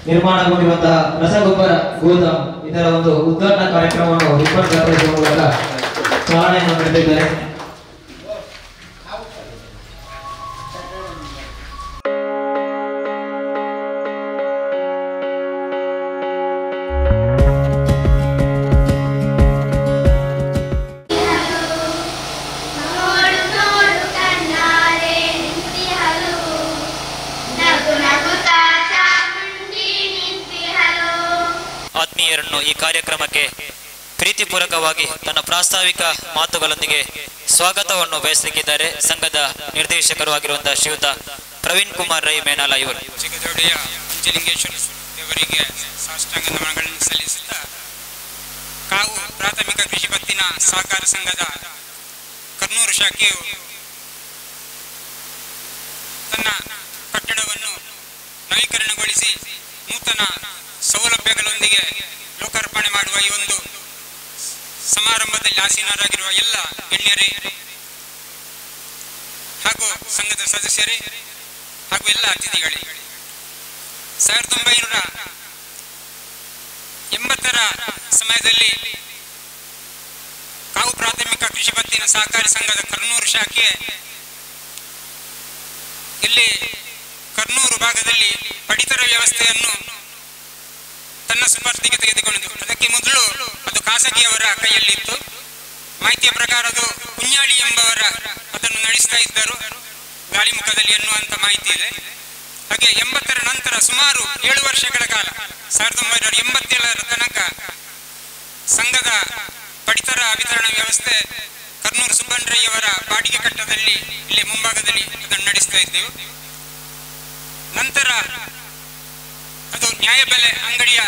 ನಿರ್ಮಾಣಗೊಂಡಿರುವಂತಹ ರಸಗೊಬ್ಬರ ಗೋದಾಮ್ ಇದರ ಒಂದು ಉದ್ಘಾಟನಾ ಕಾರ್ಯಕ್ರಮವನ್ನು ರಿಪ್ಪನ್ ಮೂಲಕ ಚಾಲನೆಯನ್ನು ನೀಡುತ್ತಿದ್ದಾರೆ. ಆತ್ಮೀಯರನ್ನು ಈ ಕಾರ್ಯಕ್ರಮಕ್ಕೆ ಪ್ರೀತಿಪೂರ್ವಕವಾಗಿ ತನ್ನ ಪ್ರಾಸ್ತಾವಿಕ ಮಾತುಗಳೊಂದಿಗೆ ಸ್ವಾಗತವನ್ನು ಬಯಸಲಿಕ್ಕಿದ್ದಾರೆ ಸಂಘದ ನಿರ್ದೇಶಕರು ಆಗಿರುವಂತಹ ಶ್ರೀಯುತ ಪ್ರವೀಣ್ ಕುಮಾರ್ ರೈ ಮೇನಾಲ ಇವರು. ಚಿಕ್ಕದೊಡ್ಡಿಯ ಪಂಚಲಿಂಗೇಶ್ವರ ದೇವರಿಗೆ ಸಾಷ್ಟಾಂಗ ನಮನಗಳನ್ನು ಸಲ್ಲಿಸುತ್ತಾ ಕಾವು ಪ್ರಾಥಮಿಕ ಕೃಷಿ ಪತ್ತಿನ ಸಹಕಾರ ಸಂಘದ ಕರ್ನೂರು ಶಾಖೆಯು ತನ್ನ ಕಟ್ಟಡವನ್ನು ನವೀಕರಣಗೊಳಿಸಿ ನೂತನ ಸೌಲಭ್ಯಗಳೊಂದಿಗೆ ಲೋಕಾರ್ಪಣೆ ಮಾಡುವ ಈ ಒಂದು ಸಮಾರಂಭದಲ್ಲಿ ಆಸೀನರಾಗಿರುವ ಎಲ್ಲ ಗಣ್ಯರೇ ಹಾಗೂ ಸಂಘದ ಸದಸ್ಯರೇ ಹಾಗೂ ಎಲ್ಲ ಅತಿಥಿಗಳೇ, 1980ರ ಸಮಯದಲ್ಲಿ ಕಾವು ಪ್ರಾಥಮಿಕ ಕೃಷಿ ಪತ್ತಿನ ಸಹಕಾರಿ ಸಂಘದ ಕರ್ನೂರು ಶಾಖೆ ಇಲ್ಲಿ ಕರ್ನೂರು ಭಾಗದಲ್ಲಿ ಪಡಿತರ ವ್ಯವಸ್ಥೆಯನ್ನು ತನ್ನ ಸುಪರ್ದಿಗೆ ತೆಗೆದುಕೊಂಡಿತು. ಅದಕ್ಕೆ ಮೊದಲು ಅದು ಖಾಸಗಿಯವರ ಕೈಯಲ್ಲಿತ್ತು. ಮಾಹಿತಿಯ ಪ್ರಕಾರ ಅದು ಕುഞ്ഞാಳಿ ಎಂಬವರ ಅದನ್ನು ನಡೆಸ್ತಾ ಇದ್ದರು ಗಾಳಿಮುಖದಲ್ಲಿ ಎನ್ನುವಂತ ಮಾಹಿತಿ ಇದೆ. ಹಾಗೆ 80ರ ನಂತರ ಸುಮಾರು 7 ವರ್ಷಗಳ ಕಾಲ 1987ರ ತನಕ ಸಂಘದ ಪಡಿತರ ವಿತರಣಾ ವ್ಯವಸ್ಥೆ ಕರ್ನೂರು ಸುಬ್ಬಣ್ಣರಯ್ಯವರ ಬಾಡಿಗೆ ಕಟ್ಟದಲ್ಲಿ ಇಲ್ಲಿ ಮುಂಭಾಗದಲ್ಲಿ ಅದನ್ನು ನಡೆಸ್ತಾ ಇದ್ದೆವು. ನಂತರ ಅದು ನ್ಯಾಯಬೆಲೆ ಅಂಗಡಿಯ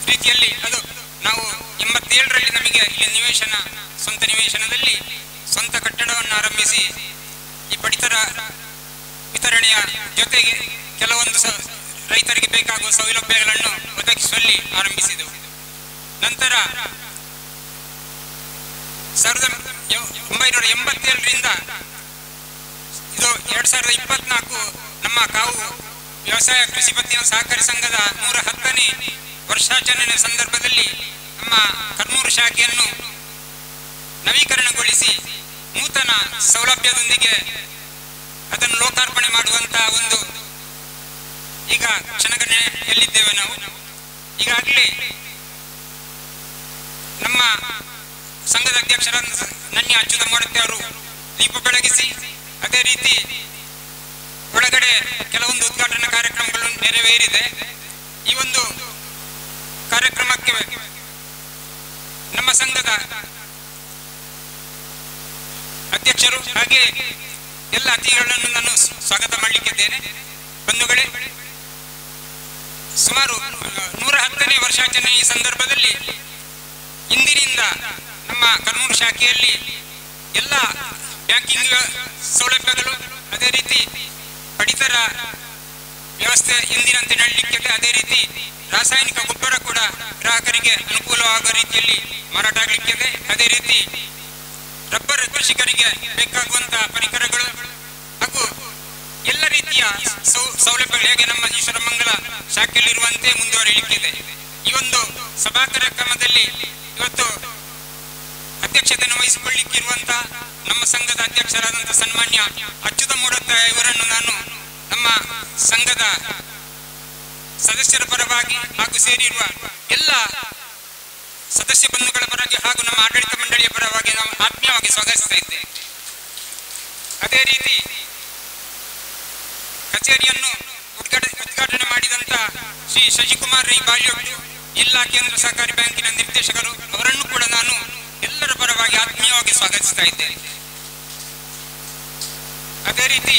ರೀತಿಯಲ್ಲಿ ಅದು ನಾವು 87ರಲ್ಲಿ ನಮಗೆ ಇಲ್ಲಿ ನಿವೇಶನ ಸ್ವಂತ ನಿವೇಶನದಲ್ಲಿ ಸ್ವಂತ ಕಟ್ಟಡವನ್ನು ಆರಂಭಿಸಿ ಈ ಪಡಿತರ ವಿತರಣೆಯ ಜೊತೆಗೆ ಕೆಲವೊಂದು ರೈತರಿಗೆ ಬೇಕಾಗುವ ಸೌಲಭ್ಯಗಳನ್ನು ಒದಗಿಸುವಲ್ಲಿ ಆರಂಭಿಸಿದೆವು. ನಂತರ 1987ರಿಂದ ಇದು 2024 ನಮ್ಮ ಕಾವು ವ್ಯವಸಾಯ ಕೃಷಿ ಪತ್ತಿನ ಸಹಕಾರಿ ಸಂಘದ 110ನೇ ವರ್ಷಾಚರಣೆ ಸಂದರ್ಭದಲ್ಲಿ ನಮ್ಮ ಕರ್ನೂರು ಶಾಖೆಯನ್ನು ನವೀಕರಣಗೊಳಿಸಿ ನೂತನ ಸೌಲಭ್ಯದೊಂದಿಗೆ ಅದನ್ನು ಲೋಕಾರ್ಪಣೆ ಮಾಡುವಂತಹ ಒಂದು ಈಗ ಕ್ಷಣಗಣನೆಯಲ್ಲಿದ್ದೇವೆ ನಾವು. ಈಗಾಗಲೇ ನಮ್ಮ ಸಂಘದ ಅಧ್ಯಕ್ಷರಾದ ನನ್ನಿ ಅಚ್ಯುತ ಮೂರ್ತಿ ಅವರು ದೀಪ ಬೆಳಗಿಸಿ, ಅದೇ ರೀತಿ ಒಳಗಡೆ ಕೆಲವೊಂದು ಉದ್ಘಾಟನಾ ಕಾರ್ಯಕ್ರಮಗಳು ನೆರವೇರಿದೆ. ಈ ಒಂದು ಕಾರ್ಯಕ್ರಮಕ್ಕೆ ನಮ್ಮ ಸಂಘದ ಅಧ್ಯಕ್ಷರು ಹಾಗೆ ಎಲ್ಲ ಅತಿಥಿಗಳನ್ನು ನಾನು ಸ್ವಾಗತ ಮಾಡಲಿಕ್ಕಿದ್ದೇನೆ. ಬಂಧುಗಳೇ, ಸುಮಾರು 110ನೇ ವರ್ಷಾಚರಣೆ ಈ ಸಂದರ್ಭದಲ್ಲಿ ಇಂದಿನಿಂದ ನಮ್ಮ ಕರ್ನೂಲು ಶಾಖೆಯಲ್ಲಿ ಎಲ್ಲ ಬ್ಯಾಂಕಿಂಗ್ ಸೌಲಭ್ಯಗಳು, ಅದೇ ರೀತಿ ಪಡಿತರ ವ್ಯವಸ್ಥೆ ಎಂದಿನಂತೆ ನಡೆಯಲಿಕ್ಕಿದೆ. ಅದೇ ರೀತಿ ರಾಸಾಯನಿಕ ಗೊಬ್ಬರ ಕೂಡ ಗ್ರಾಹಕರಿಗೆ ಅನುಕೂಲವಾಗುವ ರೀತಿಯಲ್ಲಿ ಮಾರಾಟ ಆಗಲಿಕ್ಕಿದೆ. ಅದೇ ರೀತಿ ರಬ್ಬರ್ ಕೃಷಿಕರಿಗೆ ಬೇಕಾಗುವಂತಹ ಪರಿಕರಗಳು ಹಾಗೂ ಎಲ್ಲ ರೀತಿಯ ಸೌಲಭ್ಯಗಳು ಹೇಗೆ ನಮ್ಮ ಈಶ್ವರಮಂಗಲ ಶಾಖೆಯಲ್ಲಿರುವಂತೆ ಮುಂದುವರಿಯಲಿಕ್ಕಿದೆ. ಈ ಒಂದು ಸಭಾ ಕಾರ್ಯಕ್ರಮದಲ್ಲಿ ಇವತ್ತು ಅಧ್ಯಕ್ಷತೆಯನ್ನು ವಹಿಸಿಕೊಳ್ಳಿಕ್ಕಿರುವಂತಹ ನಮ್ಮ ಸಂಘದ ಅಧ್ಯಕ್ಷರಾದಂತಹ ಸನ್ಮಾನ್ಯ ಅಚ್ಯುತ ಮೂಡತ್ತ ಇವರನ್ನು ನಾನು ನಮ್ಮ ಸಂಘದ ಸದಸ್ಯರ ಪರವಾಗಿ ಹಾಗೂ ಸೇರಿರುವ ಎಲ್ಲ ಸದಸ್ಯ ಬಂಧುಗಳ ಪರವಾಗಿ ಹಾಗೂ ನಮ್ಮ ಆಡಳಿತ ಮಂಡಳಿಯ ಪರವಾಗಿ ನಾವು ಆತ್ಮೀಯವಾಗಿ ಸ್ವಾಗತಿಸ್ತಾ ಇದ್ದೇವೆ. ಅದೇ ರೀತಿ ಕಚೇರಿಯನ್ನು ಉದ್ಘಾಟನೆ ಮಾಡಿದಂತ ಶ್ರೀ ಶಶಿಕುಮಾರ್ ರೈ ಬಾಲ್ಯೋಟ್ಟು ಜಿಲ್ಲಾ ಕೇಂದ್ರ ಸಹಕಾರಿ ಬ್ಯಾಂಕಿನ ನಿರ್ದೇಶಕರು, ಅವರನ್ನು ಕೂಡ ನಾನು ಎಲ್ಲರ ಪರವಾಗಿ ಆತ್ಮೀಯವಾಗಿ ಸ್ವಾಗತಿಸ್ತಾ ಇದ್ದೇನೆ. ಅದೇ ರೀತಿ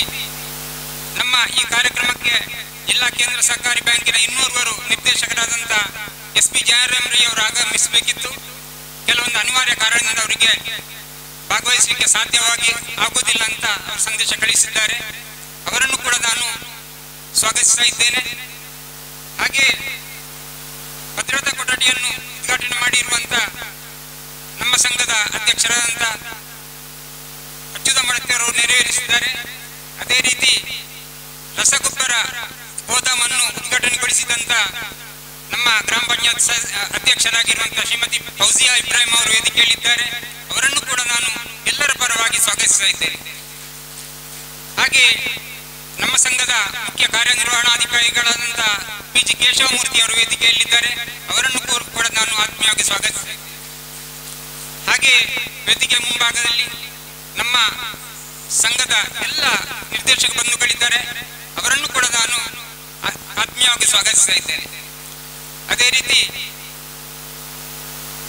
ನಮ್ಮ ಈ ಕಾರ್ಯಕ್ರಮಕ್ಕೆ ಜಿಲ್ಲಾ ಕೇಂದ್ರ ಸಹಕಾರಿ ಬ್ಯಾಂಕಿನ ಇನ್ನೋರ್ವರು ನಿರ್ದೇಶಕರಾದಂತಹ SP ಜಯರಾಮ್ ರೈ ಅವರು ಆಗಮಿಸಬೇಕಿತ್ತು. ಕೆಲವೊಂದು ಅನಿವಾರ್ಯ ಕಾರಣದಿಂದ ಅವರಿಗೆ ಭಾಗವಹಿಸಲಿಕ್ಕೆ ಸಾಧ್ಯವಾಗಿ ಆಗುವುದಿಲ್ಲ ಅಂತ ಅವರು ಸಂದೇಶ ಕಳಿಸಿದ್ದಾರೆ. ಅವರನ್ನು ಕೂಡ ನಾನು ಸ್ವಾಗತಿಸ್ತಾ ಇದ್ದೇನೆ. ಹಾಗೆ ಭದ್ರತಾ ಕೊಠಡಿಯನ್ನು ಉದ್ಘಾಟನೆ ಮಾಡಿರುವಂತ ನಮ್ಮ ಸಂಘದ ಅಧ್ಯಕ್ಷರಾದಂತ ಅಚ್ಯುತ ಮೂಡತ್ತವರು ನೆರವೇರಿಸಿದ್ದಾರೆ. ಅದೇ ರೀತಿ ರಸಗೊಬ್ಬರ ಗೋದಾಮನ್ನು ಉದ್ಘಾಟನೆಗೊಳಿಸಿದಂತ ನಮ್ಮ ಗ್ರಾಮ ಪಂಚಾಯತ್ ಅಧ್ಯಕ್ಷರಾಗಿರುವಂತಹ ಶ್ರೀಮತಿ ಫೌಜಿಯಾ ಇಬ್ರಾಹಿಂ ಅವರು ವೇದಿಕೆಯಲ್ಲಿದ್ದಾರೆ. ಅವರನ್ನು ಕೂಡ ನಾನು ಎಲ್ಲರ ಪರವಾಗಿ ಸ್ವಾಗತಿಸ್ತಾ ಇದ್ದೇನೆ. ಹಾಗೆ ನಮ್ಮ ಸಂಘದ ಮುಖ್ಯ ಕಾರ್ಯನಿರ್ವಹಣಾಧಿಕಾರಿಗಳಾದಂತಹ PG ಕೇಶವಮೂರ್ತಿ ಅವರು ವೇದಿಕೆಯಲ್ಲಿದ್ದಾರೆ. ಅವರನ್ನು ಕೂಡ ನಾನು ಆತ್ಮೀಯವಾಗಿ ಸ್ವಾಗತಿಸ್ತಾ ಇದ್ದೇನೆ. ಹಾಗೆ ವೇದಿಕೆ ಮುಂಭಾಗದಲ್ಲಿ ನಮ್ಮ ಸಂಘದ ಎಲ್ಲ ನಿರ್ದೇಶಕ ಬಂಧುಗಳಿದ್ದಾರೆ. ಅವರನ್ನು ಕೂಡ ನಾನು ಆತ್ಮೀಯವಾಗಿ ಸ್ವಾಗತಿಸ್ತಾ ಇದ್ದೇನೆ. ಅದೇ ರೀತಿ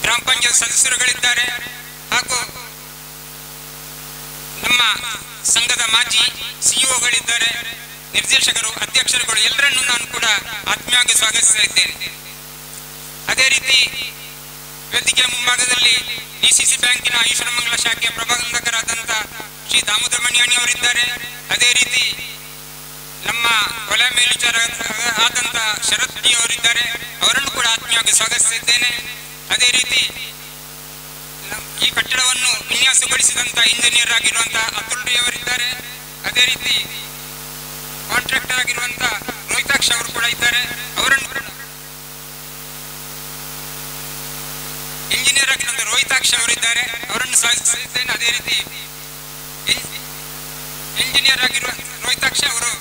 ಗ್ರಾಮ ಪಂಚಾಯತ್ ಸದಸ್ಯರುಗಳಿದ್ದಾರೆ ಹಾಗೂ ನಮ್ಮ ಸಂಘದ ಮಾಜಿ CEOಗಳಿದ್ದಾರೆ, ನಿರ್ದೇಶಕರು, ಅಧ್ಯಕ್ಷರುಗಳು, ಎಲ್ಲರನ್ನೂ ನಾನು ಕೂಡ ಆತ್ಮೀಯವಾಗಿ ಸ್ವಾಗತಿಸ್ತಾ ಇದ್ದೇನೆ. ಅದೇ ರೀತಿ ವೇದಿಕೆ ಮುಂಭಾಗದಲ್ಲಿ DCC ಬ್ಯಾಂಕಿನ ಈಶ್ವರಮಂಗಲ ಶಾಖೆಯ ಪ್ರಬಂಧಕರಾದಂತಹ ಶ್ರೀ ದಾಮೋದರ ಮಣಿಯಾಣಿ ಅವರಿದ್ದಾರೆ. ಅದೇ ರೀತಿ ನಮ್ಮ ವಲಯ ಮೇಲ್ವಿಚಾರ ಆದಂತಹ ಶರತ್ ಡಿ ಅವರಿದ್ದಾರೆ. ಅವರನ್ನು ಕೂಡ ಆತ್ಮೀಯವಾಗಿ ಸ್ವಾಗತಿಸಿದ್ದೇನೆ. ಅದೇ ರೀತಿ ಈ ಕಟ್ಟಡವನ್ನು ವಿನ್ಯಾಸಗೊಳಿಸಿದಂತಹ ಇಂಜಿನಿಯರ್ ಆಗಿರುವಂತಹ ಅತುಲ್ ಡಿ ಅವರಿದ್ದಾರೆ. ಅದೇ ರೀತಿ ಕಾಂಟ್ರಾಕ್ಟರ್ ಆಗಿರುವಂತಹ ರೋಹಿತಾಕ್ಷ ಅವರು ಕೂಡ ಇದ್ದಾರೆ. ಅವರನ್ನು ಇಂಜಿನಿಯರ್ ಆಗಿರುವಂತಹ ರೋಹಿತಾಕ್ಷ ಅವರಿದ್ದಾರೆ. ಅವರನ್ನು ಸ್ವಾಗತಿಸಿದ್ದೇನೆ. ಅದೇ ರೀತಿ ಇಂಜಿನಿಯರ್ ಆಗಿರುವ ರೋಹಿತಾಕ್ಷ ಅವರು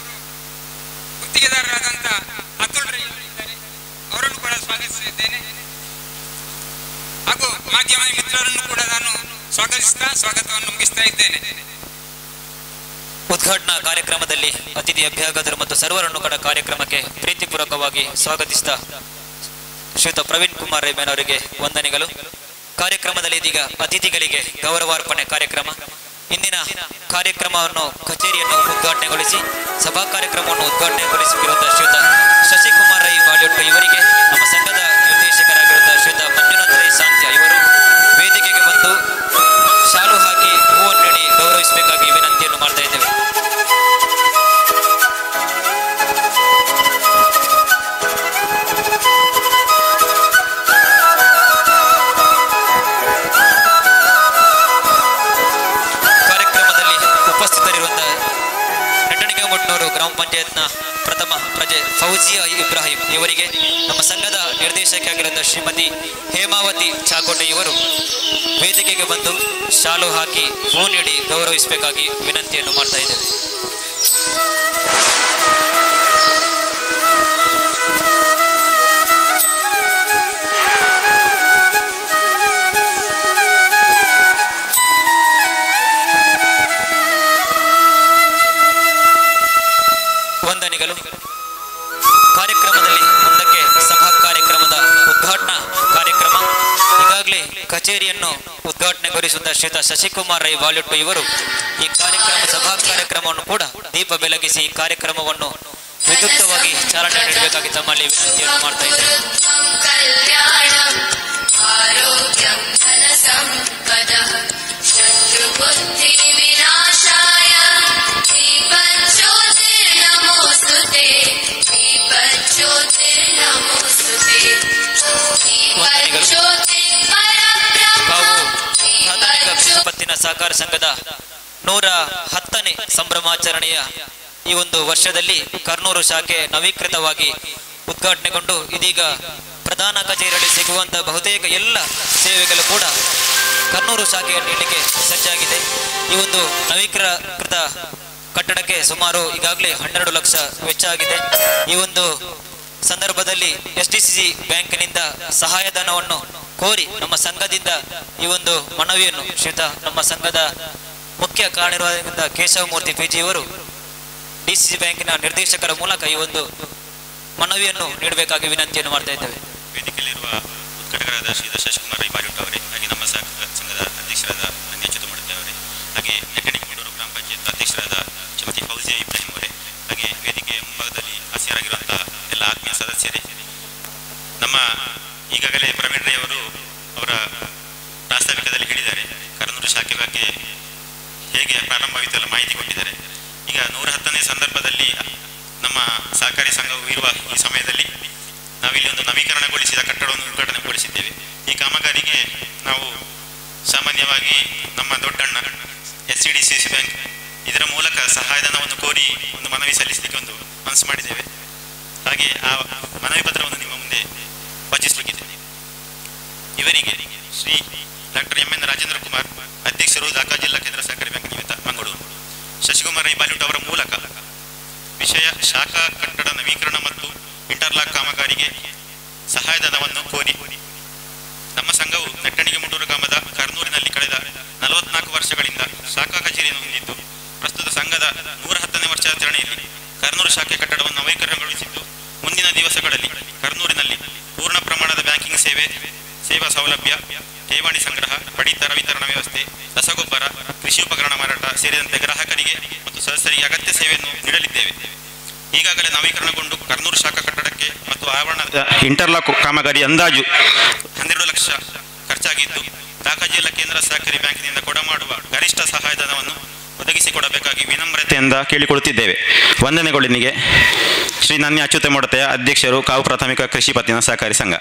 ಗುತ್ತಿಗೆದಾರರಾದಂತಹ ಅತುಲ್ ರೈ ಅವರಿದ್ದಾರೆ. ಅವರನ್ನು ಕೂಡ ಸ್ವಾಗತಿಸಿದ್ದೇನೆ. ಹಾಗೂ ಮಾಧ್ಯಮ ಮಿತ್ರರನ್ನು ಕೂಡ ನಾನು ಸ್ವಾಗತವನ್ನು ಮುಗಿಸ್ತಾ ಇದ್ದೇನೆ. ಉದ್ಘಾಟನಾ ಕಾರ್ಯಕ್ರಮದಲ್ಲಿ ಅತಿಥಿ ಅಭ್ಯಾಗತರು ಮತ್ತು ಸರ್ವರನ್ನು ಕೂಡ ಕಾರ್ಯಕ್ರಮಕ್ಕೆ ಪ್ರೀತಿಪೂರ್ವಕವಾಗಿ ಸ್ವಾಗತಿಸಿದ ಶ್ರೀಯುತ ಪ್ರವೀಣ್ ಕುಮಾರ್ ರೈ ಅವರಿಗೆ ವಂದನೆಗಳು. ಕಾರ್ಯಕ್ರಮದಲ್ಲಿ ಇದೀಗ ಅತಿಥಿಗಳಿಗೆ ಗೌರವಾರ್ಪಣೆ ಕಾರ್ಯಕ್ರಮ. ಇಂದಿನ ಕಾರ್ಯಕ್ರಮವನ್ನು ಕಚೇರಿಯನ್ನು ಉದ್ಘಾಟನೆಗೊಳಿಸಿ ಸಭಾ ಕಾರ್ಯಕ್ರಮವನ್ನು ಉದ್ಘಾಟನೆಗೊಳಿಸಿರುವಂತಹ ಶ್ರೀಯುತ ಶಶಿಕುಮಾರ್ ರೈ ಬಾಲ್ಯೋಟ್ಟು ಇವರಿಗೆ ನಮ್ಮ ಸಂಘದ ನಿರ್ದೇಶಕರಾಗಿರುವಂತಹ ಶ್ರೀಯುತ ಮಂಜುನಾಥ್ ರೈ ಸಾಂತ್ಯ ಇವರು ವೇದಿಕೆಗೆ ಬಂದು ಶಾಲು ಹಾಕಿ ಹೂವನ್ನು ನೀಡಿ ಗೌರವಿಸಬೇಕಾಗಿ ವಿನಂತಿಯನ್ನು ಮಾಡ್ತಾ ಇದ್ದೇವೆ. ಕಾರ್ಯಕ್ರಮದಲ್ಲಿ ಉಪಸ್ಥಿತರಿರುವಂತಹ ನೆಟ್ಟಣಿಗೆಮುಟ್ನೂರು ಗ್ರಾಮ ಪಂಚಾಯತ್ನ ಪ್ರಥಮ ಪ್ರಜೆ ಫೌಜಿಯಾ ಇಬ್ರಾಹಿಂ ಇವರಿಗೆ ನಮ್ಮ ಸಂಘದ ನಿರ್ದೇಶಕಿಯಾಗಿರುವಂತಹ ಶ್ರೀಮತಿ ಹೇಮಾವತಿ ಚಾಕೋಟೆ ಇವರು ವೇದಿಕೆಗೆ ಬಂದು ಶಾಲು ಹಾಕಿ ಹೂ ನೀಡಿ ಗೌರವಿಸಬೇಕಾಗಿ ವಿನಂತಿಯನ್ನು ಮಾಡ್ತಾ ಇದ್ದೇವೆ. ವಂದನೆಗಳು. ಕಾರ್ಯಕ್ರಮದಲ್ಲಿ ಮುಂದಕ್ಕೆ ಕಚೇರಿಯನ್ನು ಉದ್ಘಾಟನೆಗೊಳಿಸಿದ ಶ್ರೀಯುತ ಶಶಿಕುಮಾರ್ ರೈ ವಾಲ್ಯೂಟು ಇವರು ಈ ಸಭಾ ಕಾರ್ಯಕ್ರಮವನ್ನು ಕೂಡ ದೀಪ ಬೆಳಗಿಸಿ ಈ ಕಾರ್ಯಕ್ರಮವನ್ನು ವಿದ್ಯುಕ್ತವಾಗಿ ಚಾಲನೆ ನೀಡಬೇಕಾಗಿ ತಮ್ಮಲ್ಲಿ ವಿನಂತಿಯನ್ನು ಮಾಡ್ತಾ ಇದ್ದೇನೆ. ಪತ್ತಿನ ಸಹಕಾರ ಸಂಘದ 110ನೇ ಸಂಭ್ರಮಾಚರಣೆಯ ಈ ಒಂದು ವರ್ಷದಲ್ಲಿ ಕರ್ನೂರು ಶಾಖೆ ನವೀಕೃತವಾಗಿ ಉದ್ಘಾಟನೆಗೊಂಡು ಇದೀಗ ಪ್ರಧಾನ ಕಚೇರಿಯಲ್ಲಿ ಸಿಗುವಂತಹ ಬಹುತೇಕ ಎಲ್ಲ ಸೇವೆಗಳು ಕೂಡ ಕರ್ನೂರು ಶಾಖೆಯ ನೀಡಲಿಕ್ಕೆ ಸಜ್ಜಾಗಿದೆ. ಈ ಒಂದು ನವೀಕೃತ ಕಟ್ಟಡಕ್ಕೆ ಸುಮಾರು ಈಗಾಗಲೇ 12 ಲಕ್ಷ ವೆಚ್ಚ ಆಗಿದೆ. ಈ ಒಂದು ಸಂದರ್ಭದಲ್ಲಿ SDCC ಬ್ಯಾಂಕಿನಿಂದ ಸಹಾಯಧನವನ್ನು ಕೋರಿ ನಮ್ಮ ಸಂಘದಿಂದ ಈ ಒಂದು ಮನವಿಯನ್ನು ಶ್ರೀಯುತ ನಮ್ಮ ಸಂಘದ ಮುಖ್ಯ ಕಾರ್ಯನಿರ್ವಾಹಕ ಕೇಶವಮೂರ್ತಿ PG ಅವರು DCC ಬ್ಯಾಂಕಿನ ನಿರ್ದೇಶಕರ ಮೂಲಕ ಈ ಒಂದು ಮನವಿಯನ್ನು ನೀಡಬೇಕಾಗಿ ವಿನಂತಿಯನ್ನು ಮಾಡ್ತಾ ಇದ್ದೇವೆ. ವೇದಿಕೆಯಲ್ಲಿರುವ ಉದ್ಘಾಟಕರಾದ ಶ್ರೀಯುತ ಶಶಿಕುಮಾರ್ ರೈ ವಾಲ್ಯೂಟು ಅವರೇ, ಹಾಗೆ ನಮ್ಮ ಸಂಘದ ಅಧ್ಯಕ್ಷರಾದ ನನ್ಯ ಅಚ್ಯುತಮೂರ್ತಿ ಅವರೇ, ಹಾಗೆ ನೆಟ್ಟಣಿಗೂಡೂರು ಗ್ರಾಮ ಪಂಚಾಯತ್ ಅಧ್ಯಕ್ಷರಾದ ಶ್ರೀಮತಿ ಫೌಜಿಯಾ ಇಬ್ರಾಹಿಂ ಅವರೇ, ಹಾಗೆ ವೇದಿಕೆಯ ಮುಂಭಾಗದಲ್ಲಿ ಹಾಸ್ಯರಾಗಿರುವಂತಹ ಎಲ್ಲ ಆತ್ಮೀಯ ಸದಸ್ಯರೇ, ನಮ್ಮ ಈಗಾಗಲೇ ಪ್ರವೀಣ್ ರೈ ಅವರು ಅವರ ಪ್ರಾಸ್ತಾವಿಕದಲ್ಲಿ ಹೇಳಿದ್ದಾರೆ ಕರ್ನೂರು ಶಾಖೆ ಬಗ್ಗೆ ಹೇಗೆ ಪ್ರಾರಂಭವಿತೆಲ್ಲ ಮಾಹಿತಿ ಕೊಟ್ಟಿದ್ದಾರೆ. ಈಗ 110ನೇ ಸಂದರ್ಭದಲ್ಲಿ ನಮ್ಮ ಸಹಕಾರಿ ಸಂಘವು ಇರುವ ಈ ಸಮಯದಲ್ಲಿ ನಾವಿಲ್ಲಿ ಒಂದು ನವೀಕರಣಗೊಳಿಸಿದ ಕಟ್ಟಡವನ್ನು ಉದ್ಘಾಟನೆಗೊಳಿಸಿದ್ದೇವೆ. ಈ ಕಾಮಗಾರಿಗೆ ನಾವು ಸಾಮಾನ್ಯವಾಗಿ ನಮ್ಮ ದೊಡ್ಡಣ್ಣ SCDCC ಬ್ಯಾಂಕ್ ಇದರ ಮೂಲಕ ಸಹಾಯಧನವನ್ನು ಕೋರಿ ಒಂದು ಮನವಿ ಸಲ್ಲಿಸಲಿಕ್ಕೆ ಒಂದು ಮನಸ್ಸು ಮಾಡಿದ್ದೇವೆ. ಹಾಗೆ ಆ ಮನವಿ ಪತ್ರವನ್ನು ನಿಮ್ಮ ಮುಂದೆ ವಾಚಿಸಲಿಕ್ಕಿದ್ದೇನೆ. ಇವರಿಗೆ ಶ್ರೀ ಡಾಕ್ಟರ್ MN ರಾಜೇಂದ್ರ ಕುಮಾರ್, ಅಧ್ಯಕ್ಷರು ಢಾಕಾ ಜಿಲ್ಲಾ ಕೇಂದ್ರ ಸಹಕಾರಿ ಬ್ಯಾಂಕ್ ನಿಮಿತ್ತ ಮಂಗಳೂರು, ಶಶಿಕುಮಾರ್ ರೈ ವಾಲ್ಯೂಟು ಅವರ ಮೂಲಕ ವಿಷಯ ಶಾಖಾ ಕಟ್ಟಡ ನವೀಕರಣ ಮತ್ತು ಇಂಟರ್ಲಾಕ್ ಕಾಮಗಾರಿಗೆ ಸಹಾಯಧನವನ್ನು ಕೋರಿ ನಮ್ಮ ಸಂಘವು ನೆಟ್ಟಣಿಗೆಮೂಡೂರು ಗ್ರಾಮದ ಕರ್ನೂರಿನಲ್ಲಿ ಕಳೆದ 44 ವರ್ಷಗಳಿಂದ ಶಾಖಾ ಕಚೇರಿಯನ್ನು ಹೊಂದಿದ್ದು, ಪ್ರಸ್ತುತ ಸಂಘದ 110ನೇ ವರ್ಷಾಚರಣೆಯಲ್ಲಿ ಕರ್ನೂರು ಶಾಖೆ ಕಟ್ಟಡವನ್ನು ನವೀಕರಣಗೊಳಿಸಿದ್ದು, ಮುಂದಿನ ದಿವಸಗಳಲ್ಲಿ ಕರ್ನೂರಿನಲ್ಲಿ ಪೂರ್ಣ ಪ್ರಮಾಣದ ಬ್ಯಾಂಕಿಂಗ್ ಸೇವಾ ಸೌಲಭ್ಯ, ಠೇವಣಿ ಸಂಗ್ರಹ, ಪಡಿತರ ವಿತರಣಾ ವ್ಯವಸ್ಥೆ, ರಸಗೊಬ್ಬರ, ಕೃಷಿ ಉಪಕರಣ ಮಾರಾಟ ಸೇರಿದಂತೆ ಗ್ರಾಹಕರಿಗೆ ಮತ್ತು ಸದಸ್ಯರಿಗೆ ಅಗತ್ಯ ಸೇವೆಯನ್ನು ನೀಡಲಿದ್ದೇವೆ. ಈಗಾಗಲೇ ನವೀಕರಣಗೊಂಡು ಕರ್ನೂರು ಶಾಖಾ ಕಟ್ಟಡಕ್ಕೆ ಮತ್ತು ಆವರಣದ ಇಂಟರ್ಲಾಕ್ ಕಾಮಗಾರಿ ಅಂದಾಜು 12 ಲಕ್ಷ ಖರ್ಚಾಗಿದ್ದು, ಢಾಕಾ ಜಿಲ್ಲಾ ಕೇಂದ್ರ ಸಹಕಾರಿ ಬ್ಯಾಂಕಿನಿಂದ ಕೊಡಮಾಡುವ ಗರಿಷ್ಠ ಸಹಾಯಧನವನ್ನು ಒದಗಿಸಿಕೊಡಬೇಕಾಗಿ ವಿನಮ್ರತೆಯಿಂದ ಕೇಳಿಕೊಳ್ಳುತ್ತಿದ್ದೇವೆ. ವಂದನೆಗಳೊಂದಿಗೆ ಶ್ರೀ ನನ್ಯ ಅಚ್ಯುತಮೂರ್ತಿಯ ಅಧ್ಯಕ್ಷರು, ಕಾವು ಪ್ರಾಥಮಿಕ ಕೃಷಿ ಪತ್ತಿನ ಸಹಕಾರಿ ಸಂಘ.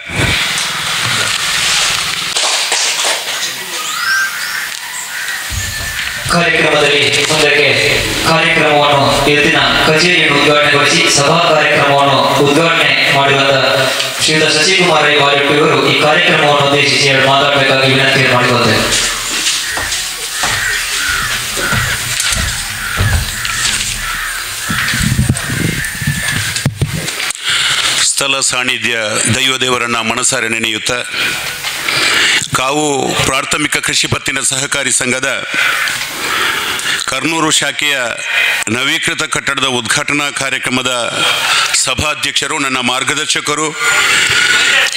ಕಾರ್ಯಕ್ರಮದಲ್ಲಿ ಮುಂದಕ್ಕೆ ಕಾರ್ಯಕ್ರಮವನ್ನು ಇವತ್ತಿನ ಕಚೇರಿಯನ್ನು ಉದ್ಘಾಟನೆಗೊಳಿಸಿ ಸಭಾ ಕಾರ್ಯಕ್ರಮವನ್ನು ಉದ್ಘಾಟನೆ ಮಾಡಿರುವಂತಹ ಶ್ರೀಯುತ ಶಶಿಕುಮಾರ್ ರೈ ವಾಲ್ಯೂಟು ಇವರು ಈ ಕಾರ್ಯಕ್ರಮವನ್ನು ಉದ್ದೇಶಿಸಿ ಮಾತಾಡಬೇಕಾಗಿ ವಿನಂತಿಯನ್ನು ಮಾಡಿಕೊಳ್ಳುತ್ತೇವೆ. ಸ್ಥಳ ಸಾನ್ನಿಧ್ಯ ದೈವದೇವರನ್ನ ಮನಸಾರೆ ನೆನೆಯುತ್ತಾ ಕಾವು ಪ್ರಾಥಮಿಕ ಕೃಷಿ ಪತ್ತಿನ ಸಹಕಾರಿ ಸಂಘದ ಕರ್ನೂರು ಶಾಖೆಯ ನವೀಕೃತ ಕಟ್ಟಡದ ಉದ್ಘಾಟನಾ ಕಾರ್ಯಕ್ರಮದ ಸಭಾಧ್ಯಕ್ಷರು, ನನ್ನ ಮಾರ್ಗದರ್ಶಕರು,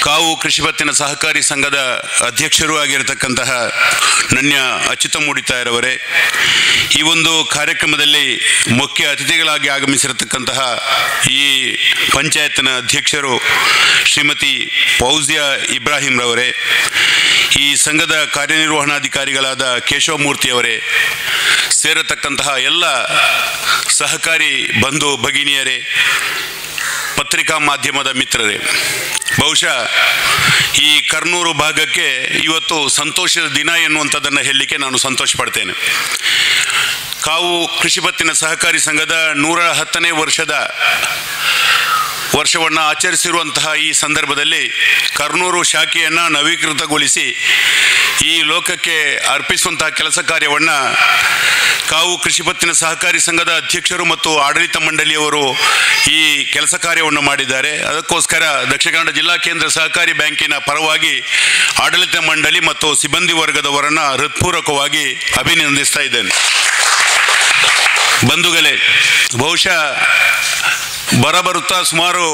ಕಾವು ಕೃಷಿ ಪತ್ತಿನ ಸಹಕಾರಿ ಸಂಘದ ಅಧ್ಯಕ್ಷರೂ ಆಗಿರತಕ್ಕಂತಹ ನನ್ಯ ಅಚ್ಯುತಮೂರ್ತಿಯವರೇ, ಈ ಒಂದು ಕಾರ್ಯಕ್ರಮದಲ್ಲಿ ಮುಖ್ಯ ಅತಿಥಿಗಳಾಗಿ ಆಗಮಿಸಿರತಕ್ಕಂತಹ ಈ ಪಂಚಾಯತ್ನ ಅಧ್ಯಕ್ಷರು ಶ್ರೀಮತಿ ಫೌಜಿಯಾ ಇಬ್ರಾಹಿಂ ರವರೇ, ಈ ಸಂಘದ ಕಾರ್ಯನಿರ್ವಹಣಾಧಿಕಾರಿಗಳಾದ ಕೇಶವಮೂರ್ತಿಯವರೇ, ಸೇರತಕ್ಕಂತಹ ಎಲ್ಲ ಸಹಕಾರಿ ಬಂಧು ಭಗಿನಿಯರೇ, ಪತ್ರಿಕಾ ಮಾಧ್ಯಮದ ಮಿತ್ರರೇ, ಬಹುಶಃ ಈ ಕರ್ನೂರು ಭಾಗಕ್ಕೆ ಇವತ್ತು ಸಂತೋಷದ ದಿನ ಎನ್ನುವಂಥದ್ದನ್ನು ಹೇಳಲಿಕ್ಕೆ ನಾನು ಸಂತೋಷ ಪಡ್ತೇನೆ. ಕಾವು ಕೃಷಿ ಪತ್ತಿನ ಸಹಕಾರಿ ಸಂಘದ 110ನೇ ವರ್ಷವನ್ನು ಆಚರಿಸಿರುವಂತಹ ಈ ಸಂದರ್ಭದಲ್ಲಿ ಕರ್ನೂರು ಶಾಖೆಯನ್ನು ನವೀಕೃತಗೊಳಿಸಿ ಈ ಲೋಕಕ್ಕೆ ಅರ್ಪಿಸುವಂತಹ ಕೆಲಸ ಕಾರ್ಯವನ್ನು ಕಾವು ಕೃಷಿ ಪತ್ತಿನ ಸಹಕಾರಿ ಸಂಘದ ಅಧ್ಯಕ್ಷರು ಮತ್ತು ಆಡಳಿತ ಮಂಡಳಿಯವರು ಈ ಕೆಲಸ ಕಾರ್ಯವನ್ನು ಮಾಡಿದ್ದಾರೆ. ಅದಕ್ಕೋಸ್ಕರ ದಕ್ಷಿಣ ಕನ್ನಡ ಜಿಲ್ಲಾ ಕೇಂದ್ರ ಸಹಕಾರಿ ಬ್ಯಾಂಕಿನ ಪರವಾಗಿ ಆಡಳಿತ ಮಂಡಳಿ ಮತ್ತು ಸಿಬ್ಬಂದಿ ವರ್ಗದವರನ್ನು ಹೃತ್ಪೂರ್ವಕವಾಗಿ ಅಭಿನಂದಿಸ್ತಾ ಇದ್ದೇನೆ. ಬಂಧುಗಳೇ, ಬಹುಶಃ ಬರಬರುತ್ತಾ ಸುಮಾರು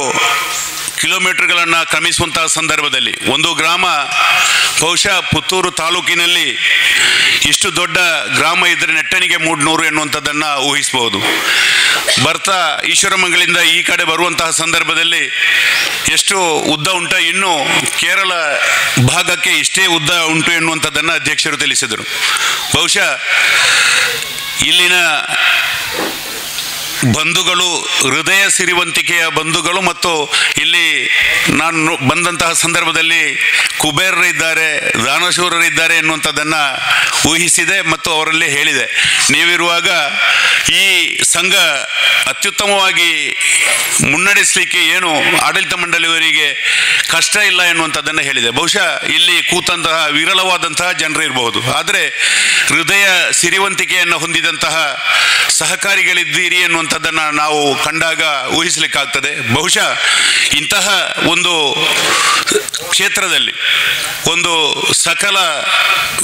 ಕಿಲೋಮೀಟರ್ಗಳನ್ನು ಕ್ರಮಿಸುವಂತಹ ಸಂದರ್ಭದಲ್ಲಿ ಒಂದು ಗ್ರಾಮ ಬಹುಶಃ ಪುತ್ತೂರು ತಾಲೂಕಿನಲ್ಲಿ ಇಷ್ಟು ದೊಡ್ಡ ಗ್ರಾಮ ಇದ್ದರೆ ನೆಟ್ಟಣಿಗೆ 300 ಎನ್ನುವಂಥದ್ದನ್ನು ಊಹಿಸಬಹುದು. ಬರ್ತಾ ಈಶ್ವರಮಂಗಲಿಂದ ಈ ಕಡೆ ಬರುವಂತಹ ಸಂದರ್ಭದಲ್ಲಿ ಎಷ್ಟು ಉದ್ದ ಉಂಟ, ಇನ್ನು ಕೇರಳ ಭಾಗಕ್ಕೆ ಇಷ್ಟೇ ಉದ್ದ ಉಂಟು ಎನ್ನುವಂಥದ್ದನ್ನು ಅಧ್ಯಕ್ಷರು ತಿಳಿಸಿದರು. ಬಹುಶಃ ಇಲ್ಲಿನ ಬಂಧುಗಳು, ಹೃದಯ ಸಿರಿವಂತಿಕೆಯ ಬಂಧುಗಳು, ಮತ್ತು ಇಲ್ಲಿ ನಾನು ಬಂದಂತಹ ಸಂದರ್ಭದಲ್ಲಿ ಕುಬೇರರಿದ್ದಾರೆ, ದಾನಶೂರರಿದ್ದಾರೆ ಎನ್ನುವಂಥದ್ದನ್ನು ಊಹಿಸಿದೆ ಮತ್ತು ಅವರಲ್ಲಿ ಹೇಳಿದೆ. ನೀವಿರುವಾಗ ಈ ಸಂಘ ಅತ್ಯುತ್ತಮವಾಗಿ ಮುನ್ನಡೆಸಲಿಕ್ಕೆ ಏನು ಆಡಳಿತ ಮಂಡಳಿಯವರಿಗೆ ಕಷ್ಟ ಇಲ್ಲ ಎನ್ನುವಂಥದ್ದನ್ನು ಹೇಳಿದೆ. ಬಹುಶಃ ಇಲ್ಲಿ ಕೂತಂತಹ ವಿರಳವಾದಂತಹ ಜನರು ಇರಬಹುದು, ಆದರೆ ಹೃದಯ ಸಿರಿವಂತಿಕೆಯನ್ನು ಹೊಂದಿದಂತಹ ಸಹಕಾರಿಗಳಿದ್ದೀರಿ ಎನ್ನುವಂಥದ್ದನ್ನು ನಾವು ಕಂಡಾಗ ಊಹಿಸಲಿಕ್ಕಾಗ್ತದೆ. ಬಹುಶಃ ಇಂತಹ ಒಂದು ಕ್ಷೇತ್ರದಲ್ಲಿ ಒಂದು ಸಕಲ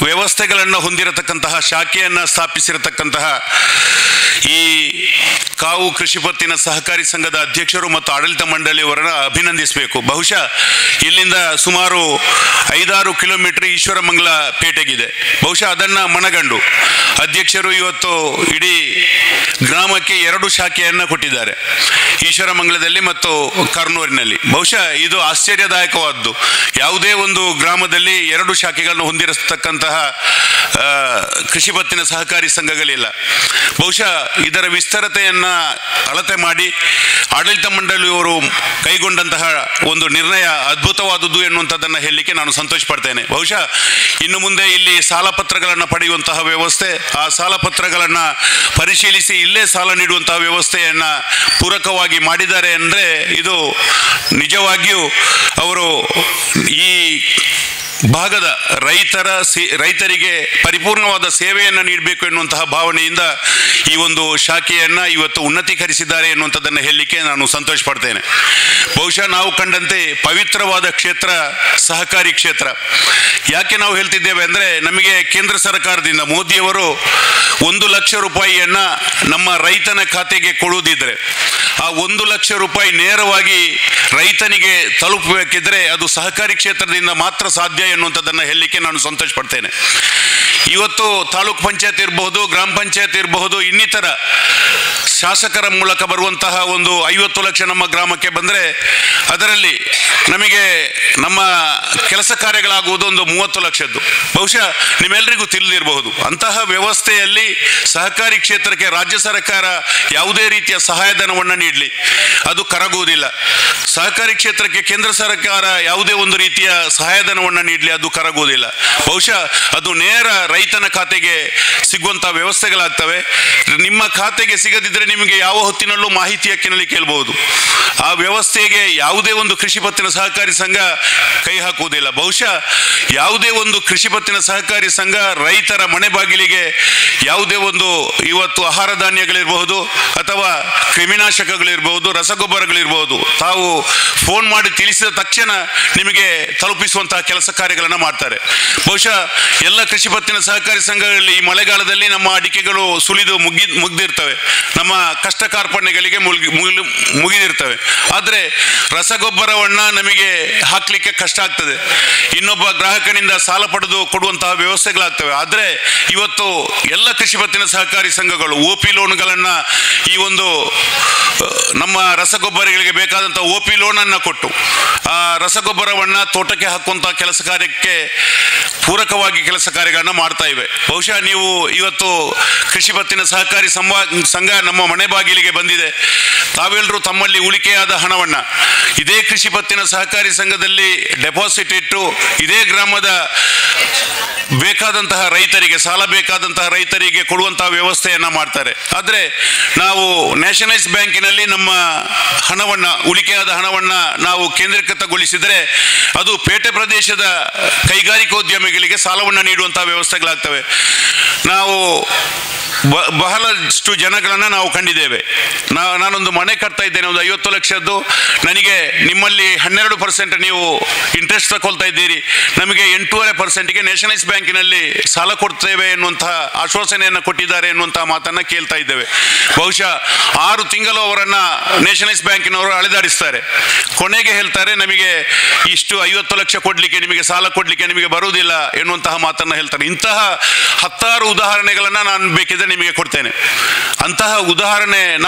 ವ್ಯವಸ್ಥೆಗಳನ್ನು ಹೊಂದಿರತಕ್ಕಂತಹ ಶಾಖೆಯನ್ನು ಸ್ಥಾಪಿಸಿರತಕ್ಕಂತಹ ಈ ಕಾವು ಕೃಷಿ ಪತ್ತಿನ ಸಹಕಾರಿ ಸಂಘದ ಅಧ್ಯಕ್ಷರು ಮತ್ತು ಆಡಳಿತ ಮಂಡಳಿಯವರನ್ನು ಅಭಿನಂದಿಸಬೇಕು. ಬಹುಶಃ ಇಲ್ಲಿಂದ ಸುಮಾರು 5-6 ಕಿಲೋಮೀಟರ್ ಈಶ್ವರಮಂಗಲ ಪೇಟೆಗಿದೆ. ಬಹುಶಃ ಅದನ್ನು ಮನಗಂಡು ಅಧ್ಯಕ್ಷರು ಇವತ್ತು ಇಡೀ ಗ್ರಾಮಕ್ಕೆ 2 ಶಾಖೆಯನ್ನು ಕೊಟ್ಟಿದ್ದಾರೆ, ಈಶ್ವರಮಂಗಲದಲ್ಲಿ ಮತ್ತು ಕರ್ನೂರಿನಲ್ಲಿ. ಬಹುಶಃ ಇದು ಆಶ್ಚರ್ಯದಾಯಕವಾದ್ದು. ಯಾವುದೇ ಒಂದು ಗ್ರಾಮದಲ್ಲಿ 2 ಶಾಖೆಗಳನ್ನು ಹೊಂದಿರತಕ್ಕಂತಹ ಕೃಷಿ ಪತ್ತಿನ ಸಹಕಾರಿ ಸಂಘಗಳಿಲ್ಲ. ಬಹುಶಃ ಇದರ ವಿಸ್ತರತೆಯನ್ನು ಅಳತೆ ಮಾಡಿ ಆಡಳಿತ ಮಂಡಳಿಯವರು ಕೈಗೊಂಡಂತಹ ಒಂದು ನಿರ್ಣಯ ಅದ್ಭುತವಾದುದು ಎನ್ನುವಂಥದ್ದನ್ನು ಹೇಳಲಿಕ್ಕೆ ನಾನು ಸಂತೋಷ ಪಡ್ತೇನೆ. ಬಹುಶಃ ಇನ್ನು ಮುಂದೆ ಇಲ್ಲಿ ಸಾಲ ಪತ್ರಗಳನ್ನು ಪಡೆಯುವಂತಹ ವ್ಯವಸ್ಥೆ, ಆ ಸಾಲ ಪತ್ರಗಳನ್ನು ಪರಿಶೀಲಿಸಿ ಇಲ್ಲೇ ಸಾಲ ನೀಡುವಂತಹ ವ್ಯವಸ್ಥೆಯನ್ನು ಪೂರಕವಾಗಿ ಮಾಡಿದ್ದಾರೆ ಅಂದರೆ ಇದು ನಿಜವಾಗಿಯೂ ಅವರು ಈ ಭಾಗದ ರೈತರಿಗೆ ಪರಿಪೂರ್ಣವಾದ ಸೇವೆಯನ್ನು ನೀಡಬೇಕು ಎನ್ನುವಂತಹ ಭಾವನೆಯಿಂದ ಈ ಒಂದು ಶಾಖೆಯನ್ನು ಇವತ್ತು ಉನ್ನತೀಕರಿಸಿದ್ದಾರೆ ಎನ್ನುವಂಥದ್ದನ್ನು ಹೇಳಲಿಕ್ಕೆ ನಾನು ಸಂತೋಷ ಪಡ್ತೇನೆ. ಬಹುಶಃ ನಾವು ಕಂಡಂತೆ ಪವಿತ್ರವಾದ ಕ್ಷೇತ್ರ ಸಹಕಾರಿ ಕ್ಷೇತ್ರ. ಯಾಕೆ ನಾವು ಹೇಳ್ತಿದ್ದೇವೆ ಅಂದರೆ, ನಮಗೆ ಕೇಂದ್ರ ಸರ್ಕಾರದಿಂದ ಮೋದಿಯವರು 1 ಲಕ್ಷ ರೂಪಾಯಿಯನ್ನು ನಮ್ಮ ರೈತನ ಖಾತೆಗೆ ಕೊಡುವುದಿದ್ರೆ, ಆ 1 ಲಕ್ಷ ರೂಪಾಯಿ ನೇರವಾಗಿ ರೈತನಿಗೆ ತಲುಪಬೇಕಿದ್ರೆ ಅದು ಸಹಕಾರಿ ಕ್ಷೇತ್ರದಿಂದ ಮಾತ್ರ ಸಾಧ್ಯ ಎನ್ನುವಂಥದ್ದನ್ನು ಹೇಳಲಿಕ್ಕೆ ನಾನು ಸಂತೋಷ ಪಡ್ತೇನೆ. ಇವತ್ತು ತಾಲೂಕ್ ಪಂಚಾಯತ್ ಇರಬಹುದು, ಗ್ರಾಮ ಪಂಚಾಯತ್ ಇರಬಹುದು, ಇನ್ನಿತರ ಶಾಸಕರ ಮೂಲಕ ಬರುವಂತಹ ಒಂದು 50 ಲಕ್ಷ ನಮ್ಮ ಗ್ರಾಮಕ್ಕೆ ಬಂದರೆ ಅದರಲ್ಲಿ ನಮಗೆ ನಮ್ಮ ಕೆಲಸ ಕಾರ್ಯಗಳಾಗುವುದು ಒಂದು 30 ಲಕ್ಷದ್ದು. ಬಹುಶಃ ನಿಮ್ಮೆಲ್ಲರಿಗೂ ತಿಳಿದಿರಬಹುದು. ಅಂತಹ ವ್ಯವಸ್ಥೆಯಲ್ಲಿ ಸಹಕಾರಿ ಕ್ಷೇತ್ರಕ್ಕೆ ರಾಜ್ಯ ಸರ್ಕಾರ ಯಾವುದೇ ರೀತಿಯ ಸಹಾಯಧನವನ್ನು ನೀಡಲಿ ಅದು ಕರಗುವುದಿಲ್ಲ. ಸಹಕಾರಿ ಕ್ಷೇತ್ರಕ್ಕೆ ಕೇಂದ್ರ ಸರ್ಕಾರ ಯಾವುದೇ ಒಂದು ರೀತಿಯ ಸಹಾಯಧನವನ್ನು ನೀಡಲಿ ಅದು ಕರಗುವುದಿಲ್ಲ. ಬಹುಶಃ ಅದು ನೇರ ರೈತನ ಖಾತೆಗೆ ಸಿಗುವಂಥ ವ್ಯವಸ್ಥೆಗಳಾಗ್ತವೆ. ನಿಮ್ಮ ಖಾತೆಗೆ ಸಿಗದಿದ್ದರೆ ನಿಮಗೆ ಯಾವ ಹೊತ್ತಿನಲ್ಲೂ ಮಾಹಿತಿ ಹಕ್ಕಿನಲ್ಲಿ ಕೇಳಬಹುದು. ಆ ವ್ಯವಸ್ಥೆಗೆ ಯಾವುದೇ ಒಂದು ಕೃಷಿ ಪತ್ತಿನ ಸಹಕಾರಿ ಸಂಘ ಕೈ ಹಾಕುವುದಿಲ್ಲ. ಬಹುಶಃ ಯಾವುದೇ ಒಂದು ಕೃಷಿ ಪತ್ತಿನ ಸಹಕಾರಿ ಸಂಘ ರೈತರ ಮನೆ ಬಾಗಿಲಿಗೆ ಯಾವುದೇ ಒಂದು ಇವತ್ತು ಆಹಾರ ಧಾನ್ಯಗಳಿರಬಹುದು ಅಥವಾ ಕ್ರಿಮಿನಾಶಕಗಳಿರ್ಬಹುದು, ರಸಗೊಬ್ಬರಗಳಿರ್ಬಹುದು, ತಾವು ಫೋನ್ ಮಾಡಿ ತಿಳಿಸಿದ ತಕ್ಷಣ ನಿಮಗೆ ತಲುಪಿಸುವಂತಹ ಕೆಲಸ ಕಾರ್ಯಗಳನ್ನು ಮಾಡ್ತಾರೆ. ಬಹುಶಃ ಎಲ್ಲ ಕೃಷಿ ಪತ್ತಿನ ಸಹಕಾರಿ ಸಂಘಗಳಲ್ಲಿ ಈ ಮಳೆಗಾಲದಲ್ಲಿ ನಮ್ಮ ಅಡಿಕೆಗಳು ಸುಲಿದು ಮುಗಿದಿರ್ತವೆ, ನಮ್ಮ ಕಷ್ಟ ಕಾರ್ಪಣ್ಯಗಳಿಗೆ ಮುಗಿದಿರ್ತವೆ. ಆದರೆ ರಸಗೊಬ್ಬರವನ್ನು ನಮಗೆ ಹಾಕಲಿಕ್ಕೆ ಕಷ್ಟ ಆಗ್ತದೆ. ಇನ್ನೊಬ್ಬ ಗ್ರಾಹಕನಿಂದ ಸಾಲ ಪಡೆದು ಕೊಡುವಂತಹ ವ್ಯವಸ್ಥೆಗಳಾಗ್ತವೆ. ಆದರೆ ಇವತ್ತು ಎಲ್ಲ ಕೃಷಿ ಪತ್ತಿನ ಸಹಕಾರಿ ಸಂಘಗಳು OP ಲೋನ್ಗಳನ್ನು ಈ ಒಂದು ನಮ್ಮ ರಸಗೊಬ್ಬರಗಳಿಗೆ ಬೇಕಾದಂಥ OP ಲೋನನ್ನು ಕೊಟ್ಟು ಆ ರಸಗೊಬ್ಬರವನ್ನು ತೋಟಕ್ಕೆ ಹಾಕುವಂಥ ಕೆಲಸ ಕಾರ್ಯಕ್ಕೆ ಪೂರಕವಾಗಿ ಕೆಲಸ ಕಾರ್ಯಗಳನ್ನು ಮಾಡ್ತಾ ಇವೆ. ಬಹುಶಃ ನೀವು ಇವತ್ತು ಕೃಷಿ ಪತ್ತಿನ ಸಹಕಾರಿ ಸಂಘ ನಮ್ಮ ಮನೆ ಬಾಗಿಲಿಗೆ ಬಂದಿದೆ. ತಾವೆಲ್ಲರೂ ತಮ್ಮಲ್ಲಿ ಉಳಿಕೆಯಾದ ಹಣವನ್ನು ಇದೇ ಕೃಷಿ ಪತ್ತಿನ ಸಹಕಾರಿ ಸಂಘದಲ್ಲಿ ಡೆಪಾಸಿಟ್ ಇಟ್ಟು ಇದೇ ಗ್ರಾಮದ ಬೇಕಾದಂತಹ ರೈತರಿಗೆ, ಸಾಲ ಬೇಕಾದಂತಹ ರೈತರಿಗೆ ಕೊಡುವಂತಹ ವ್ಯವಸ್ಥೆಯನ್ನು ಮಾಡ್ತಾರೆ. ಆದರೆ ನಾವು ನ್ಯಾಷನಲೈಸ್ ಬ್ಯಾಂಕಿನಲ್ಲಿ ನಮ್ಮ ಹಣವನ್ನು, ಉಳಿಕೆಯಾದ ಹಣವನ್ನು ನಾವು ಕೇಂದ್ರೀಕೃತಗೊಳಿಸಿದರೆ ಅದು ಪೇಟೆ ಪ್ರದೇಶದ ಕೈಗಾರಿಕೋದ್ಯಮಿಗಳಿಗೆ ಸಾಲವನ್ನು ನೀಡುವಂತಹ ವ್ಯವಸ್ಥೆಗಳಾಗ್ತವೆ. ನಾವು ಬಹಳಷ್ಟು ಜನಗಳನ್ನು ನಾವು ಕಂಡಿದ್ದೇವೆ. ನಾನೊಂದು ಮನೆ ಕಟ್ತಾ ಇದ್ದೇನೆ, ಒಂದು 50 ಲಕ್ಷದ್ದು. ನನಗೆ ನಿಮ್ಮಲ್ಲಿ 12% ನೀವು ಇಂಟ್ರೆಸ್ಟ್ ತಗೊಳ್ತಾ ಇದ್ದೀರಿ, ನಮಗೆ 8.5%ಗೆ ನ್ಯಾಷನಲೈಸ್ ಬ್ಯಾಂಕ್ ಬ್ಯಾಂಕಿನಲ್ಲಿ ಸಾಲ ಕೊಡ್ತೇವೆ ಎನ್ನುವಂತಹ ಆಶ್ವಾಸನೆಯನ್ನು ಕೊಟ್ಟಿದ್ದಾರೆ ಎನ್ನುವಂತಹ ಮಾತನ್ನು ಕೇಳ್ತಾ ಇದ್ದೇವೆ. ಬಹುಶಃ 6 ತಿಂಗಳು ಅವರನ್ನು ನ್ಯಾಷನಲೈಸ್ ಬ್ಯಾಂಕಿನವರು ಅಲೆದಾಡಿಸ್ತಾರೆ. ಕೊನೆಗೆ ಹೇಳ್ತಾರೆ ನಮಗೆ ಇಷ್ಟು 50 ಲಕ್ಷ ಕೊಡಲಿಕ್ಕೆ, ನಿಮಗೆ ಸಾಲ ಕೊಡಲಿಕ್ಕೆ ನಿಮಗೆ ಬರುವುದಿಲ್ಲ ಎನ್ನುವಂತಹ ಮಾತನ್ನು ಹೇಳ್ತಾರೆ. ಇಂತಹ 10 ಉದಾಹರಣೆಗಳನ್ನು ನಾನು ಬೇಕಿದ್ರೆ ನಿಮಗೆ ಕೊಡ್ತೇನೆ. ಅಂತಹ ಉದಾಹರಣೆ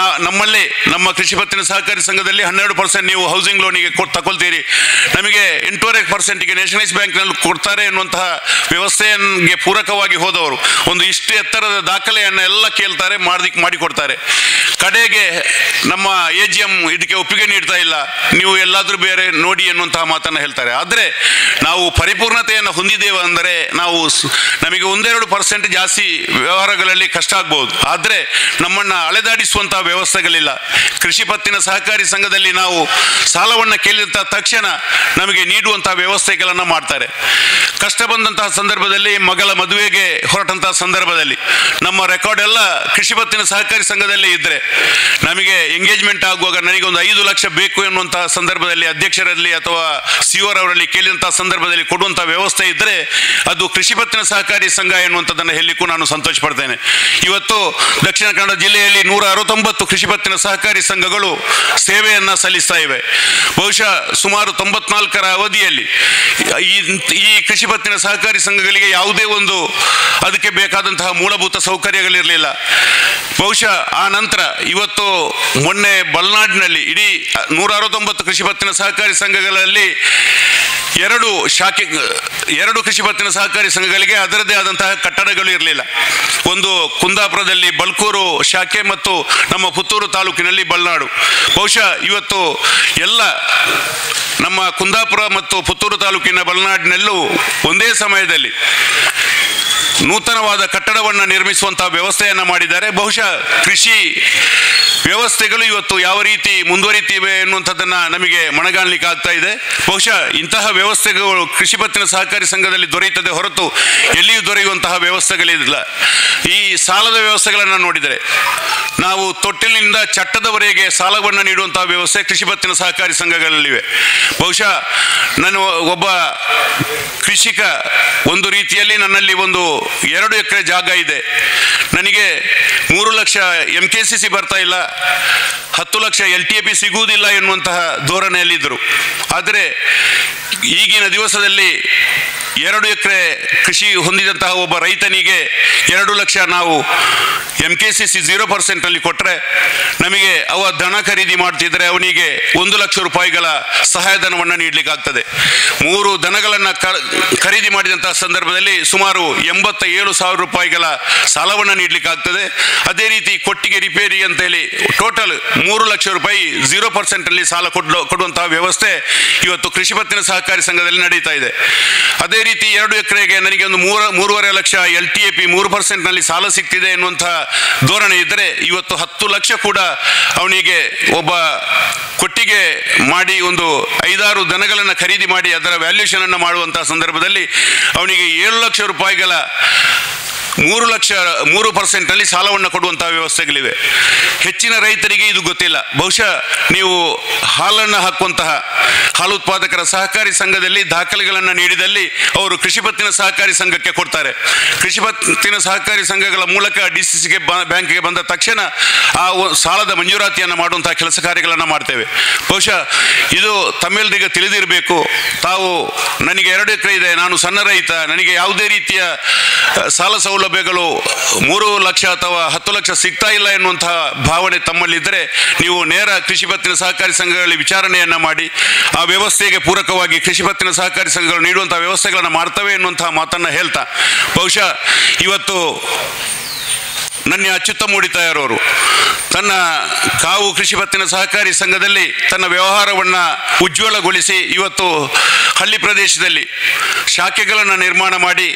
ನಮ್ಮಲ್ಲಿ ನಮ್ಮ ಕೃಷಿ ಪತ್ತಿನ ಸಹಕಾರಿ ಸಂಘದಲ್ಲಿ 12% ನೀವು ಹೌಸಿಂಗ್ ಲೋನಿಗೆ ತಗೊಳ್ತೀರಿ, ನಮಗೆ 8.5% ನ್ಯಾಷನಲೈಸ್ ಬ್ಯಾಂಕ್ನಲ್ಲಿ ಕೊಡ್ತಾರೆ ಎನ್ನುವಂತಹ ವ್ಯವಸ್ಥೆಗೆ ಪೂರಕವಾಗಿ ಹೋದವರು ಒಂದು ಇಷ್ಟು ಎತ್ತರದ ದಾಖಲೆಯನ್ನು ಎಲ್ಲ ಕೇಳ್ತಾರೆ, ಮಾಡಿಕೊಡ್ತಾರೆ. ಕಡೆಗೆ ನಮ್ಮ AGM ಇದಕ್ಕೆ ಒಪ್ಪಿಗೆ ನೀಡ್ತಾ ಇಲ್ಲ, ನೀವು ಎಲ್ಲಾದರೂ ಬೇರೆ ನೋಡಿ ಎನ್ನುವಂತಹ ಮಾತನ್ನು ಹೇಳ್ತಾರೆ. ಆದರೆ ನಾವು ಪರಿಪೂರ್ಣತೆಯನ್ನು ಹೊಂದಿದ್ದೇವೆ ಅಂದರೆ ನಮಗೆ 1-2% ಜಾಸ್ತಿ ವ್ಯವಹಾರಗಳಲ್ಲಿ ಕಷ್ಟ ಆಗ್ಬೋದು, ಆದರೆ ನಮ್ಮನ್ನು ಅಲೆದಾಡಿಸುವಂತಹ ವ್ಯವಸ್ಥೆಗಳಿಲ್ಲ. ಕೃಷಿ ಪತ್ತಿನ ಸಹಕಾರಿ ಸಂಘದಲ್ಲಿ ನಾವು ಸಾಲವನ್ನು ಕೇಳಿದಂಥ ತಕ್ಷಣ ನಮಗೆ ನೀಡುವಂತಹ ವ್ಯವಸ್ಥೆಗಳನ್ನು ಮಾಡ್ತಾರೆ. ಕಷ್ಟ ಬಂದಂತಹ ಸಂದರ್ಭದಲ್ಲಿ, ಮಗಳ ಮದುವೆಗೆ ಹೊರಟಂತಹ ಸಂದರ್ಭದಲ್ಲಿ ನಮ್ಮ ರೆಕಾರ್ಡ್ ಎಲ್ಲ ಕೃಷಿ ಪತ್ತಿನ ಸಹಕಾರಿ ಸಂಘದಲ್ಲೇ ಇದ್ದರೆ, ನಮಗೆ ಎಂಗೇಜ್ಮೆಂಟ್ ಆಗುವಾಗ ನನಗೆ ಒಂದು 5 ಲಕ್ಷ ಬೇಕು ಎನ್ನುವಂತಹ ಸಂದರ್ಭದಲ್ಲಿ ಅಧ್ಯಕ್ಷರಲ್ಲಿ ಅಥವಾ CO ಅವರಲ್ಲಿ ಕೇಳಿದಂತಹ ಸಂದರ್ಭದಲ್ಲಿ ಕೊಡುವಂತಹ ವ್ಯವಸ್ಥೆ ಇದ್ದರೆ ಅದು ಕೃಷಿ ಪತ್ತಿನ ಸಹಕಾರಿ ಸಂಘ ಎನ್ನುವಂಥದ್ದನ್ನು ಹೇಳಲಿಕ್ಕೂ ನಾನು ಸಂತೋಷ ಪಡ್ತೇನೆ. ಇವತ್ತು ದಕ್ಷಿಣ ಕನ್ನಡ ಜಿಲ್ಲೆಯಲ್ಲಿ 169 ಕೃಷಿ ಪತ್ತಿನ ಸಹಕಾರಿ ಸಂಘಗಳು ಸೇವೆಯನ್ನು ಸಲ್ಲಿಸ್ತಾ ಇವೆ. ಬಹುಶಃ ಸುಮಾರು 94ರ ಅವಧಿಯಲ್ಲಿ ಈ ಕೃಷಿ ಪತ್ತಿನ ಸಹಕಾರಿ ಸಂಘಗಳಿಗೆ ಯಾವುದೇ ಒಂದು ಅದಕ್ಕೆ ಬೇಕಾದಂತಹ ಮೂಲಭೂತ ಸೌಕರ್ಯಗಳಿರಲಿಲ್ಲ. ಬಹುಶಃ ಆ ನಂತರ ಇವತ್ತು ಮೊನ್ನೆ ಬಲ್ನಾಡಿನಲ್ಲಿ ಇಡೀ 169 ಕೃಷಿ ಪತ್ತಿನ ಸಹಕಾರಿ ಸಂಘಗಳಲ್ಲಿ 2 ಕೃಷಿ ಪತ್ತಿನ ಸಹಕಾರಿ ಸಂಘಗಳಿಗೆ ಅದರದೇ ಆದಂತಹ ಕಟ್ಟಡಗಳು ಇರಲಿಲ್ಲ. ಒಂದು ಕುಂದಾಪುರದಲ್ಲಿ ಬಲ್ಕೂರು ಶಾಖೆ ಮತ್ತು ನಮ್ಮ ಪುತ್ತೂರು ತಾಲೂಕಿನಲ್ಲಿ ಬಲ್ನಾಡು. ಬಹುಶಃ ಇವತ್ತು ಎಲ್ಲ ನಮ್ಮ ಕುಂದಾಪುರ ಮತ್ತು ಪುತ್ತೂರು ತಾಲೂಕಿನ ಬಲ್ನಾಡಿನಲ್ಲೂ ಒಂದೇ ಸಮಯದಲ್ಲಿ ನೂತನವಾದ ಕಟ್ಟಡವನ್ನು ನಿರ್ಮಿಸುವಂತಹ ವ್ಯವಸ್ಥೆಯನ್ನು ಮಾಡಿದ್ದಾರೆ. ಬಹುಶಃ ಕೃಷಿ ವ್ಯವಸ್ಥೆಗಳು ಇವತ್ತು ಯಾವ ರೀತಿ ಮುಂದುವರಿತಿವೆ ಎನ್ನುವಂಥದ್ದನ್ನು ನಮಗೆ ಮನಗಾಣಲಿಕ್ಕೆ ಆಗ್ತಾ ಇದೆ. ಬಹುಶಃ ಇಂತಹ ವ್ಯವಸ್ಥೆಗಳು ಕೃಷಿ ಪತ್ತಿನ ಸಹಕಾರಿ ಸಂಘದಲ್ಲಿ ದೊರೆಯುತ್ತದೆ ಹೊರತು ಎಲ್ಲಿಯೂ ದೊರೆಯುವಂತಹ ವ್ಯವಸ್ಥೆಗಳಿಲ್ಲ. ಈ ಸಾಲದ ವ್ಯವಸ್ಥೆಗಳನ್ನು ನೋಡಿದರೆ ನಾವು ತೊಟ್ಟಿಲಿನಿಂದ ಚಟ್ಟದವರೆಗೆ ಸಾಲವನ್ನು ನೀಡುವಂತಹ ವ್ಯವಸ್ಥೆ ಕೃಷಿ ಪತ್ತಿನ ಸಹಕಾರಿ ಸಂಘಗಳಲ್ಲಿವೆ. ಬಹುಶಃ ನಾನು ಒಬ್ಬ ಕೃಷಿಕ, ಒಂದು ರೀತಿಯಲ್ಲಿ ನನ್ನಲ್ಲಿ ಒಂದು 2 ಎಕರೆ ಜಾಗ ಇದೆ, ನನಗೆ 3 ಲಕ್ಷ MKCC ಬರ್ತಾ ಇಲ್ಲ, 10 ಲಕ್ಷ LTAP ಸಿಗುವುದಿಲ್ಲ ಎನ್ನುವಂತಹ ಧೋರಣೆಯಲ್ಲಿದ್ದರು. ಆದರೆ ಈಗಿನ ದಿವಸದಲ್ಲಿ 2 ಎಕರೆ ಕೃಷಿ ಹೊಂದಿದಂತಹ ಒಬ್ಬ ರೈತನಿಗೆ 2 ಲಕ್ಷ ನಾವು MKCC 0% ಕೊಟ್ಟರೆ ನಮಗೆ ದನ ಖರೀದಿ ಮಾಡ್ತಿದ್ರೆ ಅವನಿಗೆ 1 ಲಕ್ಷ ರೂಪಾಯಿಗಳ ಸಹಾಯಧನವನ್ನು ನೀಡಲಿಕ್ಕಾಗ್ತದೆ. 3 ದನಗಳನ್ನು ಖರೀದಿ ಮಾಡಿದಂತಹ ಸಂದರ್ಭದಲ್ಲಿ ಸುಮಾರು 87,000 ರೂಪಾಯಿಗಳ ಸಾಲವನ್ನು ನೀಡಲಿಕ್ಕಾಗ್ತದೆ. ಅದೇ ರೀತಿ ಕೊಟ್ಟಿಗೆ ರಿಪೇರಿ ಅಂತೇಳಿ ಟೋಟಲ್ 3 ಲಕ್ಷ ರೂಪಾಯಿ 0% ಸಾಲ ಕೊಡುವಂತಹ ವ್ಯವಸ್ಥೆ ಇವತ್ತು ಕೃಷಿ ಪತ್ತಿನ ಸಹಕಾರಿ ಸಂಘದಲ್ಲಿ ನಡೀತಾ ಇದೆ. ಅದೇ ರೀತಿ 2 ಎಕರೆಗೆ ನನಗೆ ಒಂದು 3.5 ಲಕ್ಷ LTAP 3% ಸಾಲ ಸಿಗ್ತಿದೆ ಎನ್ನುವಂತಹ ಧೋರಣೆ ಇದ್ದರೆ ಇವತ್ತು 10 ಲಕ್ಷ ಕೂಡ ಅವನಿಗೆ ಒಬ್ಬ ಕೊಟ್ಟಿಗೆ ಮಾಡಿ ಒಂದು 5-6 ದನಗಳನ್ನು ಖರೀದಿ ಮಾಡಿ ಅದರ ವ್ಯಾಲ್ಯೂಷನ್ ಅನ್ನು ಮಾಡುವಂತಹ ಸಂದರ್ಭದಲ್ಲಿ ಅವನಿಗೆ 7 ಲಕ್ಷ ರೂಪಾಯಿಗಳ 3% ಸಾಲವನ್ನು ಕೊಡುವಂತಹ ವ್ಯವಸ್ಥೆಗಳಿವೆ. ಹೆಚ್ಚಿನ ರೈತರಿಗೆ ಇದು ಗೊತ್ತಿಲ್ಲ. ಬಹುಶಃ ನೀವು ಹಾಲನ್ನು ಹಾಕುವಂತಹ ಹಾಲು ಉತ್ಪಾದಕರ ಸಹಕಾರಿ ಸಂಘದಲ್ಲಿ ದಾಖಲೆಗಳನ್ನು ನೀಡಿದಲ್ಲಿ ಅವರು ಕೃಷಿ ಪತ್ತಿನ ಸಹಕಾರಿ ಸಂಘಕ್ಕೆ ಕೊಡ್ತಾರೆ. ಕೃಷಿ ಪತ್ತಿನ ಸಹಕಾರಿ ಸಂಘಗಳ ಮೂಲಕ DCCಗೆ ಬ್ಯಾಂಕಿಗೆ ಬಂದ ತಕ್ಷಣ ಆ ಸಾಲದ ಮಂಜೂರಾತಿಯನ್ನು ಮಾಡುವಂತಹ ಕೆಲಸ ಕಾರ್ಯಗಳನ್ನು ಮಾಡ್ತೇವೆ. ಬಹುಶಃ ಇದು ತಮ್ಮೆಲ್ಲರಿಗೆ ತಿಳಿದಿರಬೇಕು. ತಾವು ನನಗೆ 2 ಎಕರೆ ಇದೆ, ನಾನು ಸಣ್ಣ ರೈತ, ನನಗೆ ಯಾವುದೇ ರೀತಿಯ ಸಾಲ ಸೌಲಭ್ಯಗಳು 3 ಲಕ್ಷ ಅಥವಾ 10 ಲಕ್ಷ ಸಿಗ್ತಾ ಇಲ್ಲ ಎನ್ನುವಂತಹ ಭಾವನೆ ತಮ್ಮಲ್ಲಿದ್ದರೆ ನೀವು ನೇರ ಕೃಷಿ ಪತ್ತಿನ ಸಹಕಾರಿ ಸಂಘಗಳಲ್ಲಿ ವಿಚಾರಣೆಯನ್ನು ಮಾಡಿ ಆ ವ್ಯವಸ್ಥೆಗೆ ಪೂರಕವಾಗಿ ಕೃಷಿ ಪತ್ತಿನ ಸಹಕಾರಿ ಸಂಘಗಳು ನೀಡುವಂತಹ ವ್ಯವಸ್ಥೆಗಳನ್ನು ಮಾಡ್ತವೆ ಎನ್ನುವಂತಹ ಮಾತನ್ನು ಹೇಳ್ತಾ, ಬಹುಶಃ ಇವತ್ತು ನನ್ನ ಅಚ್ಯುತ ಮೂಡಿತಾಯರವರು ತನ್ನ ಕಾವು ಕೃಷಿ ಪತ್ತಿನ ಸಹಕಾರಿ ಸಂಘದಲ್ಲಿ ತನ್ನ ವ್ಯವಹಾರವನ್ನು ಉಜ್ವಲಗೊಳಿಸಿ ಇವತ್ತು ಹಳ್ಳಿ ಪ್ರದೇಶದಲ್ಲಿ ಶಾಖೆಗಳನ್ನು ನಿರ್ಮಾಣ ಮಾಡಿ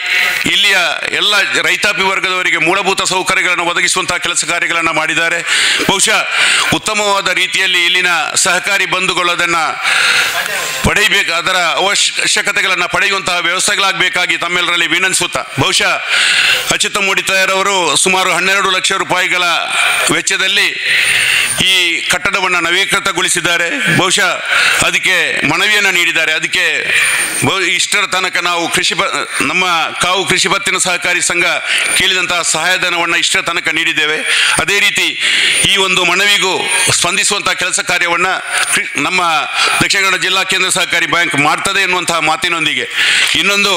ಇಲ್ಲಿಯ ಎಲ್ಲ ರೈತಾಪಿ ವರ್ಗದವರಿಗೆ ಮೂಲಭೂತ ಸೌಕರ್ಯಗಳನ್ನು ಒದಗಿಸುವಂತಹ ಕೆಲಸ ಕಾರ್ಯಗಳನ್ನು ಮಾಡಿದ್ದಾರೆ. ಬಹುಶಃ ಉತ್ತಮವಾದ ರೀತಿಯಲ್ಲಿ ಇಲ್ಲಿನ ಸಹಕಾರಿ ಬಂಧುಗಳು ಅದನ್ನು ಪಡೆಯಬೇಕು, ಅದರ ಅವಶ್ಯಕತೆಗಳನ್ನು ಪಡೆಯುವಂತಹ ವ್ಯವಸ್ಥೆಗಳಾಗಬೇಕಾಗಿ ತಮ್ಮೆಲ್ಲರಲ್ಲಿ ವಿನಂತಿಸುತ್ತಾ, ಬಹುಶಃ ಅಚ್ಯುತ ಮೂಡಿತಾಯರವರು ಸುಮಾರು 12 ಲಕ್ಷ ರೂಪಾಯಿಗಳ ವೆಚ್ಚದಲ್ಲಿ ಈ ಕಟ್ಟಡವನ್ನು ನವೀಕೃತಗೊಳಿಸಿದ್ದಾರೆ. ಬಹುಶಃ ಅದಕ್ಕೆ ಮನವಿಯನ್ನು ನೀಡಿದ್ದಾರೆ. ಅದಕ್ಕೆ ಇಷ್ಟರ ತನಕ ನಾವು ನಮ್ಮ ಕಾವು ಕೃಷಿ ಪತ್ತಿನ ಸಹಕಾರಿ ಸಂಘ ಕೇಳಿದಂತಹ ಸಹಾಯಧನವನ್ನು ಇಷ್ಟರ ತನಕ ನೀಡಿದ್ದೇವೆ. ಅದೇ ರೀತಿ ಈ ಒಂದು ಮನವಿಗೂ ಸ್ಪಂದಿಸುವಂತಹ ಕೆಲಸ ಕಾರ್ಯವನ್ನು ನಮ್ಮ ದಕ್ಷಿಣ ಕನ್ನಡ ಜಿಲ್ಲಾ ಕೇಂದ್ರ ಸಹಕಾರಿ ಬ್ಯಾಂಕ್ ಮಾಡ್ತದೆ ಎನ್ನುವಂತಹ ಮಾತಿನೊಂದಿಗೆ ಇನ್ನೊಂದು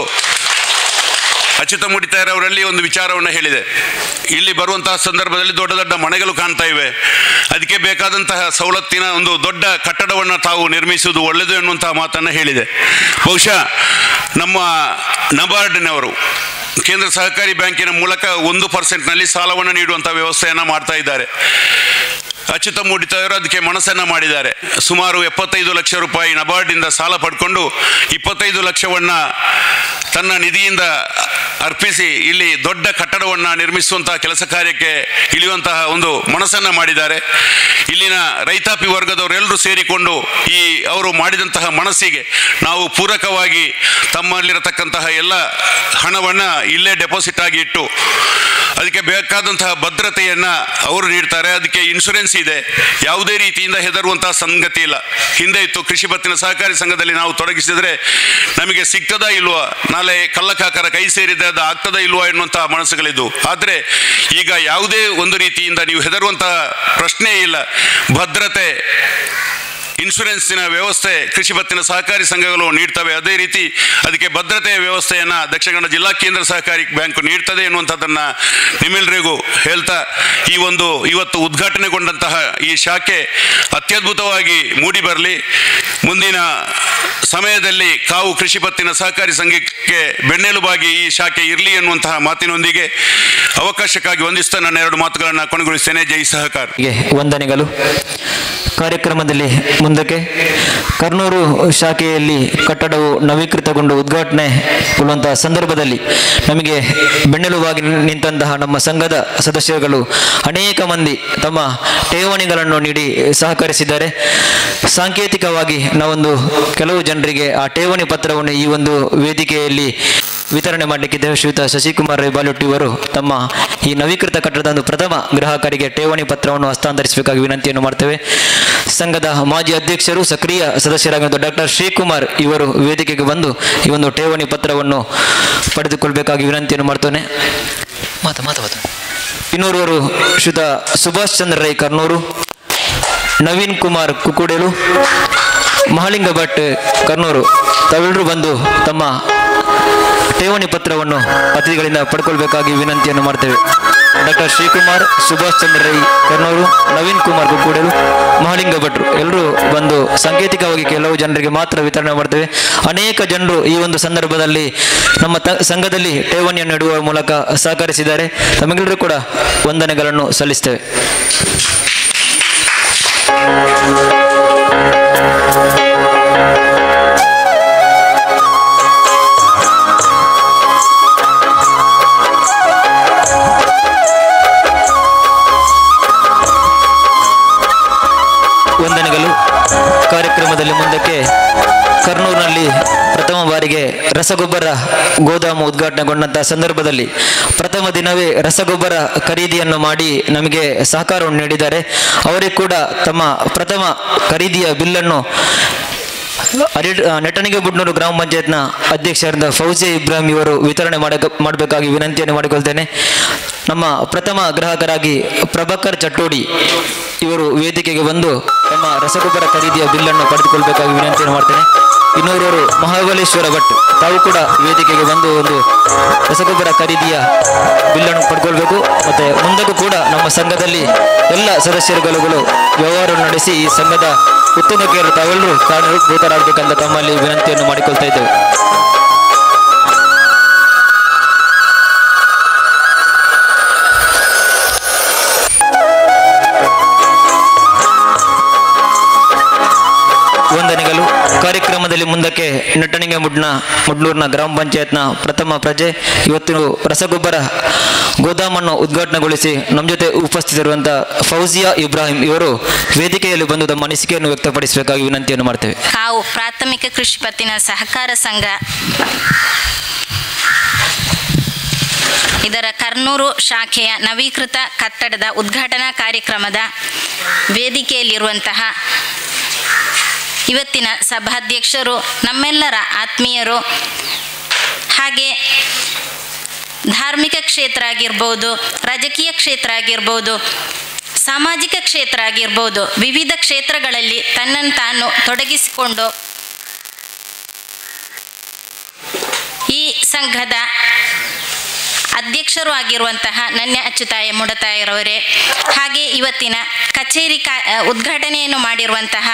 ಅಚ್ಯುತ ಮೂಡಿತಾಯರವರಲ್ಲಿ ಒಂದು ವಿಚಾರವನ್ನು ಹೇಳಿದೆ. ಇಲ್ಲಿ ಬರುವಂತಹ ಸಂದರ್ಭದಲ್ಲಿ ದೊಡ್ಡ ದೊಡ್ಡ ಮನೆಗಳು ಕಾಣ್ತಾ ಇವೆ, ಅದಕ್ಕೆ ಬೇಕಾದಂತಹ ಸವಲತ್ತಿನ ಒಂದು ದೊಡ್ಡ ಕಟ್ಟಡವನ್ನು ತಾವು ನಿರ್ಮಿಸುವುದು ಒಳ್ಳೆಯದು ಎನ್ನುವಂತಹ ಮಾತನ್ನು ಹೇಳಿದೆ. ಬಹುಶಃ ನಮ್ಮ ನಬಾರ್ಡ್ನವರು ಕೇಂದ್ರ ಸಹಕಾರಿ ಬ್ಯಾಂಕಿನ ಮೂಲಕ 1% ಸಾಲವನ್ನು ನೀಡುವಂಥ ವ್ಯವಸ್ಥೆಯನ್ನು ಮಾಡ್ತಾ ಇದ್ದಾರೆ. ಅಚ್ಯುತ ಮೂಡಿತಾಯರು ಅದಕ್ಕೆ ಮನಸ್ಸನ್ನು ಮಾಡಿದ್ದಾರೆ. ಸುಮಾರು 75 ಲಕ್ಷ ರೂಪಾಯಿ ನಬಾರ್ಡಿಂದ ಸಾಲ ಪಡ್ಕೊಂಡು 25 ಲಕ್ಷವನ್ನು ತನ್ನ ನಿಧಿಯಿಂದ ಅರ್ಪಿಸಿ ಇಲ್ಲಿ ದೊಡ್ಡ ಕಟ್ಟಡವನ್ನು ನಿರ್ಮಿಸುವಂತಹ ಕೆಲಸ ಕಾರ್ಯಕ್ಕೆ ಇಳಿಯುವಂತಹ ಒಂದು ಮನಸ್ಸನ್ನು ಮಾಡಿದ್ದಾರೆ. ಇಲ್ಲಿನ ರೈತಾಪಿ ವರ್ಗದವರೆಲ್ಲರೂ ಸೇರಿಕೊಂಡು ಅವರು ಮಾಡಿದಂತಹ ಮನಸ್ಸಿಗೆ ನಾವು ಪೂರಕವಾಗಿ ತಮ್ಮಲ್ಲಿರತಕ್ಕಂತಹ ಎಲ್ಲ ಹಣವನ್ನು ಇಲ್ಲೇ ಡೆಪಾಸಿಟ್ ಆಗಿ ಇಟ್ಟು ಅದಕ್ಕೆ ಬೇಕಾದಂತಹ ಭದ್ರತೆಯನ್ನು ಅವರು ನೀಡ್ತಾರೆ. ಅದಕ್ಕೆ ಇನ್ಶೂರೆನ್ಸ್ ಇದೆ. ಯಾವುದೇ ರೀತಿಯಿಂದ ಹೆದರುವಂತಹ ಸಂಗತಿ ಇಲ್ಲ. ಹಿಂದೆ ಇತ್ತು ಕೃಷಿ ಪತ್ತಿನ ಸಹಕಾರಿ ಸಂಘದಲ್ಲಿ ನಾವು ತೊಡಗಿಸಿದರೆ ನಮಗೆ ಸಿಗ್ತದಾ ಇಲ್ವಾ, ನಾಳೆ ಕಳ್ಳಕಾಕರ ಕೈ ಸೇರಿದೆ ಅದು ಆಗ್ತದಾ ಇಲ್ವಾ ಎನ್ನುವಂತಹ ಮನಸ್ಸುಗಳಿದ್ದು. ಆದರೆ ಈಗ ಯಾವುದೇ ಒಂದು ರೀತಿಯಿಂದ ನೀವು ಹೆದರುವಂತಹ ಪ್ರಶ್ನೆ ಇಲ್ಲ. ಭದ್ರತೆ ಇನ್ಶೂರೆನ್ಸಿನ ವ್ಯವಸ್ಥೆ ಕೃಷಿ ಪತ್ತಿನ ಸಹಕಾರಿ ಸಂಘಗಳು ನೀಡ್ತವೆ. ಅದೇ ರೀತಿ ಅದಕ್ಕೆ ಭದ್ರತೆಯ ವ್ಯವಸ್ಥೆಯನ್ನು ದಕ್ಷಿಣ ಕನ್ನಡ ಜಿಲ್ಲಾ ಕೇಂದ್ರ ಸಹಕಾರಿ ಬ್ಯಾಂಕು ನೀಡ್ತದೆ ಎನ್ನುವಂಥದ್ದನ್ನು ನಿಮ್ಮೆಲ್ಲರಿಗೂ ಹೇಳ್ತಾ ಇವತ್ತು ಉದ್ಘಾಟನೆಗೊಂಡಂತಹ ಈ ಶಾಖೆ ಅತ್ಯದ್ಭುತವಾಗಿ ಮೂಡಿ ಬರಲಿ. ಮುಂದಿನ ಸಮಯದಲ್ಲಿ ಕಾವು ಕೃಷಿ ಪತ್ತಿನ ಸಹಕಾರಿ ಸಂಘಕ್ಕೆ ಬೆನ್ನೆಲುಬಾಗಿ ಈ ಶಾಖೆ ಇರಲಿ ಎನ್ನುವಂತಹ ಮಾತಿನೊಂದಿಗೆ ಅವಕಾಶಕ್ಕಾಗಿ ವಂದಿಸ್ತಾ ನನ್ನ 2 ಮಾತುಗಳನ್ನು ಕೊನೆಗೊಳಿಸ್ತೇನೆ. ಜೈ ಸಹಕಾರ. ವಂದನೆಗಳು. ಕಾರ್ಯಕ್ರಮದಲ್ಲಿ ಮುಂದಕ್ಕೆ ಕರ್ನೂರು ಶಾಖೆಯಲ್ಲಿ ಕಟ್ಟಡವು ನವೀಕೃತಗೊಂಡು ಉದ್ಘಾಟನೆಗೊಳ್ಳುವಂತಹ ಸಂದರ್ಭದಲ್ಲಿ ನಮಗೆ ಬೆನ್ನೆಲುಬಾಗಿ ನಿಂತಹ ನಮ್ಮ ಸಂಘದ ಸದಸ್ಯರುಗಳು ಅನೇಕ ಮಂದಿ ತಮ್ಮ ಠೇವಣಿಗಳನ್ನು ನೀಡಿ ಸಹಕರಿಸಿದ್ದಾರೆ. ಸಾಂಕೇತಿಕವಾಗಿ ನಾವೊಂದು ಕೆಲವು ಜನರಿಗೆ ಆ ಠೇವಣಿ ಪತ್ರವನ್ನು ಈ ಒಂದು ವೇದಿಕೆಯಲ್ಲಿ ವಿತರಣೆ ಮಾಡಲಿಕ್ಕಿದ್ದೇವೆ. ಶ್ರೀಯುತ ಶಶಿಕುಮಾರ್ ರೈ ಬಾಲುಟ್ಟಿ ಅವರು ತಮ್ಮ ಈ ನವೀಕೃತ ಕಟ್ಟಡದ ಒಂದು ಪ್ರಥಮ ಗ್ರಾಹಕರಿಗೆ ಠೇವಣಿ ಪತ್ರವನ್ನು ಹಸ್ತಾಂತರಿಸಬೇಕಾಗಿ ವಿನಂತಿಯನ್ನು ಮಾಡ್ತೇವೆ. ಸಂಘದ ಮಾಜಿ ಅಧ್ಯಕ್ಷರು ಸಕ್ರಿಯ ಸದಸ್ಯರಾಗಿರುವ ಡಾಕ್ಟರ್ ಶ್ರೀಕುಮಾರ್ ಇವರು ವೇದಿಕೆಗೆ ಬಂದು ಈ ಒಂದು ಠೇವಣಿ ಪತ್ರವನ್ನು ಪಡೆದುಕೊಳ್ಬೇಕಾಗಿ ವಿನಂತಿಯನ್ನು ಮಾಡ್ತೇನೆ. ಇನ್ನೋರ್ವರು ಶ್ರೀಯುತ ಸುಭಾಷ್ ಚಂದ್ರ ರೈ ಕರ್ನೂರು, ನವೀನ್ ಕುಮಾರ್ ಕುಕುಡೇಲು, ಮಹಾಲಿಂಗ ಭಟ್ ಕರ್ನೂರು ತಾವೆಲ್ಲರೂ ಬಂದು ತಮ್ಮ ಠೇವಣಿ ಪತ್ರವನ್ನು ಅತಿಥಿಗಳಿಂದ ಪಡ್ಕೊಳ್ಬೇಕಾಗಿ ವಿನಂತಿಯನ್ನು ಮಾಡ್ತೇವೆ. ಡಾಕ್ಟರ್ ಶ್ರೀಕುಮಾರ್, ಸುಭಾಷ್ ಚಂದ್ರ ರೈ ಕರ್ನೂರು, ನವೀನ್ ಕುಮಾರ್ ಕುಕ್ಕೂಡೇಲು, ಮಹಾಲಿಂಗ ಭಟ್ರು ಎಲ್ಲರೂ ಬಂದು ಸಾಂಕೇತಿಕವಾಗಿ ಕೆಲವು ಜನರಿಗೆ ಮಾತ್ರ ವಿತರಣೆ ಮಾಡ್ತೇವೆ. ಅನೇಕ ಜನರು ಈ ಒಂದು ಸಂದರ್ಭದಲ್ಲಿ ನಮ್ಮ ಸಂಘದಲ್ಲಿ ಠೇವಣಿಯನ್ನು ನೀಡುವ ಮೂಲಕ ಸಹಕರಿಸಿದ್ದಾರೆ. ತಮಗೆಲ್ಲರೂ ಕೂಡ ವಂದನೆಗಳನ್ನು ಸಲ್ಲಿಸ್ತೇವೆ. ವಂದನೆಗಳು. ಕಾರ್ಯಕ್ರಮದಲ್ಲಿ ಮುಂದಕ್ಕೆ ಕರ್ನೂರಿನಲ್ಲಿ ಪ್ರಥಮ ಬಾರಿಗೆ ರಸಗೊಬ್ಬರ ಗೋದಾಮು ಉದ್ಘಾಟನೆಗೊಂಡಂತಹ ಸಂದರ್ಭದಲ್ಲಿ ಪ್ರಥಮ ದಿನವೇ ರಸಗೊಬ್ಬರ ಖರೀದಿಯನ್ನು ಮಾಡಿ ನಮಗೆ ಸಹಕಾರವನ್ನು ನೀಡಿದ್ದಾರೆ. ಅವರಿಗೆ ಕೂಡ ತಮ್ಮ ಪ್ರಥಮ ಖರೀದಿಯ ಬಿಲ್ಲನ್ನು ನೆಟ್ಟಣಿಗೆಬುಡ್ನೂರು ಗ್ರಾಮ ಪಂಚಾಯತ್ನ ಅಧ್ಯಕ್ಷರಾದ ಫೌಜಿಯಾ ಇಬ್ರಾಹಿಂ ಇವರು ವಿತರಣೆ ಮಾಡಬೇಕಾಗಿ ವಿನಂತಿಯನ್ನು ಮಾಡಿಕೊಳ್ತೇನೆ. ನಮ್ಮ ಪ್ರಥಮ ಗ್ರಾಹಕರಾಗಿ ಪ್ರಭಾಕರ್ ಚಟ್ಟೋಡಿ ಇವರು ವೇದಿಕೆಗೆ ಬಂದು ತಮ್ಮ ರಸಗೊಬ್ಬರ ಖರೀದಿಯ ಬಿಲ್ಲನ್ನು ಪಡೆದುಕೊಳ್ಬೇಕಾಗಿ ವಿನಂತಿಯನ್ನು ಮಾಡ್ತೇನೆ. ಇನ್ನೂರವರು ಮಹಾಬಲೇಶ್ವರ ಭಟ್ ತಾವು ಕೂಡ ವೇದಿಕೆಗೆ ಬಂದು ಒಂದು ರಸಗೊಬ್ಬರ ಖರೀದಿಯ ಬಿಲ್ಲನ್ನು ಪಡ್ಕೊಳ್ಬೇಕು. ಮತ್ತು ಮುಂದಕ್ಕೂ ಕೂಡ ನಮ್ಮ ಸಂಘದಲ್ಲಿ ಎಲ್ಲ ಸದಸ್ಯರುಗಳು ವ್ಯವಹಾರವನ್ನು ನಡೆಸಿ ಈ ಸಂಘದ ಉತ್ತುಂಗಕ್ಕೆ ತಾವೆಲ್ಲರೂ ಕಾರಣಭೂತರಾಗಬೇಕಂತ ತಮ್ಮಲ್ಲಿ ವಿನಂತಿಯನ್ನು ಮಾಡಿಕೊಳ್ತಾ ಇದ್ದೇವೆ. ವಂದನೆಗಳು. ಕಾರ್ಯಕ್ರಮದಲ್ಲಿ ಮುಂದಕ್ಕೆ ನೆಟ್ಟಣಿಗೆ ಮುಡ್ನೂರಿನ ಗ್ರಾಮ ಪಂಚಾಯತ್ನ ಪ್ರಥಮ ಪ್ರಜೆ ಇವತ್ತು ರಸಗೊಬ್ಬರ ಗೋದಾಮನ್ನು ಉದ್ಘಾಟನೆಗೊಳಿಸಿ ನಮ್ಮ ಜೊತೆ ಉಪಸ್ಥಿತರಿರುವಂತಹ ಫೌಜಿಯಾ ಇಬ್ರಾಹಿಂ ಇವರು ವೇದಿಕೆಯಲ್ಲಿ ಬಂದು ತಮ್ಮ ಅನಿಸಿಕೆಯನ್ನು ವ್ಯಕ್ತಪಡಿಸಬೇಕಾಗಿ ವಿನಂತಿಯನ್ನು ಮಾಡ್ತೇವೆ. ಕಾವು ಪ್ರಾಥಮಿಕ ಕೃಷಿ ಪತ್ತಿನ ಸಹಕಾರ ಸಂಘ ಇದರ ಕರ್ನೂರು ಶಾಖೆಯ ನವೀಕೃತ ಕಟ್ಟಡದ ಉದ್ಘಾಟನಾ ಕಾರ್ಯಕ್ರಮದ ವೇದಿಕೆಯಲ್ಲಿರುವಂತಹ ಇವತ್ತಿನ ಸಭಾಧ್ಯಕ್ಷರು, ನಮ್ಮೆಲ್ಲರ ಆತ್ಮೀಯರು, ಹಾಗೆ ಧಾರ್ಮಿಕ ಕ್ಷೇತ್ರ ಆಗಿರ್ಬೋದು, ರಾಜಕೀಯ ಕ್ಷೇತ್ರ ಆಗಿರ್ಬೋದು, ಸಾಮಾಜಿಕ ಕ್ಷೇತ್ರ ಆಗಿರ್ಬೋದು, ವಿವಿಧ ಕ್ಷೇತ್ರಗಳಲ್ಲಿ ತನ್ನನ್ನು ತಾನು ತೊಡಗಿಸಿಕೊಂಡು ಈ ಸಂಘದ ಅಧ್ಯಕ್ಷರು ಆಗಿರುವಂತಹ ನನ್ನ ಅಚ್ಚುತಾಯ ಮುಡತಾಯರವರೇ, ಹಾಗೆ ಇವತ್ತಿನ ಕಚೇರಿ ಉದ್ಘಾಟನೆಯನ್ನು ಮಾಡಿರುವಂತಹ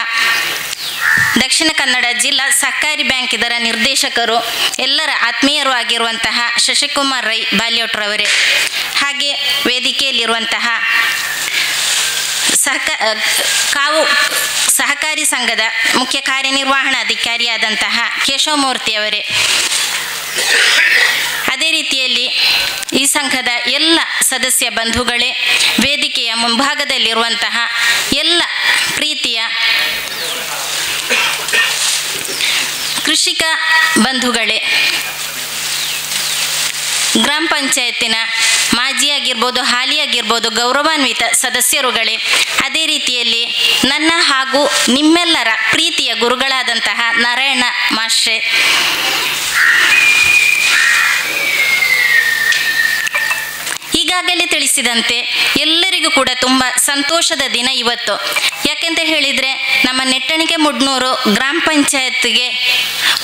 ದಕ್ಷಿಣ ಕನ್ನಡ ಜಿಲ್ಲಾ ಸಹಕಾರಿ ಬ್ಯಾಂಕ್ ಇದರ ನಿರ್ದೇಶಕರು, ಎಲ್ಲರ ಆತ್ಮೀಯರು ಆಗಿರುವಂತಹ ಶಶಿಕುಮಾರ್ ರೈ ಬಾಲ್ಯೋಟ್ರವರೇ, ಹಾಗೆ ವೇದಿಕೆಯಲ್ಲಿರುವಂತಹ ಕಾವು ಸಹಕಾರಿ ಸಂಘದ ಮುಖ್ಯ ಕಾರ್ಯನಿರ್ವಹಣಾಧಿಕಾರಿಯಾದಂತಹ ಕೇಶವಮೂರ್ತಿಯವರೇ, ಅದೇ ರೀತಿಯಲ್ಲಿ ಈ ಸಂಘದ ಎಲ್ಲ ಸದಸ್ಯ ಬಂಧುಗಳೇ, ವೇದಿಕೆಯ ಮುಂಭಾಗದಲ್ಲಿರುವಂತಹ ಎಲ್ಲ ಪ್ರೀತಿಯ ಕೃಷಿಕ ಬಂಧುಗಳೇ, ಗ್ರಾಮ ಪಂಚಾಯತಿನ ಮಾಜಿ ಆಗಿರ್ಬೋದು, ಹಾಲಿ ಆಗಿರ್ಬೋದು, ಗೌರವಾನ್ವಿತ ಸದಸ್ಯರುಗಳೇ, ಅದೇ ರೀತಿಯಲ್ಲಿ ನನ್ನ ಹಾಗೂ ನಿಮ್ಮೆಲ್ಲರ ಪ್ರೀತಿಯ ಗುರುಗಳಾದಂತಹ ನಾರಾಯಣ ಮಾಸ್ಟ್ರೇ, ಈಗಾಗಲೇ ತಿಳಿಸಿದಂತೆ ಎಲ್ಲರಿಗೂ ಕೂಡ ತುಂಬ ಸಂತೋಷದ ದಿನ ಇವತ್ತು. ಯಾಕೆಂತ ಹೇಳಿದರೆ, ನಮ್ಮ ನೆಟ್ಟಣಿಗೆ ಮುಡ್ನೂರು ಗ್ರಾಮ ಪಂಚಾಯತ್ಗೆ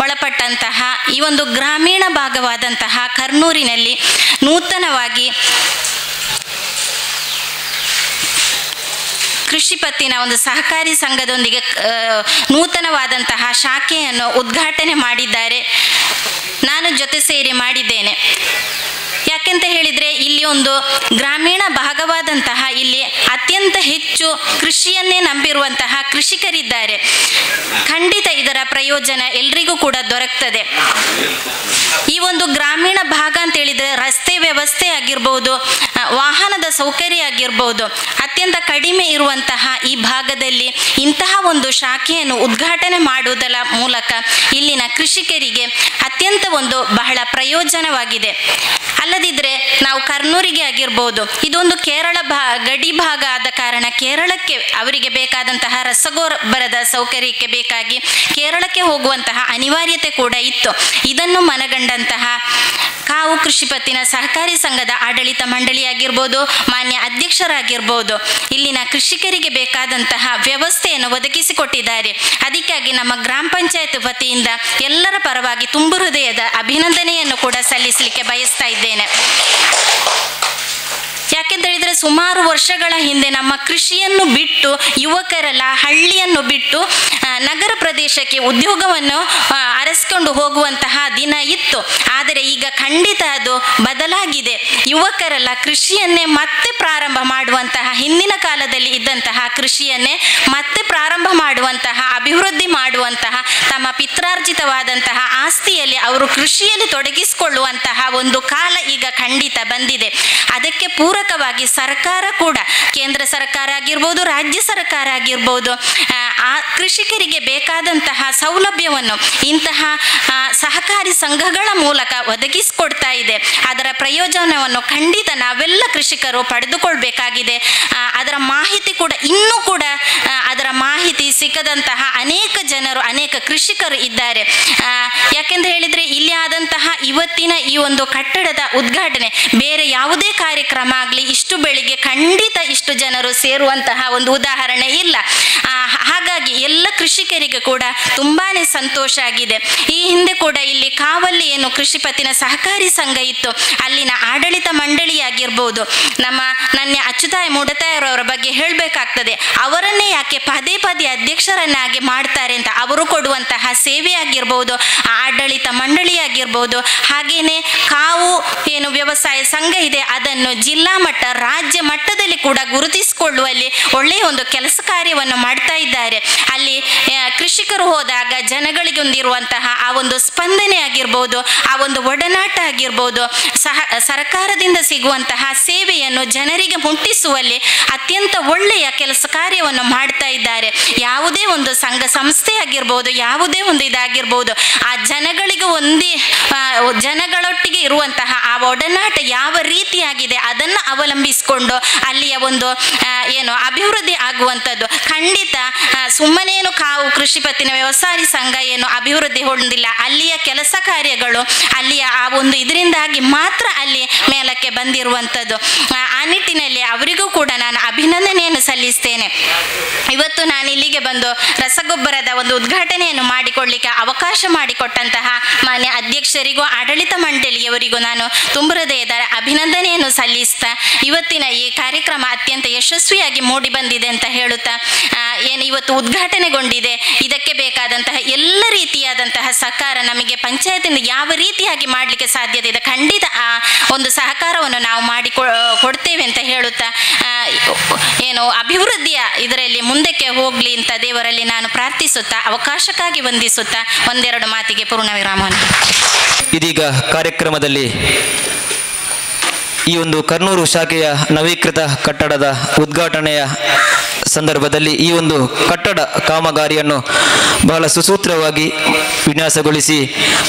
ಒಳಪಟ್ಟಂತಹ ಈ ಒಂದು ಗ್ರಾಮೀಣ ಭಾಗವಾದಂತಹ ಕರ್ನೂರಿನಲ್ಲಿ ನೂತನವಾಗಿ ಕೃಷಿ ಪತ್ತಿನ ಒಂದು ಸಹಕಾರಿ ಸಂಘದೊಂದಿಗೆ ನೂತನವಾದಂತಹ ಶಾಖೆಯನ್ನು ಉದ್ಘಾಟನೆ ಮಾಡಿದ್ದಾರೆ. ನಾನು ಜೊತೆ ಸೇರಿ ಮಾಡಿದ್ದೇನೆ. ಯಾಕೆಂತ ಹೇಳಿದರೆ, ಇಲ್ಲಿ ಒಂದು ಗ್ರಾಮೀಣ ಭಾಗವಾದಂತಹ ಇಲ್ಲಿ ಅತ್ಯಂತ ಹೆಚ್ಚು ಕೃಷಿಯನ್ನೇ ನಂಬಿರುವಂತಹ ಕೃಷಿಕರಿದ್ದಾರೆ. ಖಂಡಿತ ಇದರ ಪ್ರಯೋಜನ ಎಲ್ರಿಗೂ ಕೂಡ ದೊರಕ್ತದೆ. ಈ ಒಂದು ಗ್ರಾಮೀಣ ಭಾಗ ಅಂತ ಹೇಳಿದರೆ ರಸ್ತೆ ವ್ಯವಸ್ಥೆ ಆಗಿರ್ಬೋದು, ವಾಹನದ ಸೌಕರ್ಯ ಆಗಿರ್ಬೋದು, ಅತ್ಯಂತ ಕಡಿಮೆ ಇರುವಂತಹ ಈ ಭಾಗದಲ್ಲಿ ಇಂತಹ ಒಂದು ಶಾಖೆಯನ್ನು ಉದ್ಘಾಟನೆ ಮಾಡುವುದರ ಮೂಲಕ ಇಲ್ಲಿನ ಕೃಷಿಕರಿಗೆ ಅತ್ಯಂತ ಒಂದು ಬಹಳ ಪ್ರಯೋಜನವಾಗಿದೆ. ಅಲ್ಲದಿದ್ದರೆ ನಾವು ಕರ್ನೂರಿಗೆ ಆಗಿರ್ಬೋದು, ಇದೊಂದು ಕೇರಳ ಗಡಿ ಭಾಗ ಆದ ಕಾರಣ ಕೇರಳಕ್ಕೆ ಅವರಿಗೆ ಬೇಕಾದಂತಹ ರಸಗೊಬ್ಬರದ ಸೌಕರ್ಯಕ್ಕೆ ಬೇಕಾಗಿ ಕೇರಳಕ್ಕೆ ಹೋಗುವಂತಹ ಅನಿವಾರ್ಯತೆ ಕೂಡ ಇತ್ತು. ಇದನ್ನು ಮನಗಂಡಂತಹ ಕಾವು ಕೃಷಿ ಪತ್ತಿನ ಸಹಕಾರಿ ಸಂಘದ ಆಡಳಿತ ಮಂಡಳಿ ಆಗಿರ್ಬೋದು, ಮಾನ್ಯ ಅಧ್ಯಕ್ಷರಾಗಿರ್ಬೋದು, ಇಲ್ಲಿನ ಕೃಷಿಕರಿಗೆ ಬೇಕಾದಂತಹ ವ್ಯವಸ್ಥೆಯನ್ನು ಒದಗಿಸಿಕೊಟ್ಟಿದ್ದಾರೆ. ಅದಕ್ಕಾಗಿ ನಮ್ಮ ಗ್ರಾಮ ಪಂಚಾಯತ್ ವತಿಯಿಂದ ಎಲ್ಲರ ಪರವಾಗಿ ತುಂಬು ಹೃದಯದ ಅಭಿನಂದನೆಯನ್ನು ಕೂಡ ಸಲ್ಲಿಸಲಿಕ್ಕೆ ಬಯಸ್ತಾ ಇದ್ದೇನೆ. ಯಾಕೆಂತ ಹೇಳಿದರೆ, ಸುಮಾರು ವರ್ಷಗಳ ಹಿಂದೆ ನಮ್ಮ ಕೃಷಿಯನ್ನು ಬಿಟ್ಟು ಯುವಕರೆಲ್ಲ ಹಳ್ಳಿಯನ್ನು ಬಿಟ್ಟು ನಗರ ಪ್ರದೇಶಕ್ಕೆ ಉದ್ಯೋಗವನ್ನು ಅರಸ್ಕೊಂಡು ಹೋಗುವಂತಹ ದಿನ ಇತ್ತು. ಆದರೆ ಈಗ ಖಂಡಿತ ಅದು ಬದಲಾಗಿದೆ. ಯುವಕರೆಲ್ಲ ಕೃಷಿಯನ್ನೇ ಮತ್ತೆ ಪ್ರಾರಂಭ ಮಾಡುವಂತಹ, ಹಿಂದಿನ ಕಾಲದಲ್ಲಿ ಇದ್ದಂತಹ ಕೃಷಿಯನ್ನೇ ಮತ್ತೆ ಪ್ರಾರಂಭ ಮಾಡುವಂತಹ, ಅಭಿವೃದ್ಧಿ ಮಾಡುವಂತಹ, ತಮ್ಮ ಪಿತ್ರಾರ್ಜಿತವಾದಂತಹ ಆಸ್ತಿಯಲ್ಲಿ ಅವರು ಕೃಷಿಯಲ್ಲಿ ತೊಡಗಿಸಿಕೊಳ್ಳುವಂತಹ ಒಂದು ಕಾಲ ಈಗ ಖಂಡಿತ ಬಂದಿದೆ. ಅದಕ್ಕೆ ಪೂರಕವಾಗಿ ಸರ್ಕಾರ ಕೂಡ, ಕೇಂದ್ರ ಸರ್ಕಾರ ಆಗಿರ್ಬೋದು, ರಾಜ್ಯ ಸರ್ಕಾರ ಆಗಿರ್ಬೋದು, ಆ ಕೃಷಿಕರಿಗೆ ಬೇಕಾದಂತಹ ಸೌಲಭ್ಯವನ್ನು ಇಂತಹ ಸಹಕಾರಿ ಸಂಘಗಳ ಮೂಲಕ ಒದಗಿಸಿಕೊಡ್ತಾ ಇದೆ. ಅದರ ಪ್ರಯೋಜನವನ್ನು ಖಂಡಿತ ನಾವೆಲ್ಲ ಕೃಷಿಕರು ಪಡೆದುಕೊಳ್ಬೇಕಾಗಿದೆ. ಅದರ ಮಾಹಿತಿ ಕೂಡ ಇನ್ನೂ ಕೂಡ ಅದರ ಮಾಹಿತಿ ಸಿಕ್ಕದಂತಹ ಅನೇಕ ಜನರು, ಅನೇಕ ಕೃಷಿಕರು ಇದ್ದಾರೆ. ಯಾಕೆಂತ ಹೇಳಿದರೆ, ಇಲ್ಲಿ ಆದಂತಹ ಇವತ್ತಿನ ಈ ಒಂದು ಕಟ್ಟಡದ ಉದ್ಘಾಟನೆ ಬೇರೆ ಯಾವುದೇ ಕಾರ್ಯಕ್ರಮ ಆಗಲಿ ಇಷ್ಟು ಬೆಳಿಗ್ಗೆ ಖಂಡಿತ ಇಷ್ಟು ಜನರು ಸೇರುವಂತಹ ಒಂದು ಉದಾಹರಣೆ ಇಲ್ಲ. ಹಾಗಾಗಿ ಎಲ್ಲ ಕೃಷಿಕರಿಗೆ ಕೂಡ ತುಂಬಾನೇ ಸಂತೋಷ ಆಗಿದೆ. ಈ ಹಿಂದೆ ಕೂಡ ಇಲ್ಲಿ ಕಾವಲ್ಲಿ ಏನು ಕೃಷಿ ಪತ್ತಿನ ಸಹಕಾರಿ ಸಂಘ ಇತ್ತು, ಅಲ್ಲಿನ ಆಡಳಿತ ಮಂಡಳಿ ಆಗಿರ್ಬೋದು, ನನ್ನ ಅಚ್ಚುತಾಯ ಮುಡತಾಯರವರ ಬಗ್ಗೆ ಹೇಳಬೇಕಾಗ್ತದೆ. ಅವರನ್ನೇ ಯಾಕೆ ಪದೇ ಪದೇ ಅಧ್ಯಕ್ಷರನ್ನಾಗಿ ಮಾಡ್ತಾರೆ ಅಂತ, ಅವರು ಕೊಡುವಂತಹ ಸೇವೆ ಆಗಿರ್ಬೋದು, ಆಡಳಿತ ಮಂಡಳಿ ಆಗಿರ್ಬೋದು, ಹಾಗೇನೆ ಕಾವು ಏನು ವ್ಯವಸಾಯ ಸಂಘ ಇದೆ ಅದನ್ನು ಜಿಲ್ಲಾ ಮಟ್ಟ, ರಾಜ್ಯ ಮಟ್ಟದಲ್ಲಿ ಕೂಡ ಗುರುತಿಸಿಕೊಳ್ಳುವಲ್ಲಿ ಒಳ್ಳೆಯ ಒಂದು ಕೆಲಸ ಕಾರ್ಯವನ್ನು ಮಾಡ್ತಾ ಇದ್ದಾರೆ. ಅಲ್ಲಿ ಕೃಷಿಕರು ಹೋದಾಗ ಜನಗಳಿಗೆ ಹೊಂದಿರುವಂತಹ ಆ ಒಂದು ಸ್ಪಂದನೆ ಆಗಿರ್ಬೋದು, ಆ ಒಂದು ಒಡನಾಟ ಆಗಿರ್ಬೋದು, ಸರ್ಕಾರದಿಂದ ಸಿಗುವಂತಹ ಸೇವೆಯನ್ನು ಜನರಿಗೆ ಮುಟ್ಟಿಸುವಲ್ಲಿ ಅತ್ಯಂತ ಒಳ್ಳೆಯ ಕೆಲಸ ಕಾರ್ಯವನ್ನು ಮಾಡ್ತಾ ಇದ್ದಾರೆ. ಯಾವುದೇ ಒಂದು ಸಂಘ ಸಂಸ್ಥೆ ಆಗಿರ್ಬೋದು, ಯಾವುದೇ ಒಂದು ಇದಾಗಿರ್ಬೋದು, ಆ ಜನಗಳಿಗೆ ಜನಗಳೊಟ್ಟಿಗೆ ಇರುವಂತಹ ಆ ಒಡನಾಟ ಯಾವ ರೀತಿಯಾಗಿದೆ ಅದನ್ನು ಅವಲಂಬಿಸಿಕೊಂಡು ಅಲ್ಲಿಯ ಒಂದು ಏನು ಅಭಿವೃದ್ಧಿ ಆಗುವಂಥದ್ದು. ಖಂಡಿತ ಸುಮ್ಮನೇನು ಕಾವು ಕೃಷಿ ಪತ್ತಿನ ವ್ಯವಸಾಯ ಸಂಘ ಏನು ಅಭಿವೃದ್ಧಿ ಹೊಂದಿಲ್ಲ, ಅಲ್ಲಿಯ ಕೆಲಸ ಕಾರ್ಯಗಳು ಅಲ್ಲಿಯ ಆ ಒಂದು ಇದರಿಂದಾಗಿ ಮಾತ್ರ ಅಲ್ಲಿ ಮೇಲಕ್ಕೆ ಬಂದಿರುವಂಥದ್ದು. ಆ ನಿಟ್ಟಿನಲ್ಲಿ ಅವರಿಗೂ ಕೂಡ ನಾನು ಅಭಿನಂದನೆಯನ್ನು ಸಲ್ಲಿಸ್ತೇನೆ. ಇವತ್ತು ನಾನು ಇಲ್ಲಿಗೆ ಬಂದು ರಸಗೊಬ್ಬರದ ಒಂದು ಉದ್ಘಾಟನೆಯನ್ನು ಮಾಡಿಕೊಳ್ಳಲಿಕ್ಕೆ ಅವಕಾಶ ಮಾಡಿಕೊಟ್ಟಂತಹ ಮಾನ್ಯ ಅಧ್ಯಕ್ಷರಿಗೂ ಆಡಳಿತ ಮಂಡಳಿಯವರಿಗೂ ನಾನು ತುಂಬ ಹೃದಯದ ಅಭಿನಂದನೆಯನ್ನು ಸಲ್ಲಿಸ್ತಾ ಇವತ್ತಿನ ಈ ಕಾರ್ಯಕ್ರಮ ಅತ್ಯಂತ ಯಶಸ್ವಿಯಾಗಿ ಮೂಡಿ ಬಂದಿದೆ ಅಂತ ಹೇಳುತ್ತಾ ಏನು ಇವತ್ತು ಉದ್ಘಾಟನೆಗೊಂಡಿದೆ, ಇದಕ್ಕೆ ಬೇಕಾದಂತಹ ಎಲ್ಲ ರೀತಿಯಾದಂತಹ ಸಹಕಾರ ನಮಗೆ ಪಂಚಾಯತಿಂದ ಯಾವ ರೀತಿಯಾಗಿ ಮಾಡಲಿಕ್ಕೆ ಸಾಧ್ಯತೆ ಇದೆ ಖಂಡಿತ ಆ ಒಂದು ಸಹಕಾರವನ್ನು ನಾವು ಕೊಡ್ತೇವೆ ಅಂತ ಹೇಳುತ್ತಾ ಏನು ಅಭಿವೃದ್ಧಿಯ ಇದರಲ್ಲಿ ಮುಂದಕ್ಕೆ ಹೋಗಲಿ ಅಂತ ದೇವರಲ್ಲಿ ನಾನು ಪ್ರಾರ್ಥಿಸುತ್ತಾ ಅವಕಾಶಕ್ಕಾಗಿ ವಂದಿಸುತ್ತಾ ಒಂದೆರಡು ಮಾತಿಗೆ ಪೂರ್ಣ ವಿರಾಮವನ್ನು. ಇದೀಗ ಕಾರ್ಯಕ್ರಮದಲ್ಲಿ ಈ ಒಂದು ಕರ್ನೂರು ಶಾಖೆಯ ನವೀಕೃತ ಕಟ್ಟಡದ ಉದ್ಘಾಟನೆಯ ಸಂದರ್ಭದಲ್ಲಿ ಈ ಒಂದು ಕಟ್ಟಡ ಕಾಮಗಾರಿಯನ್ನು ಬಹಳ ಸುಸೂತ್ರವಾಗಿ ವಿನ್ಯಾಸಗೊಳಿಸಿ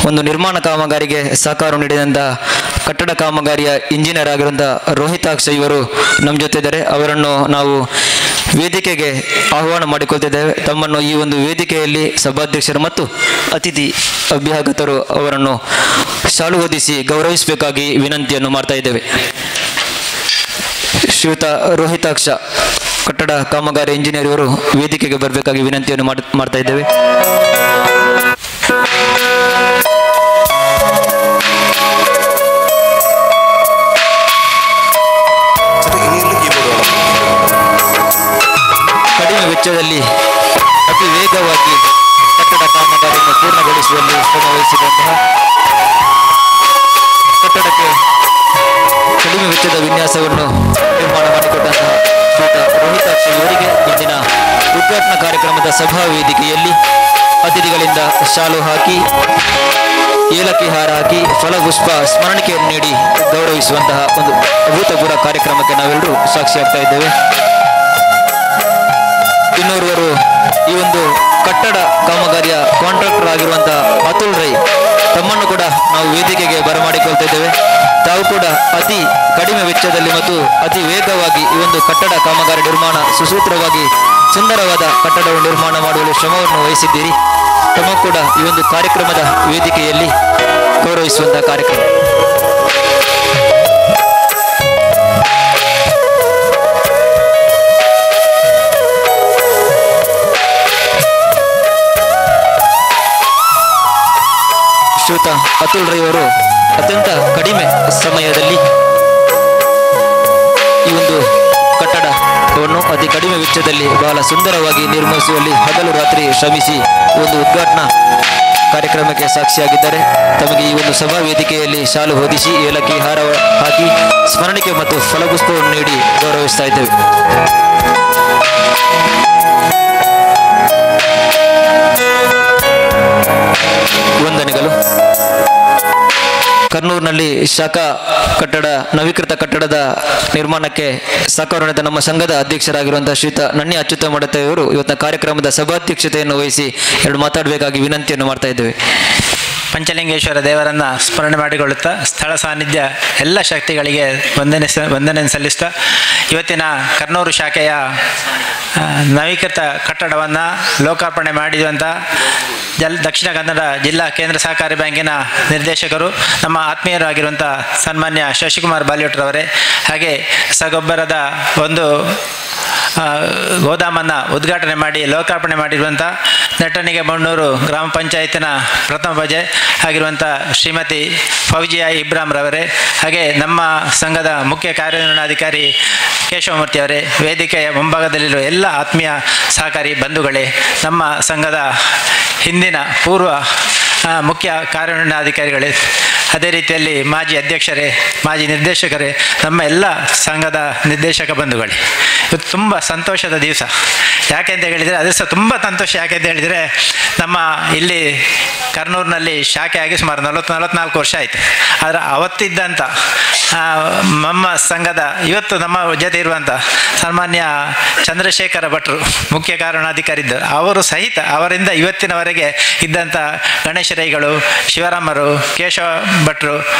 ಒಂದು ನಿರ್ಮಾಣ ಕಾಮಗಾರಿಗೆ ಸಹಕಾರ ನೀಡಿದಂಥ ಕಟ್ಟಡ ಕಾಮಗಾರಿಯ ಇಂಜಿನಿಯರ್ ಆಗಿರುವಂಥ ರೋಹಿತಾಕ್ಷ ಇವರು ನಮ್ಮ ಜೊತೆ ಇದ್ದಾರೆ. ಅವರನ್ನು ನಾವು ವೇದಿಕೆಗೆ ಆಹ್ವಾನ ಮಾಡಿಕೊಳ್ತಿದ್ದೇವೆ. ತಮ್ಮನ್ನು ಈ ಒಂದು ವೇದಿಕೆಯಲ್ಲಿ ಸಭಾಧ್ಯಕ್ಷರು ಮತ್ತು ಅತಿಥಿ ಅಭ್ಯಾಗತರು ಅವರನ್ನು ಶಾಲು ಹೊದಿಸಿ ಗೌರವಿಸಬೇಕಾಗಿ ವಿನಂತಿಯನ್ನು ಮಾಡ್ತಾ ಇದ್ದೇವೆ. ಶ್ರೀಯುತ ರೋಹಿತಾಕ್ಷ ಕಟ್ಟಡ ಕಾಮಗಾರಿ ಇಂಜಿನಿಯರ್ ಇವರು ವೇದಿಕೆಗೆ ಬರಬೇಕಾಗಿ ವಿನಂತಿಯನ್ನು ಮಾಡ್ತಾ ಇದ್ದೇವೆ. ಕಡಿಮೆ ವೆಚ್ಚದಲ್ಲಿ ಅತಿ ವೇಗವಾಗಿ ಕಟ್ಟಡ ಕಾಮಗಾರಿಯನ್ನು ಪೂರ್ಣಗೊಳಿಸುವಲ್ಲಿ ಶ್ರಮವಹಿಸಿದಂತಹ ಕಟ್ಟಡಕ್ಕೆ ಕಡಿಮೆ ವೆಚ್ಚದ ವಿನ್ಯಾಸವನ್ನು ನಿರ್ಮಾಣ ಮಾಡಿಕೊಟ್ಟಂತಹ ಶ್ರೀಯುತ ರೋಹಿತಾಕ್ಷ ಇವರಿಗೆ ಇಂದಿನ ಉದ್ಘಾಟನಾ ಕಾರ್ಯಕ್ರಮದ ಸಭಾ ವೇದಿಕೆಯಲ್ಲಿ ಅತಿಥಿಗಳಿಂದ ಶಾಲು ಹಾಕಿ ಏಲಕ್ಕಿ ಹಾರ ಹಾಕಿ ಫಲಪುಷ್ಪ ಸ್ಮರಣಿಕೆಯನ್ನು ನೀಡಿ ಗೌರವಿಸುವಂತಹ ಒಂದು ಅಭೂತಪೂರ್ವ ಕಾರ್ಯಕ್ರಮಕ್ಕೆ ನಾವೆಲ್ಲರೂ ಸಾಕ್ಷಿಯಾಗ್ತಾ ಇದ್ದೇವೆ. ಇನ್ನೋರ್ವರು ಈ ಒಂದು ಕಟ್ಟಡ ಕಾಮಗಾರಿಯ ಕಾಂಟ್ರಾಕ್ಟರ್ ಆಗಿರುವಂತಹ ಅತುಲ್ ರೈ ತಮ್ಮನ್ನು ಕೂಡ ನಾವು ವೇದಿಕೆಗೆ ಬರಮಾಡಿಕೊಳ್ತಾ ಇದ್ದೇವೆ. ತಾವು ಕೂಡ ಅತಿ ಕಡಿಮೆ ವೆಚ್ಚದಲ್ಲಿ ಮತ್ತು ಅತಿ ವೇಗವಾಗಿ ಈ ಒಂದು ಕಟ್ಟಡ ಕಾಮಗಾರಿ ನಿರ್ಮಾಣ ಸುಸೂತ್ರವಾಗಿ ಸುಂದರವಾದ ಕಟ್ಟಡವನ್ನು ನಿರ್ಮಾಣ ಮಾಡುವಲ್ಲಿ ಶ್ರಮವನ್ನು ವಹಿಸಿದ್ದೀರಿ. ತಮ್ಮ ಕೂಡ ಈ ಒಂದು ಕಾರ್ಯಕ್ರಮದ ವೇದಿಕೆಯಲ್ಲಿ ಗೌರವಿಸುವಂತಹ ಕಾರ್ಯಕ್ರಮ. ಶ್ರೀಯುತ ಅತುಲ್ ರೈ ಅವರು ಅತ್ಯಂತ ಕಡಿಮೆ ಸಮಯದಲ್ಲಿ ಈ ಒಂದು ಕಟ್ಟಡವನ್ನು ಅತಿ ಕಡಿಮೆ ವೆಚ್ಚದಲ್ಲಿ ಬಹಳ ಸುಂದರವಾಗಿ ನಿರ್ಮಿಸುವಲ್ಲಿ ಹಗಲು ರಾತ್ರಿ ಶ್ರಮಿಸಿ ಒಂದು ಉದ್ಘಾಟನಾ ಕಾರ್ಯಕ್ರಮಕ್ಕೆ ಸಾಕ್ಷಿಯಾಗಿದ್ದಾರೆ. ತಮಗೆ ಈ ಒಂದು ಸಭಾ ವೇದಿಕೆಯಲ್ಲಿ ಶಾಲು ಹೊದಿಸಿ ಏಲಕ್ಕಿ ಹಾರ ಹಾಕಿ ಸ್ಮರಣಿಕೆ ಮತ್ತು ಫಲಪುಷ್ಪವನ್ನು ನೀಡಿ ಗೌರವಿಸ್ತಾ ಇದ್ದೇವೆ. ವಂದನೆಗಳು. ಕರ್ನೂರಿನಲ್ಲಿ ಶಾಖಾ ಕಟ್ಟಡ ನವೀಕೃತ ಕಟ್ಟಡದ ನಿರ್ಮಾಣಕ್ಕೆ ಸಹಕಾರ ನೀಡಿದ ನಮ್ಮ ಸಂಘದ ಅಧ್ಯಕ್ಷರಾಗಿರುವಂತಹ ಶ್ರೀಯುತ ನನ್ನಿ ಅಚ್ಯುತ ಮಡತೆಯವರು ಇವತ್ತಿನ ಕಾರ್ಯಕ್ರಮದ ಸಭಾಧ್ಯಕ್ಷತೆಯನ್ನು ವಹಿಸಿ ಎರಡು ಮಾತಾಡಬೇಕಾಗಿ ವಿನಂತಿಯನ್ನು ಮಾಡ್ತಾ ಇದ್ದೇವೆ. ಪಂಚಲಿಂಗೇಶ್ವರ ದೇವರನ್ನು ಸ್ಮರಣೆ ಮಾಡಿಕೊಳ್ಳುತ್ತಾ ಸ್ಥಳ ಸಾನ್ನಿಧ್ಯ ಎಲ್ಲ ಶಕ್ತಿಗಳಿಗೆ ವಂದನೆ ಸಲ್ಲಿಸ್ತಾ ಇವತ್ತಿನ ಕರ್ನೂರು ಶಾಖೆಯ ನವೀಕೃತ ಕಟ್ಟಡವನ್ನು ಲೋಕಾರ್ಪಣೆ ಮಾಡಿರುವಂಥ ದಕ್ಷಿಣ ಕನ್ನಡ ಜಿಲ್ಲಾ ಕೇಂದ್ರ ಸಹಕಾರಿ ಬ್ಯಾಂಕಿನ ನಿರ್ದೇಶಕರು ನಮ್ಮ ಆತ್ಮೀಯರಾಗಿರುವಂಥ ಸನ್ಮಾನ್ಯ ಶಶಿಕುಮಾರ್ ಬಾಲಿಯೋಟ್ರವರೇ, ಹಾಗೆ ರಸಗೊಬ್ಬರದ ಒಂದು ಗೋದಾಮನ್ನು ಉದ್ಘಾಟನೆ ಮಾಡಿ ಲೋಕಾರ್ಪಣೆ ಮಾಡಿರುವಂಥ ನೆಟ್ಟಣಿಗೆ ಬಣ್ಣೂರು ಗ್ರಾಮ ಪಂಚಾಯತಿನ ಪ್ರಥಮ ಪ್ರಜೆ ಆಗಿರುವಂಥ ಶ್ರೀಮತಿ ಫೌಜಿಯಾ ಇಬ್ರಾಮ್ ರವರೇ, ಹಾಗೆ ನಮ್ಮ ಸಂಘದ ಮುಖ್ಯ ಕಾರ್ಯನಿರ್ವಹಣಾಧಿಕಾರಿ ಕೇಶವಮೂರ್ತಿ ಅವರೇ, ವೇದಿಕೆಯ ಮುಂಭಾಗದಲ್ಲಿರುವ ಎಲ್ಲ ಆತ್ಮೀಯ ಸಹಕಾರಿ ಬಂಧುಗಳೇ, ನಮ್ಮ ಸಂಘದ ಹಿಂದಿನ ಪೂರ್ವ ಮುಖ್ಯ ಕಾರ್ಯನಿರ್ವಹಣಾಧಿಕಾರಿಗಳೇ, ಅದೇ ರೀತಿಯಲ್ಲಿ ಮಾಜಿ ಅಧ್ಯಕ್ಷರೇ, ಮಾಜಿ ನಿರ್ದೇಶಕರೇ, ನಮ್ಮ ಎಲ್ಲ ಸಂಘದ ನಿರ್ದೇಶಕ ಬಂಧುಗಳೇ, ಇವತ್ತು ತುಂಬ ಸಂತೋಷದ ದಿವಸ. ಯಾಕೆ ಅಂತ ಹೇಳಿದರೆ ಅದು ಸಹ ತುಂಬ ಸಂತೋಷ. ಯಾಕೆ ಅಂತ ಹೇಳಿದರೆ ನಮ್ಮ ಇಲ್ಲಿ ಕರ್ನೂರಿನಲ್ಲಿ ಶಾಖೆ ಆಗಿ ಸುಮಾರು 44 ವರ್ಷ ಆಯಿತು. ಆದರೆ ಅವತ್ತಿದ್ದಂಥ ನಮ್ಮ ಸಂಘದ ಇವತ್ತು ನಮ್ಮ ಜೊತೆ ಇರುವಂಥ ಸನ್ಮಾನ್ಯ ಚಂದ್ರಶೇಖರ ಭಟ್ರು ಮುಖ್ಯ ಕಾರ್ಯನಿರ್ವಹಣಾಧಿಕಾರಿ ಇದ್ದರು. ಅವರು ಸಹಿತ ಅವರಿಂದ ಇವತ್ತಿನವರೆಗೆ ಇದ್ದಂಥ ಗಣೇಶ ರೈಗಳು, ಶಿವರಾಮರು, ಕೇಶವ ಭಟ್ರು,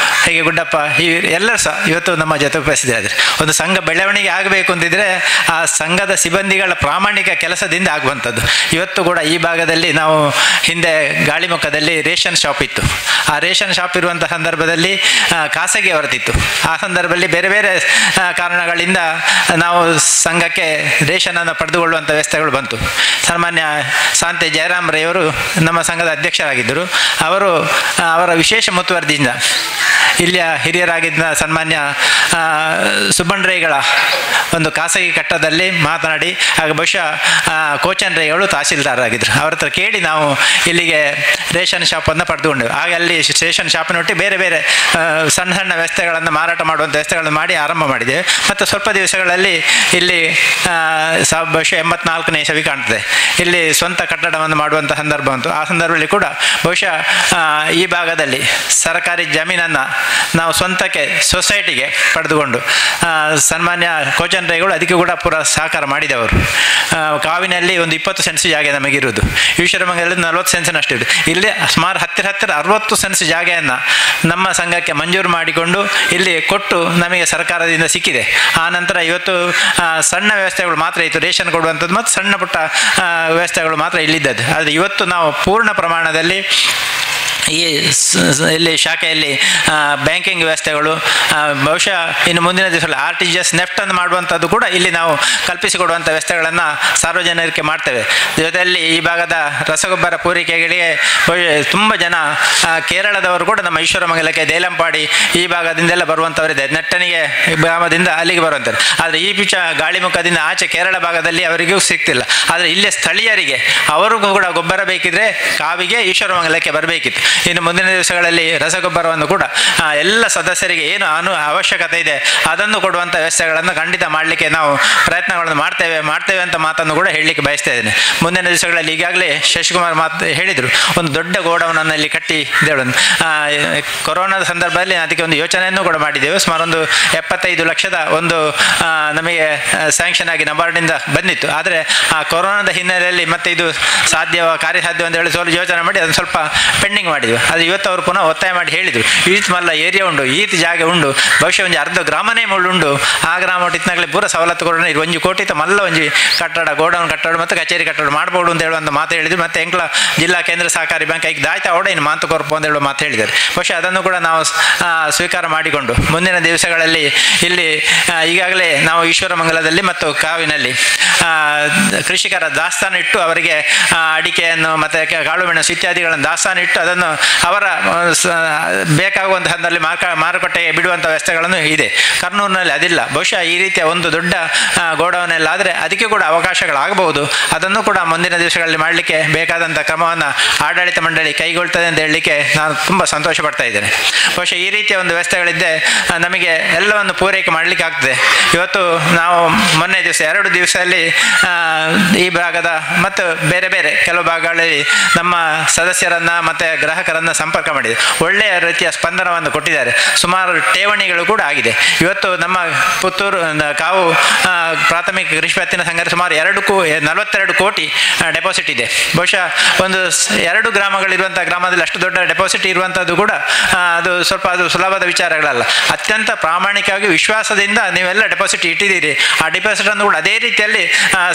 ಹೀಗೆ ಗುಡ್ಡಪ್ಪ, ಈ ಎಲ್ಲರೂ ಸಹ ಇವತ್ತು ನಮ್ಮ ಜೊತೆ ಉಪಸ್ಥಿತರಾದರೆ. ಒಂದು ಸಂಘ ಬೆಳವಣಿಗೆ ಆಗಬೇಕು ಅಂತಿದ್ರೆ ಆ ಸಂಘದ ಸಿಬ್ಬಂದಿಗಳ ಪ್ರಾಮಾಣಿಕ ಕೆಲಸದಿಂದ ಆಗುವಂಥದ್ದು. ಇವತ್ತು ಕೂಡ ಈ ಭಾಗದಲ್ಲಿ ನಾವು ಹಿಂದೆ ಗಾಳಿಮುಖದಲ್ಲಿ ರೇಷನ್ ಶಾಪ್ ಇತ್ತು. ಆ ರೇಷನ್ ಶಾಪ್ ಇರುವಂಥ ಸಂದರ್ಭದಲ್ಲಿ ಖಾಸಗಿ ಹೊರತಿತ್ತು. ಆ ಸಂದರ್ಭದಲ್ಲಿ ಬೇರೆ ಬೇರೆ ಕಾರಣಗಳಿಂದ ನಾವು ಸಂಘಕ್ಕೆ ರೇಷನನ್ನು ಪಡೆದುಕೊಳ್ಳುವಂಥ ವ್ಯವಸ್ಥೆಗಳು ಬಂತು. ಸನ್ಮಾನ್ಯ ಶಾಂತಿ ಜಯರಾಮ್ರವರು ನಮ್ಮ ಸಂಘದ ಅಧ್ಯಕ್ಷರಾಗಿದ್ದರು. ಅವರು ಅವರ ವಿಶೇಷ ಮುತುವರ್ಜಿಯಿಂದ ಇಲ್ಲಿಯ ಹಿರಿಯರಾಗಿದ್ದ ಸನ್ಮಾನ್ಯ ಸುಬ್ಬಣ್ರೈಗಳ ಒಂದು ಖಾಸಗಿ ಕಟ್ಟಡದಲ್ಲಿ ಮಾತನಾಡಿ, ಆಗ ಬಹುಶಃ ಕೋಚನ್ ರೈಗಳು ತಹಸೀಲ್ದಾರರಾಗಿದ್ದರು. ಅವ್ರ ಹತ್ರ ಕೇಳಿ ನಾವು ಇಲ್ಲಿಗೆ ರೇಷನ್ ಶಾಪನ್ನು ಪಡೆದುಕೊಂಡೆವು. ಆಗ ಅಲ್ಲಿ ರೇಷನ್ ಶಾಪಿನೊಟ್ಟಿಗೆ ಬೇರೆ ಬೇರೆ ಸಣ್ಣ ಸಣ್ಣ ವ್ಯವಸ್ಥೆಗಳನ್ನು ಮಾರಾಟ ಮಾಡುವಂಥ ವ್ಯವಸ್ಥೆಗಳನ್ನು ಮಾಡಿ ಆರಂಭ ಮಾಡಿದ್ದೇವೆ. ಮತ್ತು ಸ್ವಲ್ಪ ದಿವಸಗಳಲ್ಲಿ ಇಲ್ಲಿ ಬಹುಶಃ 84ನೇ ಇಸವಿ ಕಾಣ್ತದೆ, ಇಲ್ಲಿ ಸ್ವಂತ ಕಟ್ಟಡವನ್ನು ಮಾಡುವಂಥ ಸಂದರ್ಭ ಬಂತು. ಆ ಸಂದರ್ಭದಲ್ಲಿ ಕೂಡ ಬಹುಶಃ ಈ ಭಾಗದಲ್ಲಿ ಸರ್ಕಾರಿ ಜಮೀನನ್ನು ನಾವು ಸ್ವಂತಕ್ಕೆ ಸೊಸೈಟಿಗೆ ಪಡೆದುಕೊಂಡು ಸನ್ಮಾನ್ಯ ಕೋಚನ್ ರೈಗಳು ಅದಕ್ಕೆ ಕೂಡ ಪೂರ ಸಹಕಾರ ಮಾಡಿದವರು. ಕಾವಿನಲ್ಲಿ ಒಂದು 20 ಸೆನ್ಸ್ ಜಾಗ ನಮಗಿರುವುದು, ಈಶ್ವರಮಂಗಲದಲ್ಲಿ 40 ಸೆನ್ಸ್ನಷ್ಟು ಇದೆ. ಇಲ್ಲಿ ಸುಮಾರು ಹತ್ತಿರ 60 ಸೆನ್ಸ್ ಜಾಗೆಯನ್ನು ನಮ್ಮ ಸಂಘಕ್ಕೆ ಮಂಜೂರು ಮಾಡಿಕೊಂಡು ಇಲ್ಲಿ ಕೊಟ್ಟು ನಮಗೆ ಸರ್ಕಾರದಿಂದ ಸಿಕ್ಕಿದೆ. ಆ ನಂತರ ಇವತ್ತು ಸಣ್ಣ ವ್ಯವಸ್ಥೆಗಳು ಮಾತ್ರ ಇತ್ತು, ರೇಷನ್ ಕೊಡುವಂಥದ್ದು ಮತ್ತು ಸಣ್ಣ ಪುಟ್ಟ ವ್ಯವಸ್ಥೆಗಳು ಮಾತ್ರ ಇಲ್ಲಿದ್ದದ್ದು. ಆದರೆ ಇವತ್ತು ನಾವು ಪೂರ್ಣ ಪ್ರಮಾಣದಲ್ಲಿ ಈ ಇಲ್ಲಿ ಶಾಖೆಯಲ್ಲಿ ಬ್ಯಾಂಕಿಂಗ್ ವ್ಯವಸ್ಥೆಗಳು, ಬಹುಶಃ ಇನ್ನು ಮುಂದಿನ ದಿವಸದಲ್ಲಿ RTGS ನೆಫ್ಟನ್ನು ಮಾಡುವಂಥದ್ದು ಕೂಡ ಇಲ್ಲಿ ನಾವು ಕಲ್ಪಿಸಿಕೊಡುವಂಥ ವ್ಯವಸ್ಥೆಗಳನ್ನು ಸಾರ್ವಜನಿಕರಿಗೆ ಮಾಡ್ತೇವೆ. ಜೊತೆಯಲ್ಲಿ ಈ ಭಾಗದ ರಸಗೊಬ್ಬರ ಪೂರೈಕೆಗಳಿಗೆ ತುಂಬ ಜನ ಕೇರಳದವರು ಕೂಡ ನಮ್ಮ ಈಶ್ವರಮಂಗಲಕ್ಕೆ, ದೇಲಂಪಾಡಿ ಈ ಭಾಗದಿಂದೆಲ್ಲ ಬರುವಂಥವರಿದೆ. ನೆಟ್ಟಣಿಗೆ ಗ್ರಾಮದಿಂದ ಅಲ್ಲಿಗೆ ಬರುವಂಥದ್ದು. ಆದರೆ ಈ ಗಾಳಿಮುಖದಿಂದ ಆಚೆ ಕೇರಳ ಭಾಗದಲ್ಲಿ ಅವರಿಗೂ ಸಿಗ್ತಿಲ್ಲ. ಆದರೆ ಇಲ್ಲೇ ಸ್ಥಳೀಯರಿಗೆ ಅವರಿಗೂ ಕೂಡ ಗೊಬ್ಬರ ಬೇಕಿದ್ರೆ ಕಾವಿಗೆ, ಈಶ್ವರಮಂಗಲಕ್ಕೆ ಬರಬೇಕಿತ್ತು. ಇನ್ನು ಮುಂದಿನ ದಿವಸಗಳಲ್ಲಿ ರಸಗೊಬ್ಬರವನ್ನು ಕೂಡ ಎಲ್ಲ ಸದಸ್ಯರಿಗೆ ಏನು ಅವಶ್ಯಕತೆ ಇದೆ ಅದನ್ನು ಕೊಡುವಂಥ ವ್ಯವಸ್ಥೆಗಳನ್ನು ಖಂಡಿತ ಮಾಡಲಿಕ್ಕೆ ನಾವು ಪ್ರಯತ್ನಗಳನ್ನು ಮಾಡ್ತೇವೆ ಅಂತ ಮಾತನ್ನು ಕೂಡ ಹೇಳಲಿಕ್ಕೆ ಬಯಸ್ತಾ ಇದ್ದೇನೆ. ಮುಂದಿನ ದಿವಸಗಳಲ್ಲಿ ಈಗಾಗಲೇ ಶಶಿಕುಮಾರ್ ಹೇಳಿದರು, ಒಂದು ದೊಡ್ಡ ಗೋಡೌನನ್ನು ಇಲ್ಲಿ ಕಟ್ಟಿ ದೇವರನ್ನು ಕೊರೋನಾದ ಸಂದರ್ಭದಲ್ಲಿ ಅದಕ್ಕೆ ಒಂದು ಯೋಚನೆಯನ್ನು ಕೂಡ ಮಾಡಿದ್ದೇವೆ. ಸುಮಾರು ಒಂದು 75 ಲಕ್ಷದ ಒಂದು ನಮಗೆ ಸ್ಯಾಂಕ್ಷನ್ ಆಗಿ ನಬಾರ್ಡಿಂದ ಬಂದಿತ್ತು. ಆದರೆ ಆ ಕೊರೋನಾದ ಹಿನ್ನೆಲೆಯಲ್ಲಿ ಮತ್ತೆ ಇದು ಕಾರ್ಯಸಾಧ್ಯ ಅಂತ ಹೇಳಿ ಯೋಚನೆ ಮಾಡಿ ಅದನ್ನು ಸ್ವಲ್ಪ ಪೆಂಡಿಂಗ್ ಮಾಡಿದ್ವಿ. ಅದು ಇವತ್ತು ಅವರು ಪುನಃ ಒತ್ತಾಯ ಮಾಡಿ ಹೇಳಿದರು, ಈತ್ ಮಲ್ಲ ಏರಿಯಾ ಉಂಡು, ಈತ್ ಜಾಗ ಉಂಡು, ಬಹುಶಃ ಒಂದು ಅರ್ಧ ಗ್ರಾಮನೇ ಮುಳ್ಳುಂಡು, ಆ ಗ್ರಾಮ ಇತ್ನಾಗಲೇ ಪೂರ ಸವಲತ್ತು ಕೊಡೋಣ, 1 ಕೋಟಿ ಮಲ್ಲ ಒಂಜಿ ಕಟ್ಟಡ, ಗೋಡೌನ್ ಕಟ್ಟಡ ಮತ್ತು ಕಚೇರಿ ಕಟ್ಟಡ ಮಾಡ್ಬೋದು ಅಂತ ಹೇಳುವಂಥ ಮಾತು ಹೇಳಿದ್ರು. ಮತ್ತು ಎಂಕ್ಲ ಜಿಲ್ಲಾ ಕೇಂದ್ರ ಸಹಕಾರಿ ಬ್ಯಾಂಕ್ ಈಗ ದಾಯ್ತಾ ಅವಡ ಇನ್ನು ಮಾತು ಕೊರಪು ಅಂತ ಹೇಳುವ ಮಾತು ಹೇಳಿದ್ದಾರೆ. ಬಹುಶಃ ಅದನ್ನು ಕೂಡ ನಾವು ಸ್ವೀಕಾರ ಮಾಡಿಕೊಂಡು ಮುಂದಿನ ದಿವಸಗಳಲ್ಲಿ ಇಲ್ಲಿ ಈಗಾಗಲೇ ನಾವು ಈಶ್ವರಮಂಗಲದಲ್ಲಿ ಮತ್ತು ಕಾವಿನಲ್ಲಿ ಕೃಷಿಕರ ದಾಸ್ತಾನು ಇಟ್ಟು ಅವರಿಗೆ ಅಡಿಕೆಯನ್ನು ಮತ್ತು ಕಾಳು ಮೆಣಸು ಇತ್ಯಾದಿಗಳನ್ನು ದಾಸ್ತಾನು ಇಟ್ಟು ಅದನ್ನು ಅವರ ಬೇಕಾಗುವಂಥ ಹಂತದಲ್ಲಿ ಮಾರುಕಟ್ಟೆಗೆ ಬಿಡುವಂಥ ವ್ಯವಸ್ಥೆಗಳನ್ನು ಇದೆ. ಕರ್ನೂರಿನಲ್ಲಿ ಅದಿಲ್ಲ. ಬಹುಶಃ ಈ ರೀತಿಯ ಒಂದು ದೊಡ್ಡ ಗೋಡೌನೆಲ್ಲ ಆದರೆ ಅದಕ್ಕೆ ಕೂಡ ಅವಕಾಶಗಳಾಗಬಹುದು. ಅದನ್ನು ಕೂಡ ಮುಂದಿನ ದಿವಸಗಳಲ್ಲಿ ಮಾಡಲಿಕ್ಕೆ ಬೇಕಾದಂಥ ಕ್ರಮವನ್ನು ಆಡಳಿತ ಮಂಡಳಿ ಕೈಗೊಳ್ತದೆ ಅಂತ ಹೇಳಲಿಕ್ಕೆ ನಾನು ತುಂಬ ಸಂತೋಷ ಪಡ್ತಾ ಇದ್ದೇನೆ. ಬಹುಶಃ ಈ ರೀತಿಯ ಒಂದು ವ್ಯವಸ್ಥೆಗಳಿದ್ದೆ ನಮಗೆ ಎಲ್ಲವನ್ನು ಪೂರೈಕೆ ಮಾಡಲಿಕ್ಕೆ ಆಗ್ತದೆ. ಇವತ್ತು ನಾವು ಮೊನ್ನೆ ದಿವಸ 2 ದಿವಸದಲ್ಲಿ ಈ ಭಾಗದ ಮತ್ತು ಬೇರೆ ಬೇರೆ ಕೆಲವು ಭಾಗಗಳಲ್ಲಿ ನಮ್ಮ ಸದಸ್ಯರನ್ನು ಮತ್ತು ಗ್ರಾಹಕರನ್ನು ಸಂಪರ್ಕ ಮಾಡಿದೆ. ಒಳ್ಳೆಯ ರೀತಿಯ ಸ್ಪಂದನವನ್ನು ಕೊಟ್ಟಿದ್ದಾರೆ. ಸುಮಾರು ಠೇವಣಿಗಳು ಕೂಡ ಆಗಿದೆ. ಇವತ್ತು ನಮ್ಮ ಪುತ್ತೂರು ಕಾವು ಪ್ರಾಥಮಿಕ ಕೃಷಿ ಪತ್ತಿನ ಸಂಘ ಸುಮಾರು 42 ಕೋಟಿ ಡೆಪಾಸಿಟ್ ಇದೆ. ಬಹುಶಃ ಒಂದು 2 ಗ್ರಾಮಗಳಿರುವಂಥ ಗ್ರಾಮದಲ್ಲಿ ಅಷ್ಟು ದೊಡ್ಡ ಡೆಪಾಸಿಟ್ ಇರುವಂಥದ್ದು ಕೂಡ ಅದು ಸುಲಭದ ವಿಚಾರಗಳಲ್ಲ. ಅತ್ಯಂತ ಪ್ರಾಮಾಣಿಕವಾಗಿ ವಿಶ್ವಾಸದಿಂದ ನೀವೆಲ್ಲ ಡೆಪಾಸಿಟ್ ಇಟ್ಟಿದ್ದೀರಿ. ಆ ಡೆಪಾಸಿಟನ್ನು ಕೂಡ ಅದೇ ರೀತಿಯಲ್ಲಿ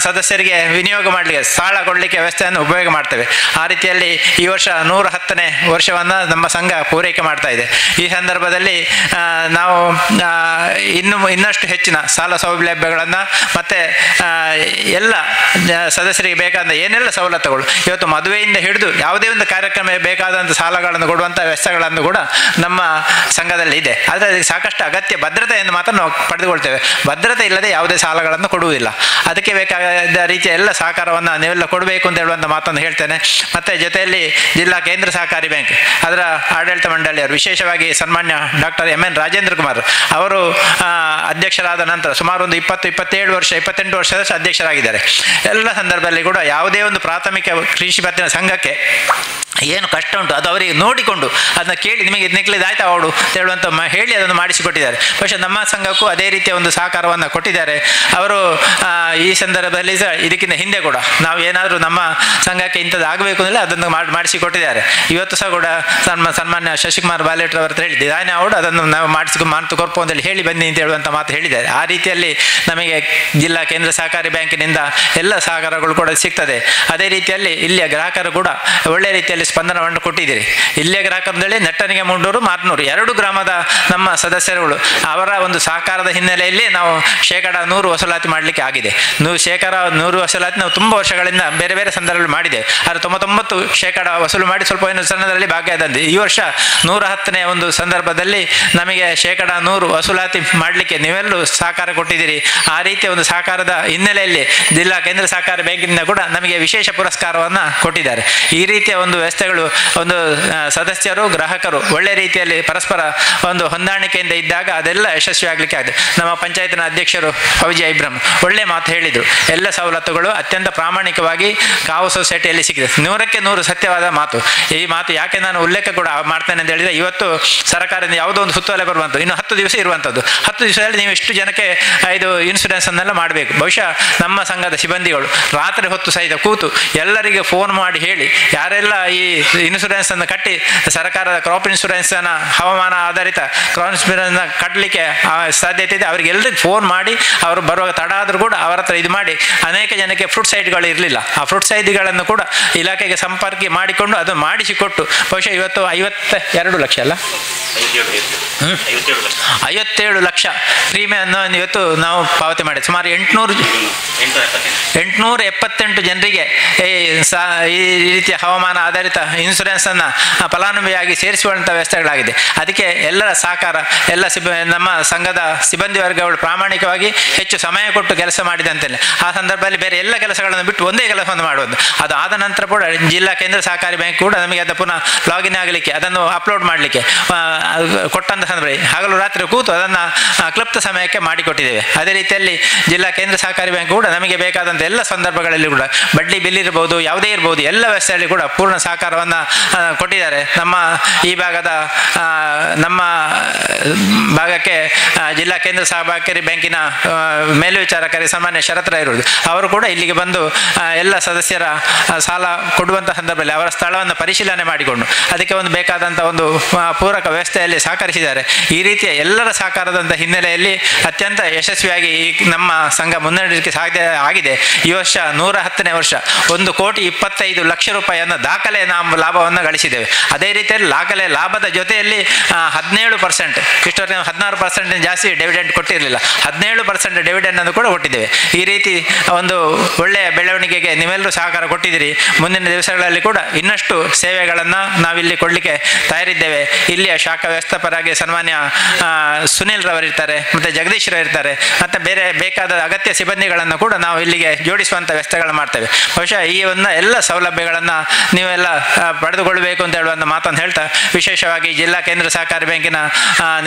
ಸದಸ್ಯರಿಗೆ ವಿನಿಯೋಗ ಮಾಡಲಿಕ್ಕೆ, ಸಾಲ ಕೊಡಲಿಕ್ಕೆ ವ್ಯವಸ್ಥೆಯನ್ನು ಉಪಯೋಗ ಮಾಡ್ತೇವೆ. ಆ ರೀತಿಯಲ್ಲಿ ಈ ವರ್ಷ 110ನೇ ವರ್ಷವನ್ನು ನಮ್ಮ ಸಂಘ ಪೂರೈಕೆ ಮಾಡ್ತಾ ಇದೆ. ಈ ಸಂದರ್ಭದಲ್ಲಿ ನಾವು ಇನ್ನಷ್ಟು ಹೆಚ್ಚಿನ ಸಾಲ ಸೌಲಭ್ಯಗಳನ್ನು ಮತ್ತು ಎಲ್ಲ ಸದಸ್ಯರಿಗೆ ಬೇಕಾದ ಏನೆಲ್ಲ ಸವಲತ್ತುಗಳು, ಇವತ್ತು ಮದುವೆಯಿಂದ ಹಿಡಿದು ಯಾವುದೇ ಒಂದು ಕಾರ್ಯಕ್ರಮ ಬೇಕಾದಂಥ ಸಾಲಗಳನ್ನು ಕೊಡುವಂಥ ವ್ಯವಸ್ಥೆಗಳನ್ನು ಕೂಡ ನಮ್ಮ ಸಂಘದಲ್ಲಿ ಇದೆ. ಆದರೆ ಅದಕ್ಕೆ ಸಾಕಷ್ಟು ಅಗತ್ಯ ಭದ್ರತೆಯನ್ನು ಮಾತ್ರ ನಾವು ಪಡೆದುಕೊಳ್ತೇವೆ. ಭದ್ರತೆ ಇಲ್ಲದೆ ಯಾವುದೇ ಸಾಲಗಳನ್ನು ಕೊಡುವುದಿಲ್ಲ. ಅದಕ್ಕೆ ಬೇಕಾದ ರೀತಿಯ ಎಲ್ಲ ಸಹಕಾರವನ್ನು ನೀವೆಲ್ಲ ಕೊಡಬೇಕು ಅಂತ ಹೇಳುವಂಥ ಮಾತನ್ನು ಹೇಳ್ತೇನೆ. ಮತ್ತು ಜೊತೆಯಲ್ಲಿ ಜಿಲ್ಲಾ ಕೇಂದ್ರ ಸಹಕಾರಿ ಬ್ಯಾಂಕ್ ಅದರ ಆಡಳಿತ ಮಂಡಳಿಯವರು, ವಿಶೇಷವಾಗಿ ಸನ್ಮಾನ್ಯ ಡಾಕ್ಟರ್ MN ರಾಜೇಂದ್ರ ಕುಮಾರ್ ಅವರು ಅಧ್ಯಕ್ಷರಾದ ನಂತರ ಸುಮಾರು ಒಂದು 28 ವರ್ಷ ಅಧ್ಯಕ್ಷರಾಗಿದ್ದಾರೆ. ಎಲ್ಲ ಸಂದರ್ಭದಲ್ಲಿ ಕೂಡ ಯಾವುದೇ ಒಂದು ಪ್ರಾಥಮಿಕ ಕೃಷಿ ಪತ್ತಿನ ಸಂಘಕ್ಕೆ ಏನು ಕಷ್ಟ ಉಂಟು ಅದು ಅವರಿಗೆ ನೋಡಿಕೊಂಡು ಅದನ್ನು ಕೇಳಿ ನಿಮಗೆ ನಿಕ್ಲಿದ್ದು ಆಯ್ತಾ ಅವಳು ಹೇಳುವಂಥ ಹೇಳಿ ಅದನ್ನು ಮಾಡಿಸಿಕೊಟ್ಟಿದ್ದಾರೆ. ಬಹುಶಃ ನಮ್ಮ ಸಂಘಕ್ಕೂ ಅದೇ ರೀತಿಯ ಒಂದು ಸಹಕಾರವನ್ನು ಕೊಟ್ಟಿದ್ದಾರೆ ಅವರು. ಈ ಸಂದರ್ಭದಲ್ಲಿ ಸಹ ಇದಕ್ಕಿಂತ ಹಿಂದೆ ಕೂಡ ನಾವು ಏನಾದರೂ ನಮ್ಮ ಸಂಘಕ್ಕೆ ಇಂಥದ್ದು ಆಗಬೇಕು ಅಂದರೆ ಅದನ್ನು ಮಾಡಿಸಿಕೊಟ್ಟಿದ್ದಾರೆ. ಇವತ್ತು ಸಹ ಕೂಡ ಸನ್ಮಾನ್ಯ ಶಶಿಕುಮಾರ್ ಬಾಲೇಟ್ರ್ ಅವರು ಹೇಳಿದ್ದೆ ದಾನಿ ಅವಳು ಅದನ್ನು ನಾವು ಮಾತು ಕೊರ್ಪು ಅಂತೇಳಿ ಹೇಳಿ ಬನ್ನಿ ಅಂತ ಹೇಳುವಂಥ ಮಾತು ಹೇಳಿದ್ದಾರೆ. ಆ ರೀತಿಯಲ್ಲಿ ನಮಗೆ ಜಿಲ್ಲಾ ಕೇಂದ್ರ ಸಹಕಾರಿ ಬ್ಯಾಂಕಿನಿಂದ ಎಲ್ಲ ಸಹಕಾರಗಳು ಕೂಡ ಸಿಗ್ತದೆ. ಅದೇ ರೀತಿಯಲ್ಲಿ ಇಲ್ಲಿಯ ಗ್ರಾಹಕರು ಕೂಡ ಒಳ್ಳೆಯ ರೀತಿಯಲ್ಲಿ ಸ್ಪಂದನವನ್ನು ಕೊಟ್ಟಿದ್ದೀರಿ. ಇಲ್ಲಿಯ ಗ್ರಾಹಕರಲ್ಲಿ ನೆಟ್ಟಣಿಗೆ ಮುಂಡೂರು ಮಾತನೂರು 2 ಗ್ರಾಮದ ನಮ್ಮ ಸದಸ್ಯರುಗಳು ಅವರ ಒಂದು ಸಹಕಾರದ ಹಿನ್ನೆಲೆಯಲ್ಲಿ ನಾವು 100% ವಸೂಲಾತಿ ಮಾಡಲಿಕ್ಕೆ ಆಗಿದೆ. 100% ವಸೂಲಾತಿ ನಾವು ತುಂಬ ವರ್ಷಗಳಿಂದ ಬೇರೆ ಬೇರೆ ಸಂದರ್ಭದಲ್ಲಿ ಮಾಡಿದ್ದೇವೆ. ಆದರೆ 99% ವಸೂಲು ಮಾಡಿ ಸ್ವಲ್ಪ ಏನು ಸಣ್ಣದರಲ್ಲಿ ಭಾಗಿಯಾದಂತೆ ಈ ವರ್ಷ 110ನೇ ಒಂದು ಸಂದರ್ಭದಲ್ಲಿ ನಮಗೆ 100% ವಸೂಲಾತಿ ಮಾಡಲಿಕ್ಕೆ ನೀವೆಲ್ಲೂ ಸಹಕಾರ ಕೊಟ್ಟಿದ್ದೀರಿ. ಆ ರೀತಿಯ ಒಂದು ಸಹಕಾರದ ಹಿನ್ನೆಲೆಯಲ್ಲಿ ಜಿಲ್ಲಾ ಕೇಂದ್ರ ಸಹಕಾರಿ ಬ್ಯಾಂಕಿನಿಂದ ಕೂಡ ನಮಗೆ ವಿಶೇಷ ಪುರಸ್ಕಾರವನ್ನು ಕೊಟ್ಟಿದ್ದಾರೆ. ಈ ರೀತಿಯ ಒಂದು ವ್ಯವಸ್ಥೆಗಳು ಒಂದು ಸದಸ್ಯರು ಗ್ರಾಹಕರು ಒಳ್ಳೆ ರೀತಿಯಲ್ಲಿ ಪರಸ್ಪರ ಒಂದು ಹೊಂದಾಣಿಕೆಯಿಂದ ಇದ್ದಾಗ ಅದೆಲ್ಲ ಯಶಸ್ವಿ ಆಗಲಿಕ್ಕೆ ಆಗಿದೆ. ನಮ್ಮ ಪಂಚಾಯತ್ನ ಅಧ್ಯಕ್ಷರು ಫೌಜಿಯಾ ಇಬ್ರಾಹಿಂ ಒಳ್ಳೆ ಮಾತು ಹೇಳಿದರು. ಎಲ್ಲ ಸವಲತ್ತುಗಳು ಅತ್ಯಂತ ಪ್ರಾಮಾಣಿಕವಾಗಿ ಕಾವು ಸೊಸೈಟಿಯಲ್ಲಿ ಸಿಕ್ಕಿದೆ. 100ಕ್ಕೆ 100 ಸತ್ಯವಾದ ಮಾತು. ಈ ಮಾತು ಯಾಕೆ ನಾನು ಉಲ್ಲೇಖ ಕೂಡ ಮಾಡ್ತೇನೆ ಅಂತ ಹೇಳಿದರೆ ಇವತ್ತು ಸರ್ಕಾರದಿಂದ ಯಾವುದೋ ಒಂದು ಸುತ್ತೋಲೆ ಬರುವಂಥದ್ದು ಇನ್ನು 10 ದಿವಸ ಇರುವಂಥದ್ದು 10 ದಿವಸದಲ್ಲಿ ನೀವು ಇಷ್ಟು ಜನಕ್ಕೆ ಇದು ಇನ್ಶೂರೆನ್ಸನ್ನೆಲ್ಲ ಮಾಡಬೇಕು. ಬಹುಶಃ ನಮ್ಮ ಸಂಘದ ಸಿಬ್ಬಂದಿಗಳು ರಾತ್ರಿ ಹೊತ್ತು ಸಹಿತ ಕೂತು ಎಲ್ಲರಿಗೆ ಫೋನ್ ಮಾಡಿ ಹೇಳಿ ಯಾರೆಲ್ಲ ಈ ಇನ್ಶೂರೆನ್ಸನ್ನು ಕಟ್ಟಿ ಸರ್ಕಾರದ ಕ್ರಾಪ್ ಇನ್ಶೂರೆನ್ಸನ್ನು ಹವಾಮಾನ ಆಧಾರಿತ ಕ್ರಾಪ್ ಇನ್ಶೂರೆನ್ಸ್ನ ಕಟ್ಟಲಿಕ್ಕೆ ಸಾಧ್ಯತೆ ಇದೆ ಅವರಿಗೆಲ್ಲರಿಗೂ ಫೋನ್ ಮಾಡಿ ಅವರು ಬರುವಾಗ ತಡ ಆದರೂ ಕೂಡ ಅವರ ಹತ್ರ ಇದು ಮಾಡಿ ಅನೇಕ ಜನಕ್ಕೆ ಫ್ರೂಟ್ ಸೈಡ್ಗಳು ಇರಲಿಲ್ಲ. ಆ ಫ್ರೂಟ್ ಸೈಡ್ಗಳನ್ನು ಕೂಡ ಇಲಾಖೆಗೆ ಸಂಪರ್ಕ ಮಾಡಿಕೊಂಡು ಅದು ಮಾಡಿಸಿಕೊಟ್ಟು ಬಹುಶಃ ಇವತ್ತು 52 ಲಕ್ಷ ಅಲ್ಲ 57 ಲಕ್ಷ ಪ್ರೀಮಿಯನ್ನು ಇವತ್ತು ನಾವು ಪಾವತಿ ಮಾಡಿ ಸುಮಾರು 878 ಜನರಿಗೆ ಈ ರೀತಿಯ ಹವಾಮಾನ ಆಧಾರಿತ ಇನ್ಶೂರೆನ್ಸನ್ನು ಫಲಾನುಭವಿಯಾಗಿ ಸೇರಿಸುವಂಥ ವ್ಯವಸ್ಥೆಗಳಾಗಿದೆ. ಅದಕ್ಕೆ ಎಲ್ಲರ ಸಹಕಾರ ಎಲ್ಲ ನಮ್ಮ ಸಂಘದ ಸಿಬ್ಬಂದಿ ವರ್ಗಗಳು ಪ್ರಾಮಾಣಿಕವಾಗಿ ಹೆಚ್ಚು ಸಮಯ ಕೊಟ್ಟು ಕೆಲಸ ಮಾಡಿದಂತೆಲ್ಲ ಆ ಸಂದರ್ಭದಲ್ಲಿ ಬೇರೆ ಎಲ್ಲ ಕೆಲಸಗಳನ್ನು ಬಿಟ್ಟು ಒಂದೇ ಕೆಲಸವನ್ನು ಮಾಡುವುದು. ಅದು ಆದ ನಂತರ ಕೂಡ ಜಿಲ್ಲಾ ಕೇಂದ್ರ ಸಹಕಾರಿ ಬ್ಯಾಂಕ್ ಕೂಡ ನಮಗೆ ಅದು ಪುನಃ ಲಾಗಿನ್ ಆಗಲಿಕ್ಕೆ ಅದನ್ನು ಅಪ್ಲೋಡ್ ಮಾಡಲಿಕ್ಕೆ ಕೊಟ್ಟಂಥ ಸಂದರ್ಭದಲ್ಲಿ ಹಗಲು ರಾತ್ರಿ ಕೂತು ಅದನ್ನು ಕ್ಲುಪ್ತ ಸಮಯಕ್ಕೆ ಮಾಡಿಕೊಟ್ಟಿದ್ದೇವೆ. ಅದೇ ರೀತಿಯಲ್ಲಿ ಜಿಲ್ಲಾ ಕೇಂದ್ರ ಸಹಕಾರಿ ಬ್ಯಾಂಕ್ ಕೂಡ ನಮಗೆ ಬೇಕಾದಂಥ ಎಲ್ಲ ಸಂದರ್ಭಗಳಲ್ಲಿ ಕೂಡ ಬಡ್ಡಿ ಬಿಲ್ ಇರ್ಬೋದು ಯಾವುದೇ ಇರ್ಬೋದು ಎಲ್ಲ ವ್ಯವಸ್ಥೆಯಲ್ಲಿ ಕೂಡ ಪೂರ್ಣ ಸಹಕಾರವನ್ನು ಕೊಟ್ಟಿದ್ದಾರೆ. ನಮ್ಮ ಈ ಭಾಗದ ನಮ್ಮ ಭಾಗಕ್ಕೆ ಜಿಲ್ಲಾ ಕೇಂದ್ರ ಸಹಕಾರಿ ಬ್ಯಾಂಕಿನ ಮೇಲ್ವಿಚಾರಕಾರಿ ಸಾಮಾನ್ಯ ಶರತ್ರ ಇರುವುದು ಅವರು ಕೂಡ ಇಲ್ಲಿಗೆ ಬಂದು ಎಲ್ಲ ಸದಸ್ಯರ ಸಾಲ ಕೊಡುವಂಥ ಸಂದರ್ಭದಲ್ಲಿ ಅವರ ಸ್ಥಳವನ್ನು ಪರಿಶೀಲನೆ ಮಾಡಿಕೊಂಡು ಅದಕ್ಕೆ ಒಂದು ಬೇಕಾದಂಥ ಒಂದು ಪೂರಕ ವ್ಯವಸ್ಥೆಯಲ್ಲಿ ಸಹಕರಿಸಿದ್ದಾರೆ. ಈ ರೀತಿಯ ಎಲ್ಲರ ಸಹಕಾರದಂಥ ಹಿನ್ನೆಲೆಯಲ್ಲಿ ಅತ್ಯಂತ ಯಶಸ್ವಿಯಾಗಿ ಈ ನಮ್ಮ ಸಂಘ ಮುನ್ನಡೆಯಲಿಕ್ಕೆ ಸಾಧ್ಯ ಆಗಿದೆ. ಈ ವರ್ಷ 110ನೇ ವರ್ಷ 1,25 ಲಕ್ಷ ರೂಪಾಯಿಯನ್ನು ದಾಖಲೆ ನಾವು ಲಾಭವನ್ನು ಗಳಿಸಿದ್ದೇವೆ. ಅದೇ ರೀತಿಯಲ್ಲಿ ಲಾಭದ ಜೊತೆಯಲ್ಲಿ 17% ಇಷ್ಟವರೆಗೆ 16% ಜಾಸ್ತಿ ಡಿವಿಡೆಂಡ್ ಕೊಟ್ಟಿರಲಿಲ್ಲ 17% ಡಿವಿಡೆಂಡ್ ಅನ್ನು ಕೂಡ ಕೊಟ್ಟಿದ್ದೇವೆ. ಈ ರೀತಿ ಒಂದು ಒಳ್ಳೆಯ ಬೆಳವಣಿಗೆಗೆ ನೀವೆಲ್ಲರೂ ಸಹಕಾರ ಕೊಟ್ಟಿದ್ದೀರಿ. ಮುಂದಿನ ದಿವಸಗಳಲ್ಲಿ ಕೂಡ ಇನ್ನಷ್ಟು ಸೇವೆಗಳನ್ನು ನಾವಿಲ್ಲಿ ಕೊಡಲಿಕ್ಕೆ ತಯಾರಿದ್ದೇವೆ. ಇಲ್ಲಿಯ ಶಾಖಾ ವ್ಯವಸ್ಥಾಪಕರಾಗಿ ಸನ್ಮಾನ್ಯ ಸುನಿಲ್ ರವರಿರ್ತಾರೆ ಮತ್ತು ಜಗದೀಶ್ ಇರ್ತಾರೆ ಮತ್ತು ಬೇರೆ ಬೇಕಾದ ಅಗತ್ಯ ಸಿಬ್ಬಂದಿಗಳನ್ನು ಕೂಡ ನಾವು ಇಲ್ಲಿಗೆ ಜೋಡಿಸುವಂಥ ವ್ಯವಸ್ಥೆಗಳನ್ನು ಮಾಡ್ತೇವೆ. ಬಹುಶಃ ಈ ಒಂದು ಎಲ್ಲ ಸೌಲಭ್ಯಗಳನ್ನು ನೀವೆಲ್ಲ ಪಡೆದುಕೊಳ್ಳಬೇಕು ಅಂತ ಹೇಳುವಂಥ ಮಾತನ್ನು ಹೇಳ್ತಾ ವಿಶೇಷವಾಗಿ ಜಿಲ್ಲಾ ಕೇಂದ್ರ ಸಹಕಾರಿ ಬ್ಯಾಂಕಿನ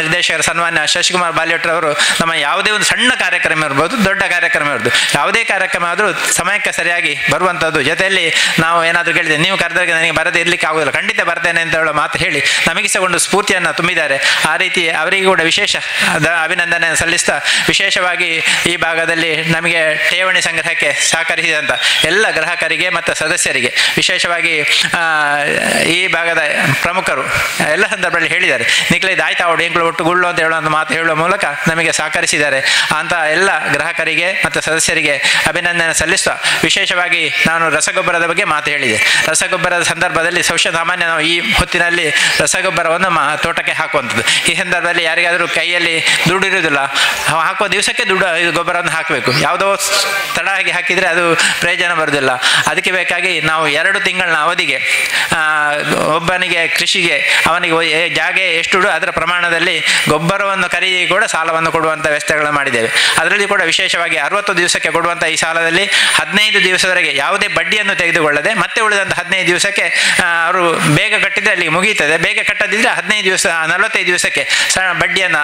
ನಿರ್ದೇಶಕರು ಸನ್ಮಾನ್ಯ ಶಶಿಕುಮಾರ್ ಬಾಲೇಟ್ರ್ ಅವರು ನಮ್ಮ ಯಾವುದೇ ಒಂದು ಸಣ್ಣ ಕಾರ್ಯಕ್ರಮ ಇರ್ಬೋದು ದೊಡ್ಡ ಕಾರ್ಯಕ್ರಮ ಇರ್ಬೋದು ಯಾವುದೇ ಕಾರ್ಯಕ್ರಮ ಆದರೂ ಸಮಯಕ್ಕೆ ಸರಿಯಾಗಿ ಬರುವಂಥದ್ದು. ಜೊತೆಯಲ್ಲಿ ನಾವು ಏನಾದರೂ ಕೇಳಿದೆ ನೀವು ಕರೆದಾಗ ನನಗೆ ಬರದೇ ಇರಲಿಕ್ಕೆ ಆಗೋದಿಲ್ಲ ಖಂಡಿತ ಬರ್ತೇನೆ ಅಂತ ಹೇಳೋ ಮಾತು ಹೇಳಿ ನಮಗೆ ಸಹ ಒಂದು ಸ್ಫೂರ್ತಿಯನ್ನು ತುಂಬಿದ್ದಾರೆ. ಆ ರೀತಿ ಅವರಿಗೆ ಕೂಡ ವಿಶೇಷ ಅಭಿನಂದನೆ ಸಲ್ಲಿಸ್ತಾ ವಿಶೇಷವಾಗಿ ಈ ಭಾಗದಲ್ಲಿ ನಮಗೆ ಠೇವಣಿ ಸಂಗ್ರಹಕ್ಕೆ ಸಹಕರಿಸಿದಂಥ ಎಲ್ಲ ಗ್ರಾಹಕರಿಗೆ ಮತ್ತು ಸದಸ್ಯರಿಗೆ ವಿಶೇಷವಾಗಿ ಈ ಭಾಗದ ಪ್ರಮುಖರು ಎಲ್ಲ ಸಂದರ್ಭದಲ್ಲಿ ಹೇಳಿದ್ದಾರೆ ನಿಖಿಲಿದ್ದು ಆಯ್ತಾ ಅವಳು ಎಂಗಳು ಒಟ್ಟುಗುಳ್ಳು ಅಂತ ಹೇಳುವಂಥ ಮಾತು ಹೇಳುವ ಮೂಲಕ ನಮಗೆ ಸಹಕರಿಸಿದ್ದಾರೆ. ಅಂತ ಎಲ್ಲ ಗ್ರಾಹಕರಿಗೆ ಮತ್ತು ಸದಸ್ಯರಿಗೆ ಅಭಿನಂದನೆ ಸಲ್ಲಿಸ್ತಾ ವಿಶೇಷವಾಗಿ ನಾನು ರಸಗೊಬ್ಬರದ ಬಗ್ಗೆ ಮಾತು ಹೇಳಿದೆ. ರಸಗೊಬ್ಬರದ ಸಂದರ್ಭದಲ್ಲಿ ಸಾಮಾನ್ಯ ನಾವು ಈ ಹೊತ್ತಿನಲ್ಲಿ ರಸಗೊಬ್ಬರವನ್ನು ತೋಟಕ್ಕೆ ಹಾಕುವಂಥದ್ದು. ಈ ಸಂದರ್ಭದಲ್ಲಿ ಯಾರಿಗಾದರೂ ಕೈಯಲ್ಲಿ ದುಡ್ಡು ಇರುವುದಿಲ್ಲ ಹಾಕುವ ದಿವಸಕ್ಕೆ ಗೊಬ್ಬರವನ್ನು ಹಾಕಬೇಕು. ಯಾವುದೋ ತಡ ಆಗಿ ಹಾಕಿದರೆ ಅದು ಪ್ರಯೋಜನ ಬರುವುದಿಲ್ಲ. ಅದಕ್ಕೆ ಬೇಕಾಗಿ ನಾವು 2 ತಿಂಗಳ ಅವಧಿಗೆ ಒಬ್ಬನಿಗೆ ಕೃಷಿಗೆ ಅವನಿಗೆ ಜಾಗ ಎಷ್ಟು ಅದರ ಪ್ರಮಾಣದಲ್ಲಿ ಗೊಬ್ಬರವನ್ನು ಖರೀದಿ ಕೂಡ ಸಾಲವನ್ನು ಕೊಡುವಂಥ ವ್ಯವಸ್ಥೆಗಳನ್ನು ಮಾಡಿದ್ದೇವೆ. ಅದರಲ್ಲಿ ಕೂಡ ವಿಶೇಷವಾಗಿ 60 ದಿವಸಕ್ಕೆ ಕೊಡುವಂಥ ಈ ಸಾಲದಲ್ಲಿ 15 ದಿವಸದವರೆಗೆ ಯಾವುದೇ ಬಡ್ಡಿಯನ್ನು ತೆಗೆದುಕೊಳ್ಳದೆ ಮತ್ತೆ ಉಳಿದಂಥ 15 ದಿವಸಕ್ಕೆ ಅವರು ಬೇಗ ಕಟ್ಟಿದರೆ ಅಲ್ಲಿಗೆ ಮುಗಿಯುತ್ತದೆ. ಬೇಗ ಕಟ್ಟದಿದ್ದರೆ 15 ದಿವಸ 45 ದಿವಸಕ್ಕೆ ಬಡ್ಡಿಯನ್ನು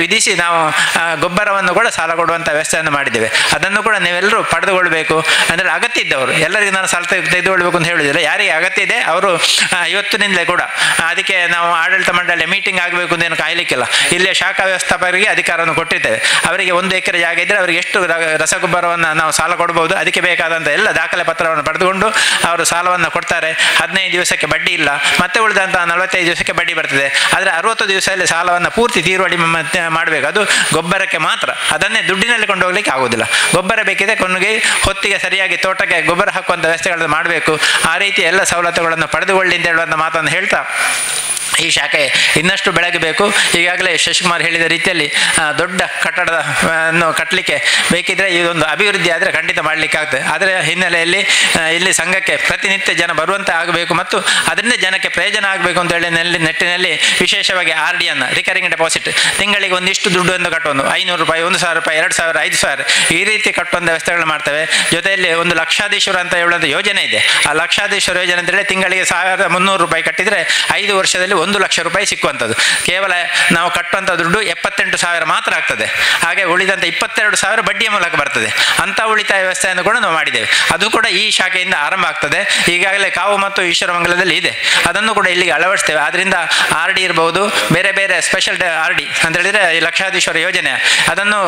ವಿಧಿಸಿ ನಾವು ಗೊಬ್ಬರವನ್ನು ಕೂಡ ಸಾಲ ಕೊಡುವಂಥ ವ್ಯವಸ್ಥೆಯನ್ನು ಮಾಡಿದ್ದೇವೆ. ಅದನ್ನು ಕೂಡ ನೀವೆಲ್ಲರೂ ಪಡೆದುಕೊಳ್ಬೇಕು. ಅಂದರೆ ಅಗತ್ಯ ಇದ್ದವರು ಎಲ್ಲರಿಗೂ ನಾನು ಸಾಲ ತೆಗೆದುಕೊಳ್ಬೇಕು ಅಂತ ಹೇಳುವುದಿಲ್ಲ. ಯಾರಿಗೆ ಅಗತ್ಯ ಇದೆ ಅವರು ಇವತ್ತಿನಿಂದಲೇ ಕೂಡ ಅದಕ್ಕೆ ನಾವು ಆಡಳಿತ ಮಂಡಳಿಯ ಮೀಟಿಂಗ್ ಆಗಬೇಕು ಅಂತ ಏನು ಕಾಯಲಿಕ್ಕಿಲ್ಲ. ಇಲ್ಲಿಯ ಶಾಖಾ ವ್ಯವಸ್ಥಾಪಕರಿಗೆ ಅಧಿಕಾರವನ್ನು ಕೊಟ್ಟಿರ್ತೇವೆ. ಅವರಿಗೆ 1 ಎಕರೆ ಜಾಗ ಇದ್ದರೆ ಅವರಿಗೆ ಎಷ್ಟು ರಸಗೊಬ್ಬರವನ್ನು ನಾವು ಸಾಲ ಕೊಡ್ಬೋದು, ಅದಕ್ಕೆ ಬೇಕಾದಂಥ ಎಲ್ಲ ದಾಖಲೆ ಪತ್ರವನ್ನು ಪಡೆದುಕೊಂಡು ಅವರು ಸಾಲವನ್ನು ಕೊಡ್ತಾರೆ. 15 ದಿವಸಕ್ಕೆ ಬಡ್ಡಿ ಇಲ್ಲ, ಮತ್ತೆ ಉಳಿದಂಥ 45 ದಿವಸಕ್ಕೆ ಬಡ್ಡಿ ಬರ್ತದೆ. ಆದರೆ 60 ದಿವಸದಲ್ಲಿ ಸಾಲವನ್ನು ಪೂರ್ತಿ ತೀರುವಳಿ ಮಾಡಬೇಕು. ಅದು ಗೊಬ್ಬರಕ್ಕೆ ಮಾತ್ರ, ಅದನ್ನೇ ದುಡ್ಡಿನಲ್ಲಿ ಕೊಂಡೋಗ್ಲಿಕ್ಕೆ ಆಗೋದಿಲ್ಲ. ಗೊಬ್ಬರ ಬೇಕಿದೆ ಕೊನೆಗೆ ಹೊತ್ತಿಗೆ ಸರಿಯಾಗಿ ತೋಟಕ್ಕೆ ಗೊಬ್ಬರ ಹಾಕುವಂಥ ವ್ಯವಸ್ಥೆಗಳನ್ನು ಮಾಡಬೇಕು. ಆ ರೀತಿ ಎಲ್ಲ ಸವಲತ್ತುಗಳನ್ನು ಪಡೆದುಕೊಳ್ಳಿ ಅಂತ ಹೇಳುವಂಥ ಮಾತನ್ನು ಹೇಳ್ತಾ ಈ ಶಾಖೆ ಇನ್ನಷ್ಟು ಬೆಳಗಬೇಕು. ಈಗಾಗಲೇ ಶಶಿಕುಮಾರ್ ಹೇಳಿದ ರೀತಿಯಲ್ಲಿ ದೊಡ್ಡ ಕಟ್ಟಡವನ್ನು ಕಟ್ಟಲಿಕ್ಕೆ ಬೇಕಿದ್ರೆ ಇದೊಂದು ಅಭಿವೃದ್ಧಿ ಆದರೆ ಖಂಡಿತ ಮಾಡಲಿಕ್ಕೆ ಆಗ್ತದೆ. ಅದರ ಹಿನ್ನೆಲೆಯಲ್ಲಿ ಇಲ್ಲಿ ಸಂಘಕ್ಕೆ ಪ್ರತಿನಿತ್ಯ ಜನ ಬರುವಂತೆ ಆಗಬೇಕು ಮತ್ತು ಅದರಿಂದ ಜನಕ್ಕೆ ಪ್ರಯೋಜನ ಆಗಬೇಕು ಅಂತ ಹೇಳಿ ನಿಟ್ಟಿನಲ್ಲಿ ವಿಶೇಷವಾಗಿ RD ಅನ್ನು ರಿಕರಿಂಗ್ ಡೆಪಾಸಿಟ್ ತಿಂಗಳಿಗೆ ಒಂದಿಷ್ಟು ದುಡ್ಡು ಎಂದು ಕಟ್ಟುವುದು, 500 ರೂಪಾಯಿ, 1000 ರೂಪಾಯಿ, 2000, 5000 ಈ ರೀತಿ ಕಟ್ಟುವಂಥ ವ್ಯವಸ್ಥೆಗಳು ಮಾಡ್ತೇವೆ. ಜೊತೆಯಲ್ಲಿ ಒಂದು ಲಕ್ಷಾಧೀಶ್ವರ ಅಂತ ಹೇಳುವಂಥ ಯೋಜನೆ ಇದೆ. ಆ ಲಕ್ಷಾಧೀಶ್ವರ ಯೋಜನೆ ಅಂತೇಳಿ ತಿಂಗಳಿಗೆ 1300 ರೂಪಾಯಿ ಕಟ್ಟಿದರೆ 5 ವರ್ಷದಲ್ಲಿ 1 ಲಕ್ಷ ರೂಪಾಯಿ ಸಿಕ್ಕುವಂಥದ್ದು. ಕೇವಲ ನಾವು ಕಟ್ಟುವಂಥ ದುಡ್ಡು 78,000 ಮಾತ್ರ ಆಗ್ತದೆ. ಹಾಗೆ ಉಳಿದಂಥ 22,000 ಬಡ್ಡಿಯ ಮೂಲಕ ಬರ್ತದೆ. ಅಂಥ ಉಳಿತಾಯ ವ್ಯವಸ್ಥೆಯನ್ನು ಕೂಡ ನಾವು ಮಾಡಿದ್ದೇವೆ. ಅದು ಕೂಡ ಈ ಶಾಖೆಯಿಂದ ಆರಂಭ ಆಗ್ತದೆ. ಈಗಾಗಲೇ ಕಾವು ಮತ್ತು ಈಶ್ವರಮಂಗಲದಲ್ಲಿ ಇದೆ, ಅದನ್ನು ಕೂಡ ಇಲ್ಲಿಗೆ ಅಳವಡಿಸ್ತೇವೆ. ಆದ್ದರಿಂದ RD ಇರ್ಬೋದು, ಬೇರೆ ಬೇರೆ ಸ್ಪೆಷಲ್ RD ಅಂತ ಹೇಳಿದರೆ ಈ ಲಕ್ಷಾಧೀಶ್ವರ ಯೋಜನೆ ಅದನ್ನು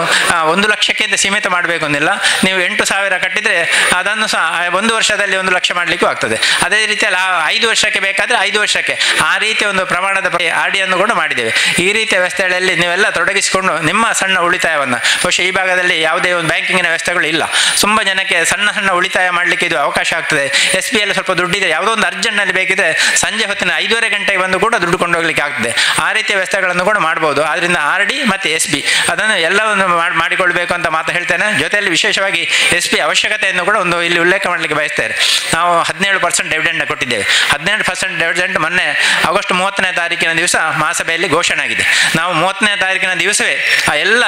1 ಲಕ್ಷಕ್ಕಿಂತ ಸೀಮಿತ ಮಾಡಬೇಕು ಅಂದಿಲ್ಲ. ನೀವು 8,000 ಕಟ್ಟಿದರೆ ಅದನ್ನು ಸಹ 1 ವರ್ಷದಲ್ಲಿ 1 ಲಕ್ಷ ಮಾಡಲಿಕ್ಕೂ ಆಗ್ತದೆ. ಅದೇ ರೀತಿಯಲ್ಲಿ 5 ವರ್ಷಕ್ಕೆ ಬೇಕಾದರೆ 5 ವರ್ಷಕ್ಕೆ ಆ ರೀತಿ ಒಂದು ಪ್ರಮಾಣದ RD ಅನ್ನು ಕೂಡ ಮಾಡಿದ್ದೇವೆ. ಈ ರೀತಿಯ ವ್ಯವಸ್ಥೆಗಳಲ್ಲಿ ನೀವೆಲ್ಲ ತೊಡಗಿಸಿಕೊಂಡು ನಿಮ್ಮ ಸಣ್ಣ ಉಳಿತಾಯವನ್ನು, ಬಹುಶಃ ಈ ಭಾಗದಲ್ಲಿ ಯಾವುದೇ ಒಂದು ಬ್ಯಾಂಕಿಂಗಿನ ವ್ಯವಸ್ಥೆಗಳು ಇಲ್ಲ, ತುಂಬ ಜನಕ್ಕೆ ಸಣ್ಣ ಸಣ್ಣ ಉಳಿತಾಯ ಮಾಡಲಿಕ್ಕೆ ಇದು ಅವಕಾಶ ಆಗ್ತದೆ. SB ಯಲ್ಲಿ ಸ್ವಲ್ಪ ದುಡ್ಡಿದೆ, ಯಾವುದೋ ಒಂದು ಅರ್ಜೆಂಟ್ನಲ್ಲಿ ಬೇಕಿದ್ರೆ ಸಂಜೆ ಹೊತ್ತಿನ 5:30 ಗಂಟೆಗೆ ಬಂದು ಕೂಡ ದುಡ್ಡು ಕೊಂಡೋಗ್ಲಿಕ್ಕೆ ಆಗ್ತದೆ. ಆ ರೀತಿಯ ವ್ಯವಸ್ಥೆಗಳನ್ನು ಕೂಡ ಮಾಡ್ಬೋದು. ಆದ್ದರಿಂದ RD ಮತ್ತು SB ಅದನ್ನು ಎಲ್ಲವನ್ನು ಮಾಡಿಕೊಳ್ಬೇಕು ಅಂತ ಮಾತು ಹೇಳ್ತೇನೆ. ಜೊತೆಯಲ್ಲಿ ವಿಶೇಷವಾಗಿ SB ಅವಶ್ಯಕತೆಯನ್ನು ಕೂಡ ಒಂದು ಇಲ್ಲಿ ಉಲ್ಲೇಖ ಮಾಡಲಿಕ್ಕೆ ಬಯಸ್ತೇನೆ. ನಾವು 17% ಡಿವಿಡೆಂಡ್ ಕೊಟ್ಟಿದ್ದೇವೆ. 17% ಡಿವಿಡೆಂಡ್ ಮೊನ್ನೆ ಆಗಸ್ಟ್ 30ನೇ ತಾರೀಕಿನ ದಿವಸ ಮಹಾಸಭೆಯಲ್ಲಿ ಘೋಷಣೆ ಆಗಿದೆ. ನಾವು 30ನೇ ತಾರೀಕಿನ ದಿವಸವೇ ಆ ಎಲ್ಲ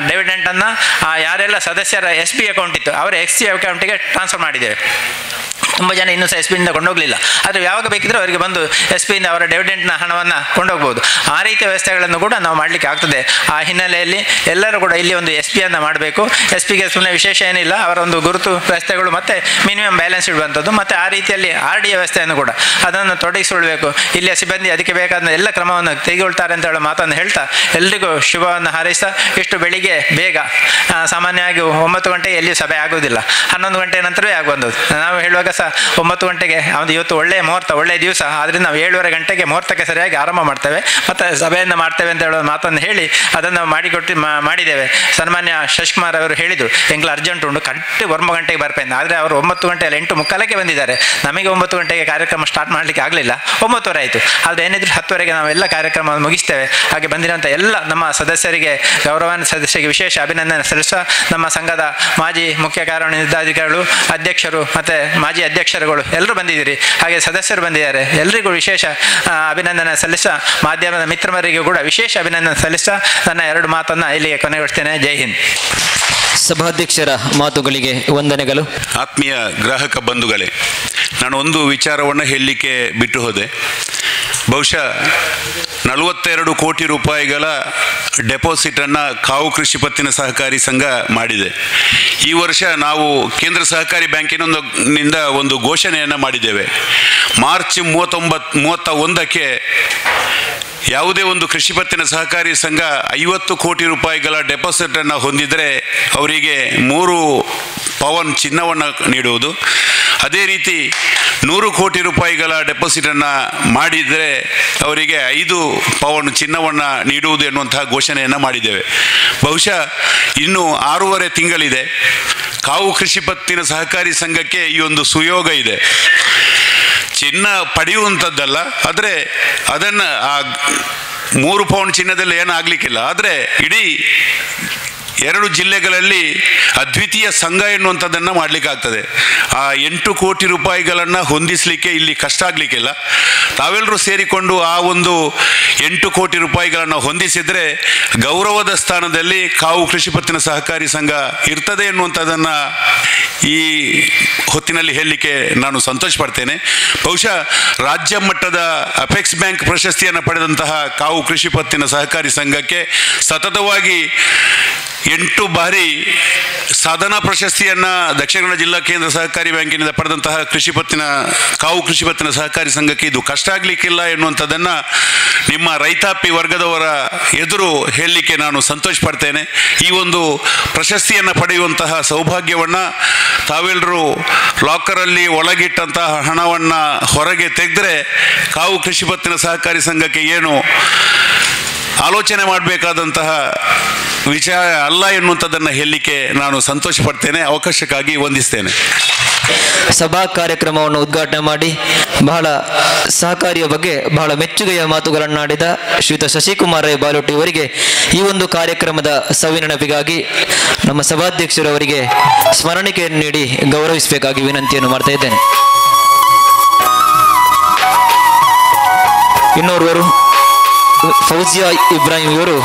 ಡಿವಿಡೆಂಟನ್ನು ಯಾರೆಲ್ಲ ಸದಸ್ಯರ SB ಅಕೌಂಟ್ ಇತ್ತು ಅವರ XC ಅಕೌಂಟಿಗೆ ಟ್ರಾನ್ಸ್ಫರ್ ಮಾಡಿದ್ದೇವೆ. ತುಂಬ ಜನ ಇನ್ನೂ ಸಹ SBಯಿಂದ ಕೊಂಡೋಗಲಿಲ್ಲ. ಆದರೆ ಯಾವಾಗ ಬೇಕಿದ್ರೂ ಅವರಿಗೆ ಬಂದು SBಯಿಂದ ಅವರ ಡಿವಿಡೆಂಟ್ನ ಹಣವನ್ನು ಕೊಂಡೋಗ್ಬೋದು. ಆ ರೀತಿಯ ವ್ಯವಸ್ಥೆಗಳನ್ನು ಕೂಡ ನಾವು ಮಾಡಲಿಕ್ಕೆ ಆಗ್ತದೆ. ಆ ಹಿನ್ನೆಲೆಯಲ್ಲಿ ಎಲ್ಲರೂ ಕೂಡ ಇಲ್ಲಿ ಒಂದು SBಯನ್ನು ಮಾಡಬೇಕು. SBಗೆ ಸುಮ್ಮನೆ ವಿಶೇಷ ಏನಿಲ್ಲ, ಅವರ ಒಂದು ಗುರುತು ವ್ಯವಸ್ಥೆಗಳು ಮತ್ತು ಮಿನಿಮಮ್ ಬ್ಯಾಲೆನ್ಸ್ ಇಡುವಂಥದ್ದು ಮತ್ತು ಆ ರೀತಿಯಲ್ಲಿ RD ವ್ಯವಸ್ಥೆಯನ್ನು ಕೂಡ ಅದನ್ನು ತೊಡಗಿಸಿಕೊಳ್ಬೇಕು. ಇಲ್ಲಿಯ ಸಿಬ್ಬಂದಿ ಅದಕ್ಕೆ ಬೇಕಾದ ಎಲ್ಲ ಕ್ರಮವನ್ನು ತೆಗೆದುಕೊಳ್ತಾರೆ ಅಂತ ಹೇಳೋ ಮಾತನ್ನು ಹೇಳ್ತಾ ಎಲ್ರಿಗೂ ಶುಭವನ್ನು ಹಾರೈಸ್ತಾ, ಇಷ್ಟು ಬೆಳಿಗ್ಗೆ ಬೇಗ ಸಾಮಾನ್ಯವಾಗಿ 9 ಗಂಟೆಗೆ ಎಲ್ಲಿಯೂ ಸಭೆ ಆಗುವುದಿಲ್ಲ, 11 ಗಂಟೆ ನಂತರವೇ ಆಗುವಂಥದ್ದು. ನಾವು ಹೇಳುವಾಗ ಸಹ 9 ಗಂಟೆಗೆ ಒಂದು ಇವತ್ತು ಒಳ್ಳೆಯ ಮುಹೂರ್ತ, ಒಳ್ಳೆಯ ದಿವಸ, ಆದ್ದರಿಂದ ನಾವು 7:30 ಗಂಟೆಗೆ ಮುಹೂರ್ತಕ್ಕೆ ಸರಿಯಾಗಿ ಆರಂಭ ಮಾಡ್ತೇವೆ ಮತ್ತು ಸಭೆಯನ್ನು ಮಾಡ್ತೇವೆ ಅಂತ ಹೇಳೋ ಮಾತನ್ನು ಹೇಳಿ ಅದನ್ನು ಮಾಡಿದ್ದೇವೆ. ಸನ್ಮಾನ್ಯ ಶಶಿಕುಮಾರ್ ಅವರು ಹೇಳಿದರು, ಎಂಗ್ಲ ಅರ್ಜೆಂಟ್ ಉಂಟು, ಕರೆಕ್ಟ್ 9 ಗಂಟೆಗೆ ಬರ್ಪೇನೆ. ಆದರೆ ಅವರು 9 ಗಂಟೆಯಲ್ಲಿ 8:45ಕ್ಕೆ ಬಂದಿದ್ದಾರೆ. ನಮಗೆ 9 ಗಂಟೆಗೆ ಕಾರ್ಯಕ್ರಮ ಸ್ಟಾರ್ಟ್ ಮಾಡಲಿಕ್ಕೆ ಆಗಲಿಲ್ಲ, 9:30 ಆಯಿತು. ಆದರೆ ಏನಿದ್ರು 10:00ವರೆಗೆ ನಾವೆಲ್ಲ ಕಾರ್ಯಕ್ರಮವನ್ನು ಮುಗಿಸ್ತೇವೆ. ಹಾಗೆ ಬಂದಿರುವಂಥ ಎಲ್ಲ ನಮ್ಮ ಸದಸ್ಯರಿಗೆ, ಗೌರವಾನ್ವಿತ ಸದಸ್ಯರಿಗೆ ವಿಶೇಷ ಅಭಿನಂದನೆ ಸಲ್ಲಿಸುವ ನಮ್ಮ ಸಂಘದ ಮಾಜಿ ಮುಖ್ಯ ಕಾರ್ಯನಿರ್ವಹಣಾಧಿಕಾರಿಗಳು, ಅಧ್ಯಕ್ಷರು ಮತ್ತು ಮಾಜಿ ಅಧ್ಯಕ್ಷರುಗಳು ಎಲ್ಲರೂ ಬಂದಿದ್ದೀರಿ. ಹಾಗೆ ಸದಸ್ಯರು ಬಂದಿದ್ದಾರೆ. ಎಲ್ಲರಿಗೂ ವಿಶೇಷ ಅಭಿನಂದನೆ ಸಲ್ಲಿಸ, ಮಾಧ್ಯಮದ ಮಿತ್ರಮರಿಗೂ ಕೂಡ ವಿಶೇಷ ಅಭಿನಂದನೆ ಸಲ್ಲಿಸ ನನ್ನ 2 ಮಾತನ್ನು ಇಲ್ಲಿಗೆ ಕೊನೆಗೊಳಿಸ್ತೇನೆ. ಜೈ ಹಿಂದ್. ಸಭಾಧ್ಯಕ್ಷರ ಮಾತುಗಳಿಗೆ ವಂದನೆಗಳು. ಆತ್ಮೀಯ ಗ್ರಾಹಕ ಬಂಧುಗಳೇ, ನಾನು ಒಂದು ವಿಚಾರವನ್ನು ಹೇಳಲಿಕ್ಕೆ ಬಿಟ್ಟು ಹೋದೆ. ಬಹುಶಃ 42 ಕೋಟಿ ರೂಪಾಯಿಗಳ ಡೆಪಾಸಿಟನ್ನು ಕಾವು ಕೃಷಿ ಪತ್ತಿನ ಸಹಕಾರಿ ಸಂಘ ಮಾಡಿದೆ. ಈ ವರ್ಷ ನಾವು ಕೇಂದ್ರ ಸಹಕಾರಿ ಬ್ಯಾಂಕಿನಿಂದ ಒಂದು ಘೋಷಣೆಯನ್ನು ಮಾಡಿದ್ದೇವೆ. ಮಾರ್ಚ್ 31ಕ್ಕೆ ಯಾವುದೇ ಒಂದು ಕೃಷಿ ಪತ್ತಿನ ಸಹಕಾರಿ ಸಂಘ 50 ಕೋಟಿ ರೂಪಾಯಿಗಳ ಡೆಪಾಸಿಟನ್ನು ಹೊಂದಿದರೆ ಅವರಿಗೆ 3 ಪವನ್ ಚಿನ್ನವನ್ನು ನೀಡುವುದು. ಅದೇ ರೀತಿ 100 ಕೋಟಿ ರೂಪಾಯಿಗಳ ಡೆಪಾಸಿಟನ್ನು ಮಾಡಿದರೆ ಅವರಿಗೆ 5 ಪವನ್ ಚಿನ್ನವನ್ನು ನೀಡುವುದು ಎನ್ನುವಂತಹ ಘೋಷಣೆಯನ್ನು ಮಾಡಿದ್ದೇವೆ. ಬಹುಶಃ ಇನ್ನು 6.5 ತಿಂಗಳಿದೆ. ಕಾವು ಕೃಷಿ ಪತ್ತಿನ ಸಹಕಾರಿ ಸಂಘಕ್ಕೆ ಈ ಒಂದು ಸುಯೋಗ ಇದೆ. ಚಿನ್ನ ಪಡೆಯುವಂಥದ್ದಲ್ಲ, ಆದರೆ ಅದನ್ನು ಆ 3 ಪೌಂಡ್ ಚಿನ್ನದಲ್ಲಿ ಏನೂ ಆಗಲಿಕ್ಕಿಲ್ಲ. ಆದರೆ ಇಡೀ 2 ಜಿಲ್ಲೆಗಳಲ್ಲಿ ಅದ್ವಿತೀಯ ಸಂಘ ಎನ್ನುವಂಥದ್ದನ್ನು ಮಾಡಲಿಕ್ಕಾಗ್ತದೆ. ಆ 8 ಕೋಟಿ ರೂಪಾಯಿಗಳನ್ನು ಹೊಂದಿಸಲಿಕ್ಕೆ ಇಲ್ಲಿ ಕಷ್ಟ ಆಗಲಿಕ್ಕಿಲ್ಲ. ತಾವೆಲ್ಲರೂ ಸೇರಿಕೊಂಡು ಆ ಒಂದು 8 ಕೋಟಿ ರೂಪಾಯಿಗಳನ್ನು ಹೊಂದಿಸಿದರೆ ಗೌರವದ ಸ್ಥಾನದಲ್ಲಿ ಕಾವು ಕೃಷಿ ಪತ್ತಿನ ಸಹಕಾರಿ ಸಂಘ ಇರ್ತದೆ ಎನ್ನುವಂಥದ್ದನ್ನು ಈ ಹೊತ್ತಿನಲ್ಲಿ ಹೇಳಲಿಕ್ಕೆ ನಾನು ಸಂತೋಷ ಪಡ್ತೇನೆ. ಬಹುಶಃ ರಾಜ್ಯ ಮಟ್ಟದ ಅಪೆಕ್ಸ್ ಬ್ಯಾಂಕ್ ಪ್ರಶಸ್ತಿಯನ್ನು ಪಡೆದಂತಹ ಕಾವು ಕೃಷಿ ಪತ್ತಿನ ಸಹಕಾರಿ ಸಂಘಕ್ಕೆ ಸತತವಾಗಿ 8 ಬಾರಿ ಸಾಧನಾ ಪ್ರಶಸ್ತಿಯನ್ನು ದಕ್ಷಿಣ ಕನ್ನಡ ಜಿಲ್ಲಾ ಕೇಂದ್ರ ಸಹಕಾರಿ ಬ್ಯಾಂಕಿನಿಂದ ಪಡೆದಂತಹ ಕಾವು ಕೃಷಿ ಪತ್ತಿನ ಸಹಕಾರಿ ಸಂಘಕ್ಕೆ ಇದು ಕಷ್ಟ ಆಗಲಿಕ್ಕಿಲ್ಲ ಎನ್ನುವಂಥದ್ದನ್ನು ನಿಮ್ಮ ರೈತಾಪಿ ವರ್ಗದವರ ಎದುರು ಹೇಳಲಿಕ್ಕೆ ನಾನು ಸಂತೋಷ ಪಡ್ತೇನೆ. ಈ ಒಂದು ಪ್ರಶಸ್ತಿಯನ್ನು ಪಡೆಯುವಂತಹ ಸೌಭಾಗ್ಯವನ್ನು ತಾವೆಲ್ಲರೂ ಲಾಕರಲ್ಲಿ ಒಳಗಿಟ್ಟಂತಹ ಹಣವನ್ನು ಹೊರಗೆ ತೆಗೆದರೆ ಕಾವು ಕೃಷಿ ಪತ್ತಿನ ಸಹಕಾರಿ ಸಂಘಕ್ಕೆ ಏನು ಆಲೋಚನೆ ಮಾಡಬೇಕಾದಂತಹ ವಿಷಯ ಅಲ್ಲ ಎನ್ನುವಂಥದ್ದನ್ನು ಹೇಳಲಿಕ್ಕೆ ನಾನು ಸಂತೋಷ ಪಡ್ತೇನೆ. ಅವಕಾಶಕ್ಕಾಗಿ ವಂದಿಸ್ತೇನೆ. ಸಭಾ ಕಾರ್ಯಕ್ರಮವನ್ನು ಉದ್ಘಾಟನೆ ಮಾಡಿ ಬಹಳ ಸಹಕಾರಿಯ ಬಗ್ಗೆ ಬಹಳ ಮೆಚ್ಚುಗೆಯ ಮಾತುಗಳನ್ನಾಡಿದ ಶ್ರೀಯುತ ಶಶಿಕುಮಾರ್ ರೈ ಬಾಲೋಟಿ ಅವರಿಗೆ ಈ ಒಂದು ಕಾರ್ಯಕ್ರಮದ ಸವಿನೆನಪಿಗಾಗಿ ನಮ್ಮ ಸಭಾಧ್ಯಕ್ಷರವರಿಗೆ ಸ್ಮರಣಿಕೆಯನ್ನು ನೀಡಿ ಗೌರವಿಸಬೇಕಾಗಿ ವಿನಂತಿಯನ್ನು ಮಾಡ್ತಾ ಇದ್ದೇನೆ. ಇನ್ನೋರ್ವರು ಫೌಜಿಯಾ ಇಬ್ರಾಹಿಂ ಇವರು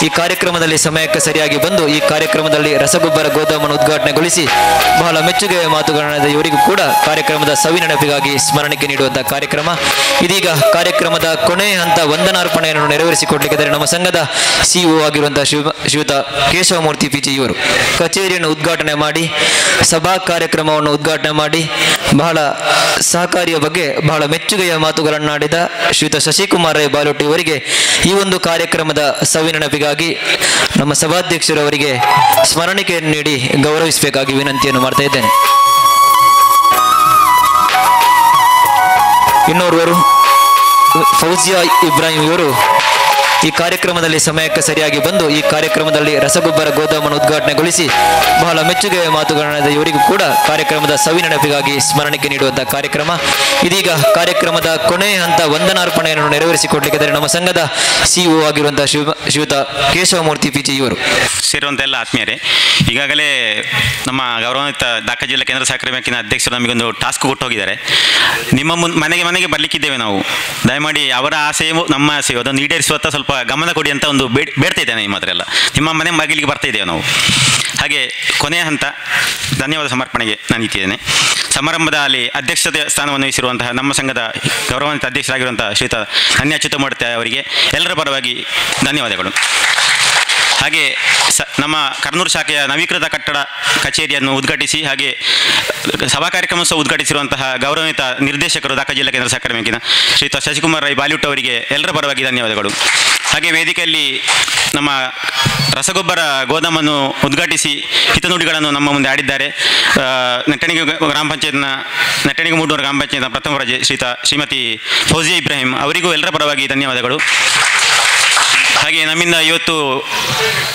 ಈ ಕಾರ್ಯಕ್ರಮದಲ್ಲಿ ಸಮಯಕ್ಕೆ ಸರಿಯಾಗಿ ಬಂದು ಈ ಕಾರ್ಯಕ್ರಮದಲ್ಲಿ ರಸಗೊಬ್ಬರ ಗೋದಾಮನ್ನು ಉದ್ಘಾಟನೆಗೊಳಿಸಿ ಬಹಳ ಮೆಚ್ಚುಗೆಯ ಮಾತುಗಳನ್ನಾದ ಇವರಿಗೂ ಕೂಡ ಕಾರ್ಯಕ್ರಮದ ಸವಿನೆನಪಿಗಾಗಿ ಸ್ಮರಣಿಕೆ ನೀಡುವಂತಹ ಕಾರ್ಯಕ್ರಮ. ಇದೀಗ ಕಾರ್ಯಕ್ರಮದ ಕೊನೆಯ ಹಂತ ವಂದನಾರ್ಪಣೆಯನ್ನು ನೆರವೇರಿಸಿಕೊಡ್ಲಿಕ್ಕಿದ್ದಾರೆ ನಮ್ಮ ಸಂಘದ ಸಿಇಒ ಆಗಿರುವಂತಹ ಶ್ರೀಯುತ ಕೇಶವಮೂರ್ತಿ ಪಿಚಿ ಇವರು ಕಚೇರಿಯನ್ನು ಉದ್ಘಾಟನೆ ಮಾಡಿ ಸಭಾ ಕಾರ್ಯಕ್ರಮವನ್ನು ಉದ್ಘಾಟನೆ ಮಾಡಿ ಬಹಳ ಸಹಕಾರಿಯ ಬಗ್ಗೆ ಬಹಳ ಮೆಚ್ಚುಗೆಯ ಮಾತುಗಳನ್ನಾಡಿದ ಶ್ರೀಯುತ ಶಶಿಕುಮಾರ್ ರೈ ಬಾಲೋಟಿ ಅವರಿಗೆ ಈ ಒಂದು ಕಾರ್ಯಕ್ರಮದ ಸವಿನೆನಪಿಗಾಗಿ ನಮ್ಮ ಸಭಾಧ್ಯಕ್ಷರವರಿಗೆ ಸ್ಮರಣಿಕೆಯನ್ನು ನೀಡಿ ಗೌರವಿಸಬೇಕಾಗಿ ವಿನಂತಿಯನ್ನು ಮಾಡ್ತಾ ಇದ್ದೇನೆ. ಇನ್ನೋರ್ವರು ಫೌಜಿಯಾ ಇಬ್ರಾಹಿಂ ಇವರು ಈ ಕಾರ್ಯಕ್ರಮದಲ್ಲಿ ಸಮಯಕ್ಕೆ ಸರಿಯಾಗಿ ಬಂದು ಈ ಕಾರ್ಯಕ್ರಮದಲ್ಲಿ ರಸಗೊಬ್ಬರ ಗೋದಾಮನ್ನು ಉದ್ಘಾಟನೆಗೊಳಿಸಿ ಬಹಳ ಮೆಚ್ಚುಗೆಯ ಮಾತುಗಳನ್ನಾದ ಇವರಿಗೂ ಕೂಡ ಕಾರ್ಯಕ್ರಮದ ಸವಿನೆನಪಿಗಾಗಿ ಸ್ಮರಣಿಕೆ ನೀಡುವಂತಹ ಕಾರ್ಯಕ್ರಮ. ಇದೀಗ ಕಾರ್ಯಕ್ರಮದ ಕೊನೆಯ ಹಂತ ವಂದನಾರ್ಪಣೆಯನ್ನು ನೆರವೇರಿಸಿಕೊಡ್ಲಿಕ್ಕಿದ್ದಾರೆ ನಮ್ಮ ಸಂಘದ ಸಿಇಒ ಆಗಿರುವಂತಹ ಶ್ರೀಯುತ ಕೇಶವಮೂರ್ತಿ ಪಿಚಿ ಇವರು. ಸೇರುವಂಥ ಎಲ್ಲ ಆತ್ಮೀಯರೇ, ಈಗಾಗಲೇ ನಮ್ಮ ಗೌರವಾನ್ವಿತ ದಾಖಲೆ ಜಿಲ್ಲಾ ಕೇಂದ್ರ ಸಹಕಾರಿ ಬ್ಯಾಂಕಿನ ಅಧ್ಯಕ್ಷರು ನಮಗೊಂದು ಟಾಸ್ಕ್ ಕೊಟ್ಟು ಹೋಗಿದ್ದಾರೆ. ನಿಮ್ಮ ಮನೆಗೆ ಬರಲಿಕ್ಕಿದ್ದೇವೆ ನಾವು. ದಯಮಾಡಿ ಅವರ ಆಸೆಯು ನಮ್ಮ ಆಸೆಯು ಅದನ್ನು ಈಡೇರಿಸುವಂಥ ಸ್ವಲ್ಪ ಗಮನ ಕೊಡಿ ಅಂತ ಒಂದು ಬೇಡ್ತಾ ಇದ್ದೇನೆ. ನಿಮ್ಮ ಹತ್ರ ಎಲ್ಲ ನಿಮ್ಮ ಮನೆ ಬಾಗಿಲಿಗೆ ಬರ್ತಾ ಇದ್ದೇವೆ ನಾವು. ಹಾಗೆ ಕೊನೆಯ ಹಂತ ಧನ್ಯವಾದ ಸಮರ್ಪಣೆಗೆ ನಾನು ಇಟ್ಟಿದ್ದೇನೆ. ಸಮಾರಂಭದಲ್ಲಿ ಅಧ್ಯಕ್ಷತೆ ಸ್ಥಾನವನ್ನು ವಹಿಸಿರುವಂತಹ ನಮ್ಮ ಸಂಘದ ಗೌರವಾನ್ವಿತ ಅಧ್ಯಕ್ಷರಾಗಿರುವಂತಹ ಶ್ರೀಯುತ ಅನ್ಯಾಚ್ಯುತಮೂರ್ತಿ ಅವರಿಗೆ ಎಲ್ಲರ ಪರವಾಗಿ ಧನ್ಯವಾದಗಳು. ಹಾಗೆ ನಮ್ಮ ಕರ್ನೂರು ಶಾಖೆಯ ನವೀಕೃತ ಕಟ್ಟಡ ಕಚೇರಿಯನ್ನು ಉದ್ಘಾಟಿಸಿ ಹಾಗೆ ಸಭಾ ಕಾರ್ಯಕ್ರಮ ಸಹ ಉದ್ಘಾಟಿಸಿರುವಂತಹ ಗೌರವಾನ್ವಿತ ನಿರ್ದೇಶಕರು ದಾಖಲೆ ಜಿಲ್ಲಾ ಕೇಂದ್ರ ಸಹಕಾರಿ ಬ್ಯಾಂಕಿನ ಶ್ರೀಯುತ ಶಶಿಕುಮಾರ್ ರೈ ಬಾಲಿವುಡ್ ಅವರಿಗೆ ಎಲ್ಲರ ಪರವಾಗಿ ಧನ್ಯವಾದಗಳು. ಹಾಗೆ ವೇದಿಕೆಯಲ್ಲಿ ನಮ್ಮ ರಸಗೊಬ್ಬರ ಗೋದಾಮನ್ನು ಉದ್ಘಾಟಿಸಿ ಹಿತನುಡಿಗಳನ್ನು ನಮ್ಮ ಮುಂದೆ ಆಡಿದ್ದಾರೆ ನೆಟ್ಟಣಿಗೆ ಗ್ರಾಮ ಪಂಚಾಯತ್ನ ನೆಟ್ಟಣಿಗೆ ಮೂಡೂರು ಗ್ರಾಮ ಪಂಚಾಯತ್ನ ಪ್ರಥಮ ಪ್ರಜೆ ಶ್ರೀಮತಿ ಫೌಜಿಯಾ ಇಬ್ರಾಹಿಂ ಅವರಿಗೂ ಎಲ್ಲರ ಪರವಾಗಿ ಧನ್ಯವಾದಗಳು. ಹಾಗೆ ನಮ್ಮಿಂದ ಇವತ್ತು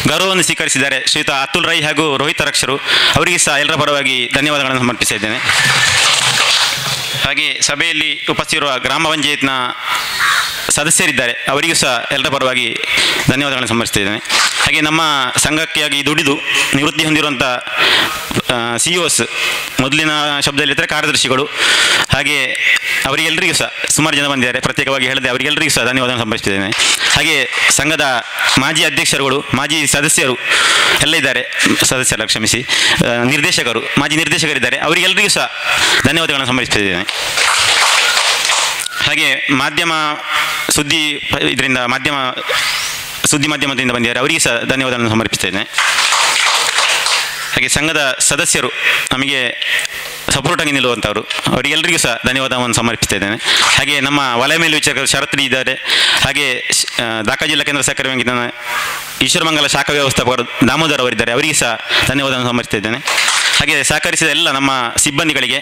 ಗೌರವವನ್ನು ಸ್ವೀಕರಿಸಿದ್ದಾರೆ ಶ್ರೀಯುತ ಅತುಲ್ ರೈ ಹಾಗೂ ರೋಹಿತ್ ಅರಕ್ಷರು, ಅವರಿಗೆ ಸಹ ಎಲ್ಲರ ಪರವಾಗಿ ಧನ್ಯವಾದಗಳನ್ನು ಸಮರ್ಪಿಸಿದ್ದೇನೆ. ಹಾಗೆ ಸಭೆಯಲ್ಲಿ ಉಪಸ್ಥಿತಿರುವ ಗ್ರಾಮ ಪಂಚಾಯತ್ನ ಸದಸ್ಯರಿದ್ದಾರೆ, ಅವರಿಗೂ ಸಹ ಎಲ್ಲರ ಪರವಾಗಿ ಧನ್ಯವಾದಗಳನ್ನು ಸಮರ್ಪಿಸಿದ್ದೇನೆ. ಹಾಗೆ ನಮ್ಮ ಸಂಘಕ್ಕಾಗಿ ದುಡಿದು ನಿವೃತ್ತಿ ಹೊಂದಿರುವಂಥ CEOs, ಮೊದಲಿನ ಶಬ್ದದಲ್ಲಿದ್ದರೆ ಕಾರ್ಯದರ್ಶಿಗಳು, ಹಾಗೆ ಅವರಿಗೆಲ್ಲರಿಗೂ ಸಹ ಸುಮಾರು ಜನ ಬಂದಿದ್ದಾರೆ, ಪ್ರತ್ಯೇಕವಾಗಿ ಹೇಳಿದೆ ಅವರಿಗೆಲ್ಲರಿಗೂ ಸಹ ಧನ್ಯವಾದವನ್ನು ಸಮರ್ಪಿಸಿದ್ದೇನೆ. ಹಾಗೆ ಸಂಘದ ಮಾಜಿ ಅಧ್ಯಕ್ಷರುಗಳು, ಮಾಜಿ ಸದಸ್ಯರು ಎಲ್ಲ ಇದ್ದಾರೆ, ಸದಸ್ಯರ ಕ್ಷಮಿಸಿ ನಿರ್ದೇಶಕರು, ಮಾಜಿ ನಿರ್ದೇಶಕರಿದ್ದಾರೆ, ಅವರಿಗೆಲ್ಲರಿಗೂ ಸಹ ಧನ್ಯವಾದಗಳನ್ನು ಸಮರ್ಪಿಸಿದ್ದೇನೆ. ಹಾಗೆ ಮಾಧ್ಯಮ ಸುದ್ದಿ ಮಾಧ್ಯಮದಿಂದ ಬಂದಿದ್ದಾರೆ, ಅವರಿಗೆ ಸಹ ಧನ್ಯವಾದಗಳನ್ನು ಸಮರ್ಪಿಸ್ತೇನೆ. ಹಾಗೆ ಸಂಘದ ಸದಸ್ಯರು ನಮಗೆ ಸಪೋರ್ಟಾಗಿ ನಿಲ್ಲುವಂಥವರು, ಅವರಿಗೆಲ್ಲರಿಗೂ ಸಹ ಧನ್ಯವಾದವನ್ನು ಸಮರ್ಪಿಸ್ತಾ ಇದ್ದೇನೆ. ಹಾಗೆ ನಮ್ಮ ವಲಯ ಮೇಲ್ವಿಚಾರಕರು ಶರತ್ರಿ ಇದ್ದಾರೆ, ಹಾಗೆ ದಾಖಲೆ ಜಿಲ್ಲಾ ಕೇಂದ್ರ ಸಹಕಾರಿ ಬ್ಯಾಂಕಿನ ಈಶ್ವರಮಂಗಲ ಶಾಖಾ ವ್ಯವಸ್ಥಾಪಕರು ದಾಮೋದರ್ ಅವರಿದ್ದಾರೆ, ಅವರಿಗೆ ಸಹ ಧನ್ಯವಾದವನ್ನು ಸಮರ್ಪಿಸ್ತಾ ಇದ್ದೇನೆ. ಹಾಗೆ ಸಹಕರಿಸಿದ ಎಲ್ಲ ನಮ್ಮ ಸಿಬ್ಬಂದಿಗಳಿಗೆ,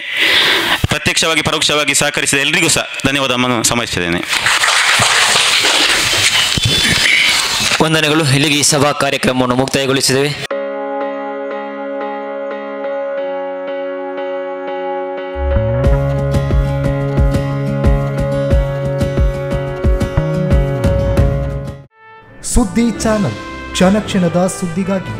ಪ್ರತ್ಯಕ್ಷವಾಗಿ ಪರೋಕ್ಷವಾಗಿ ಸಹಕರಿಸಿದ ಎಲ್ಲರಿಗೂ ಸಹ ಧನ್ಯವಾದವನ್ನು ಸಮರ್ಪಿಸಿದ್ದೇನೆ. ವಂದನೆಗಳು. ಇಲ್ಲಿಗೆ ಈ ಸಭಾ ಕಾರ್ಯಕ್ರಮವನ್ನು ಮುಕ್ತಾಯಗೊಳಿಸಿದ್ದೇವೆ. ಸುದ್ದಿ ಚಾನಲ್ ಕ್ಷಣ ಕ್ಷಣದ ಸುದ್ದಿಗಾಗಿ